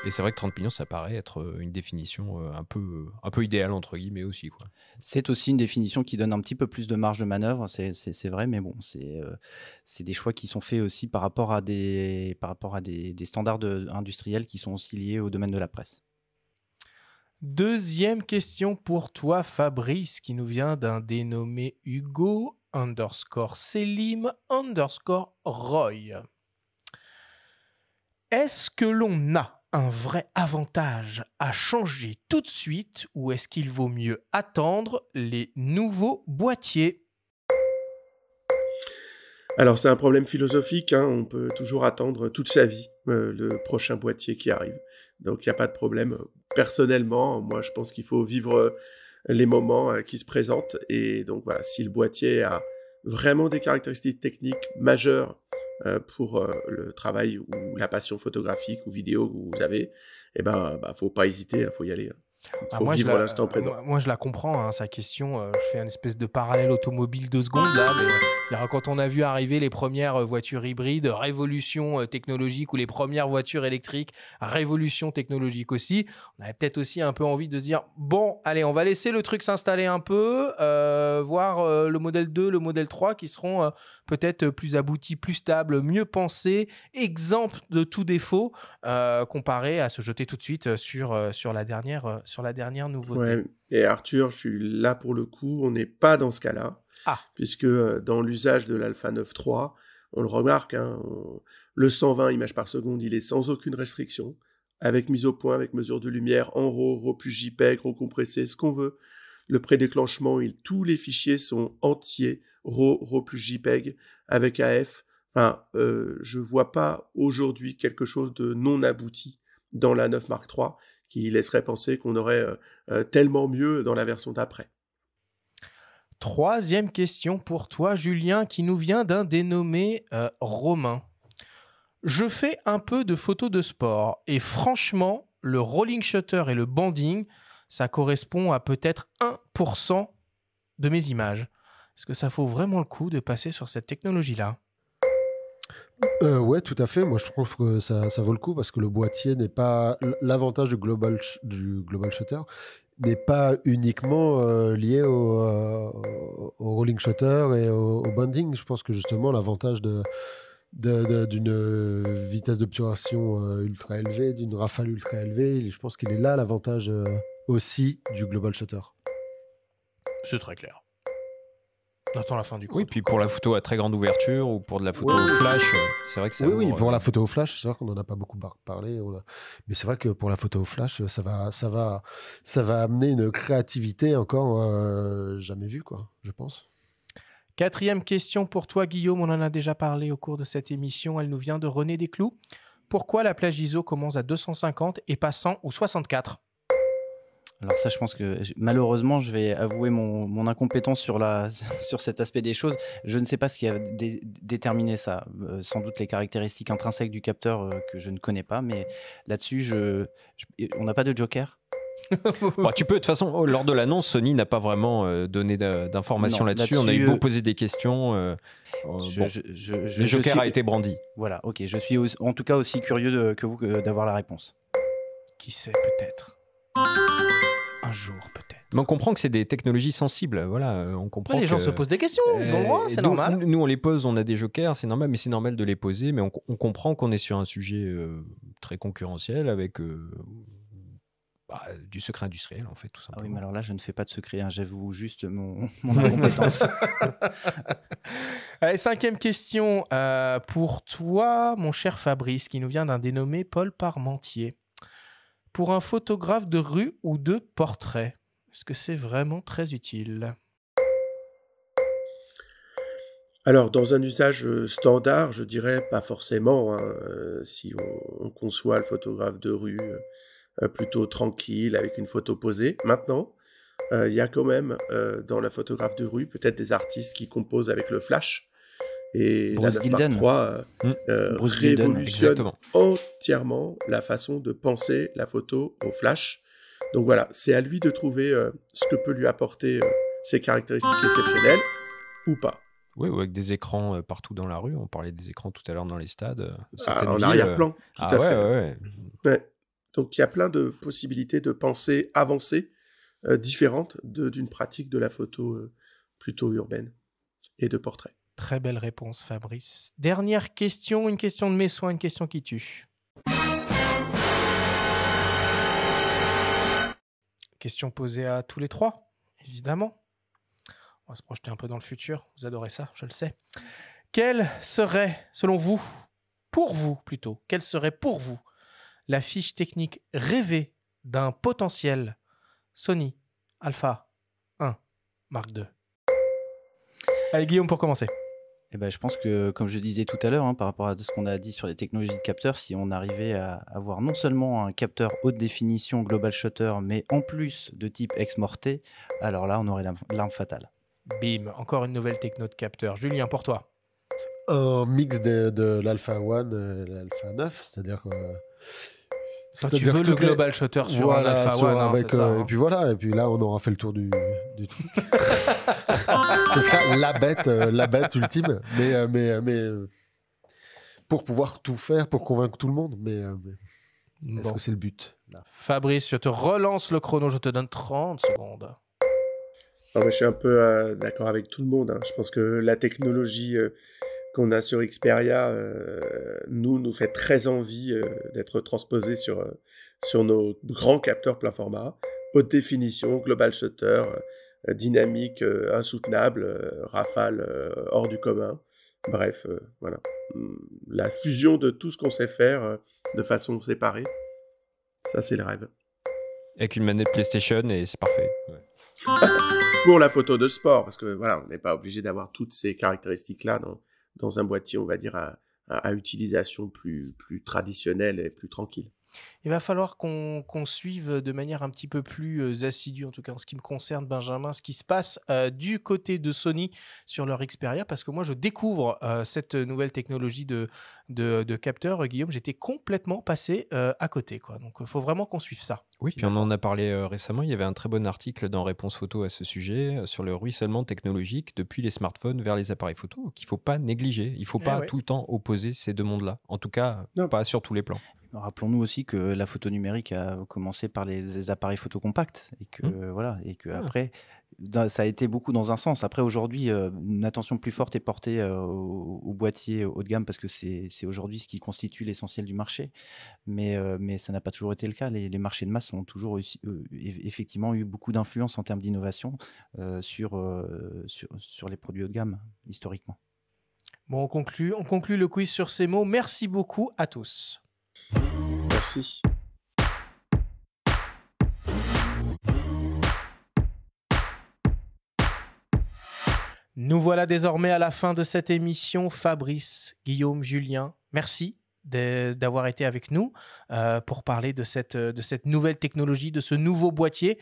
Et c'est vrai que 30 millions, ça paraît être une définition un peu idéale, entre guillemets, aussi, quoi. C'est aussi une définition qui donne un petit peu plus de marge de manœuvre, c'est vrai, mais bon, c'est des choix qui sont faits aussi par rapport à des standards industriels qui sont aussi liés au domaine de la presse. Deuxième question pour toi, Fabrice, qui nous vient d'un dénommé Hugo _Selim _Roy. Est-ce que l'on a un vrai avantage à changer tout de suite ou est-ce qu'il vaut mieux attendre les nouveaux boîtiers? Alors c'est un problème philosophique, on peut toujours attendre toute sa vie le prochain boîtier qui arrive. Donc il n'y a pas de problème. Personnellement, moi je pense qu'il faut vivre les moments qui se présentent. Et donc voilà, si le boîtier a vraiment des caractéristiques techniques majeures pour le travail ou la passion photographique ou vidéo que vous avez, faut pas hésiter, faut y aller. Il faut vivre l'instant présent. Moi, je la comprends, sa question. Je fais une espèce de parallèle automobile 2 secondes, là. Mais quand on a vu arriver les premières voitures hybrides, révolution technologique, ou les premières voitures électriques, révolution technologique aussi, on avait peut-être aussi un peu envie de se dire, bon, allez, on va laisser le truc s'installer un peu, voir le modèle 2, le modèle 3, qui seront peut-être plus aboutis, plus stables, mieux pensés, exempts de tout défaut, comparé à se jeter tout de suite sur la dernière nouveauté. Ouais. Et Arthur, je suis là pour le coup, on n'est pas dans ce cas-là, puisque dans l'usage de l'Alpha 9.3, on le remarque, hein, le 120 images par seconde, il est sans aucune restriction, avec mise au point, avec mesure de lumière, en RAW plus JPEG, RAW compressé, ce qu'on veut. Le prédéclenchement, tous les fichiers sont entiers, RAW plus JPEG, avec AF. Enfin, je vois pas aujourd'hui quelque chose de non abouti dans la 9 Mark III qui laisserait penser qu'on aurait tellement mieux dans la version d'après. Troisième question pour toi, Julien, qui nous vient d'un dénommé Romain. Je fais un peu de photos de sport et franchement, le rolling shutter et le banding, ça correspond à peut-être 1% de mes images. Est-ce que ça vaut vraiment le coup de passer sur cette technologie-là ? Ouais, tout à fait. Moi, je trouve que ça vaut le coup parce que le boîtier n'est pas... L'avantage du Global Shutter n'est pas uniquement lié au rolling shutter et au banding. Je pense que justement, l'avantage d'une vitesse d'obturation ultra élevée, d'une rafale ultra élevée, je pense qu'il est là l'avantage aussi du Global Shutter. C'est très clair. On attend la fin du coup. Oui, puis pour la photo à très grande ouverture ou pour de la photo flash, c'est vrai que ça Oui, pour la photo au flash, c'est vrai qu'on n'en a pas beaucoup parlé. Mais c'est vrai que pour la photo au flash, ça va amener une créativité encore jamais vue, quoi, je pense. Quatrième question pour toi, Guillaume. On en a déjà parlé au cours de cette émission. Elle nous vient de René Desclous. Pourquoi la plage ISO commence à 250 et pas 100 ou 64 ? Alors ça, je pense que malheureusement, je vais avouer mon incompétence sur cet aspect des choses. Je ne sais pas ce qui a déterminé ça. Sans doute les caractéristiques intrinsèques du capteur que je ne connais pas, mais là-dessus, on n'a pas de joker. Bon, tu peux, de toute façon, lors de l'annonce, Sony n'a pas vraiment donné d'informations là-dessus. On a eu beau poser des questions. Le joker a été brandi. Voilà, ok. Je suis en tout cas aussi curieux que vous d'avoir la réponse. Qui sait, peut-être. Un jour, peut-être. Mais on comprend que c'est des technologies sensibles. Voilà, on comprend les gens se posent des questions, ils ont le droit, c'est normal. Nous, on les pose, on a des jokers, c'est normal, mais c'est normal de les poser. Mais on comprend qu'on est sur un sujet très concurrentiel avec du secret industriel, en fait, tout simplement. Ah oui, mais alors là, je ne fais pas de secret, hein, j'avoue juste mon incompétence. Allez, cinquième question pour toi, mon cher Fabrice, qui nous vient d'un dénommé Paul Parmentier. Pour un photographe de rue ou de portrait, est-ce que c'est vraiment très utile ? Alors, dans un usage standard, je dirais pas forcément. Hein, si on conçoit le photographe de rue plutôt tranquille, avec une photo posée. Maintenant, il y a quand même dans la photographe de rue peut-être des artistes qui composent avec le flash. Et Bruce la 9 Gilden. Mark III révolutionne entièrement la façon de penser la photo au flash. Donc voilà, c'est à lui de trouver ce que peut lui apporter ses caractéristiques exceptionnelles ou pas. Oui, ou avec des écrans partout dans la rue. On parlait des écrans tout à l'heure dans les stades. En arrière-plan, tout à fait. Ouais. Donc il y a plein de possibilités de pensée avancée différentes d'une pratique de la photo plutôt urbaine et de portrait. Très belle réponse, Fabrice. Dernière question, une question de mes soins, une question qui tue. Question posée à tous les trois, évidemment. On va se projeter un peu dans le futur. Vous adorez ça, je le sais. Quelle serait, selon vous, quelle serait pour vous la fiche technique rêvée d'un potentiel Sony Alpha 1 Mark II ? Allez, Guillaume, pour commencer. Eh ben, je pense que, comme je disais tout à l'heure, par rapport à ce qu'on a dit sur les technologies de capteurs, si on arrivait à avoir non seulement un capteur haute définition Global Shutter, mais en plus de type ex-morté, alors là, on aurait l'arme fatale. Bim, encore une nouvelle techno de capteur. Julien, pour toi ? Un mix de l'Alpha 1 et l'Alpha 9, c'est-à-dire... tu veux le Global Shutter sur un Alpha 1, avec, et puis voilà, et puis là, on aura fait le tour du truc. Ce sera la bête ultime, mais pour pouvoir tout faire, pour convaincre tout le monde, mais est-ce que c'est le but là ? Fabrice, je te relance le chrono, je te donne 30 secondes. Non, mais je suis un peu d'accord avec tout le monde. Hein. Je pense que la technologie qu'on a sur Xperia nous fait très envie d'être transposée sur nos grands capteurs plein format, haute définition, global shutter, dynamique, insoutenable, rafale hors du commun. Bref, voilà. La fusion de tout ce qu'on sait faire de façon séparée, ça c'est le rêve. Avec une manette PlayStation et c'est parfait. Ouais. Pour la photo de sport, parce que voilà, on n'est pas obligé d'avoir toutes ces caractéristiques-là dans un boîtier, on va dire, à utilisation plus traditionnelle et plus tranquille. Il va falloir qu'on suive de manière un petit peu plus assidue, en tout cas en ce qui me concerne, Benjamin, ce qui se passe du côté de Sony sur leur Xperia, parce que moi je découvre cette nouvelle technologie de capteur. Guillaume, j'étais complètement passé à côté, quoi. Donc il faut vraiment qu'on suive ça. Oui, puis on en a parlé récemment, il y avait un très bon article dans Réponse Photo à ce sujet, sur le ruissellement technologique depuis les smartphones vers les appareils photo, qu'il ne faut pas négliger. Il ne faut pas tout le temps opposer ces deux mondes-là. En tout cas, pas sur tous les plans. Rappelons-nous aussi que la photo numérique a commencé par les appareils photo compacts et que après ça a été beaucoup dans un sens. Après aujourd'hui, une attention plus forte est portée aux boîtiers haut de gamme parce que c'est aujourd'hui ce qui constitue l'essentiel du marché. Mais ça n'a pas toujours été le cas. Les marchés de masse ont toujours effectivement eu beaucoup d'influence en termes d'innovation sur les produits haut de gamme historiquement. Bon, on conclut le quiz sur ces mots. Merci beaucoup à tous. Merci. Nous voilà désormais à la fin de cette émission. Fabrice, Guillaume, Julien, merci d'avoir été avec nous pour parler de cette nouvelle technologie, de ce nouveau boîtier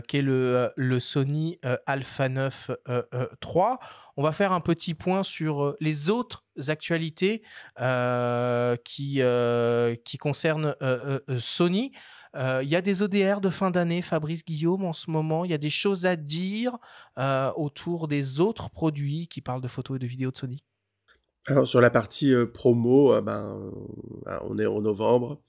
qui est le Sony Alpha 9 III. On va faire un petit point sur les autres actualités qui concernent Sony. Il y a des ODR de fin d'année, Fabrice, Guillaume, en ce moment. Il y a des choses à dire autour des autres produits qui parlent de photos et de vidéos de Sony. Alors sur la partie promo, on est en novembre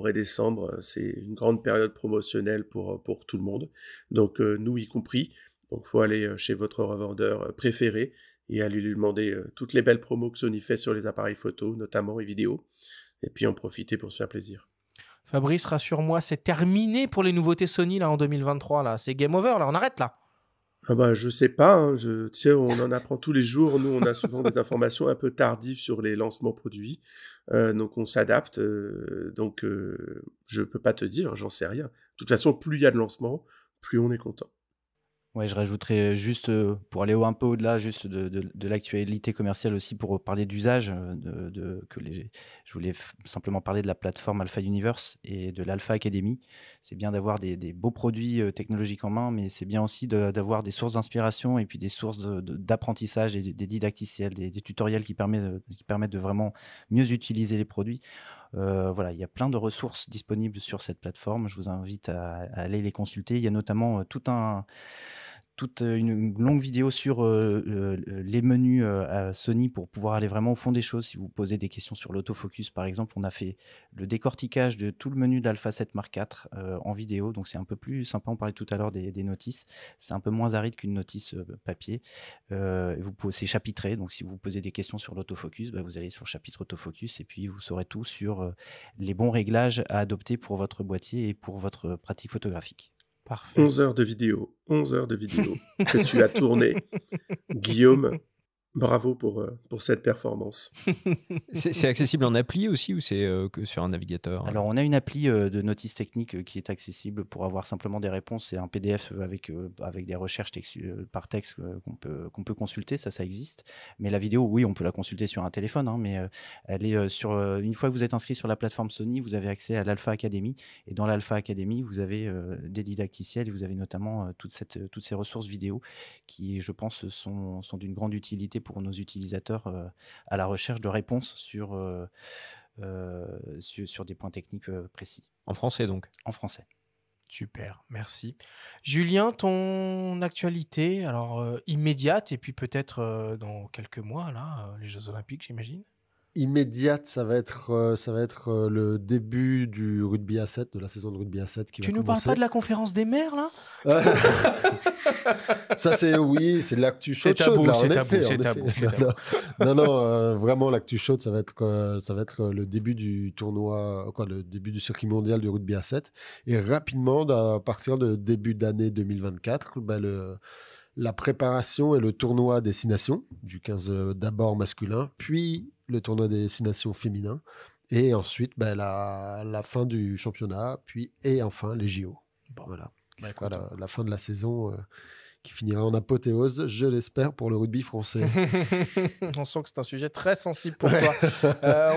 et décembre, c'est une grande période promotionnelle pour tout le monde, donc nous y compris. Donc faut aller chez votre revendeur préféré et aller lui demander toutes les belles promos que Sony fait sur les appareils photo, notamment et vidéo, et puis en profiter pour se faire plaisir. Fabrice, rassure-moi, c'est terminé pour les nouveautés Sony là en 2023 là, c'est game over là, on arrête là. Je sais pas, hein, on en apprend tous les jours. Nous, on a souvent des informations un peu tardives sur les lancements produits, donc on s'adapte. Je peux pas te dire, j'en sais rien. De toute façon, plus il y a de lancements, plus on est content. Ouais, je rajouterais juste, pour aller un peu au-delà juste de l'actualité commerciale aussi, pour parler d'usage, je voulais simplement parler de la plateforme Alpha Universe et de l'Alpha Academy. C'est bien d'avoir des beaux produits technologiques en main, mais c'est bien aussi d'avoir des sources d'inspiration et puis des sources d'apprentissage et des didacticiels, des tutoriels qui permettent de vraiment mieux utiliser les produits. Voilà, il y a plein de ressources disponibles sur cette plateforme. Je vous invite à aller les consulter. Il y a notamment toute une longue vidéo sur les menus à Sony pour pouvoir aller vraiment au fond des choses. Si vous posez des questions sur l'autofocus, par exemple, on a fait le décortiquage de tout le menu d'Alpha 7 Mark IV en vidéo. Donc, c'est un peu plus sympa. On parlait tout à l'heure des notices. C'est un peu moins aride qu'une notice papier. C'est chapitré. Donc, si vous posez des questions sur l'autofocus, vous allez sur le chapitre autofocus et puis vous saurez tout sur les bons réglages à adopter pour votre boîtier et pour votre pratique photographique. Parfait. 11 heures de vidéo que tu as tourné. Guillaume, bravo pour cette performance. C'est accessible en appli aussi ou c'est que sur un navigateur? Alors, on a une appli de notice technique qui est accessible pour avoir simplement des réponses. C'est un PDF avec des recherches par texte qu'on peut consulter. Ça existe. Mais la vidéo, oui, on peut la consulter sur un téléphone. Hein, mais elle est une fois que vous êtes inscrit sur la plateforme Sony, vous avez accès à l'Alpha Academy. Et dans l'Alpha Academy, vous avez des didacticiels et vous avez notamment toutes ces ressources vidéo qui, je pense, sont d'une grande utilité pour nos utilisateurs à la recherche de réponses sur des points techniques précis. En français donc? En français. Super, merci. Julien, ton actualité, alors immédiate et puis peut-être dans quelques mois, là, les Jeux Olympiques, j'imagine? Immédiate, ça va être le début du rugby à 7, de la saison de rugby à 7 qui va commencer. Tu nous parles pas de la conférence des maires, là? Ça, c'est de l'actu chaude, là, en effet. Non, vraiment, l'actu chaude, ça va être le début du tournoi, le début du circuit mondial du rugby à 7. Et rapidement, à partir de début d'année 2024, la préparation et le tournoi des 6 nations, du 15 d'abord masculin, puis le tournoi des 6 nations féminin, et ensuite la fin du championnat, et enfin les JO. Bon. Voilà, qui sera la fin de la saison qui finira en apothéose, je l'espère, pour le rugby français. On sent que c'est un sujet très sensible pour toi.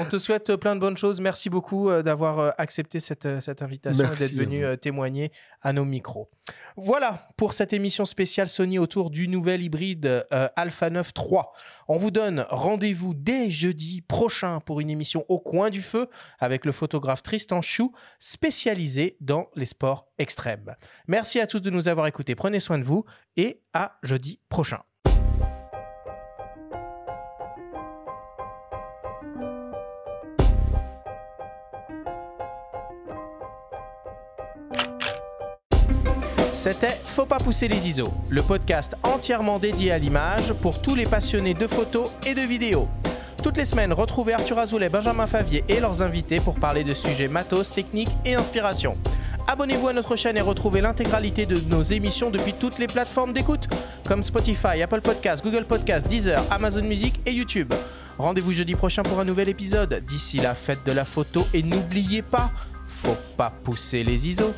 On te souhaite plein de bonnes choses. Merci beaucoup d'avoir accepté cette invitation et d'être venu témoigner à nos micros. Voilà pour cette émission spéciale Sony autour du nouvel hybride Alpha 9 III. On vous donne rendez-vous dès jeudi prochain pour une émission au coin du feu avec le photographe Tristan Chou, spécialisé dans les sports extrêmes. Merci à tous de nous avoir écoutés. Prenez soin de vous et à jeudi prochain. C'était Faut pas pousser les ISO, le podcast entièrement dédié à l'image pour tous les passionnés de photos et de vidéos. Toutes les semaines, retrouvez Arthur Azoulay, Benjamin Favier et leurs invités pour parler de sujets matos, techniques et inspiration. Abonnez-vous à notre chaîne et retrouvez l'intégralité de nos émissions depuis toutes les plateformes d'écoute comme Spotify, Apple Podcasts, Google Podcasts, Deezer, Amazon Music et YouTube. Rendez-vous jeudi prochain pour un nouvel épisode. D'ici là, faites de la photo et n'oubliez pas, faut pas pousser les ISO.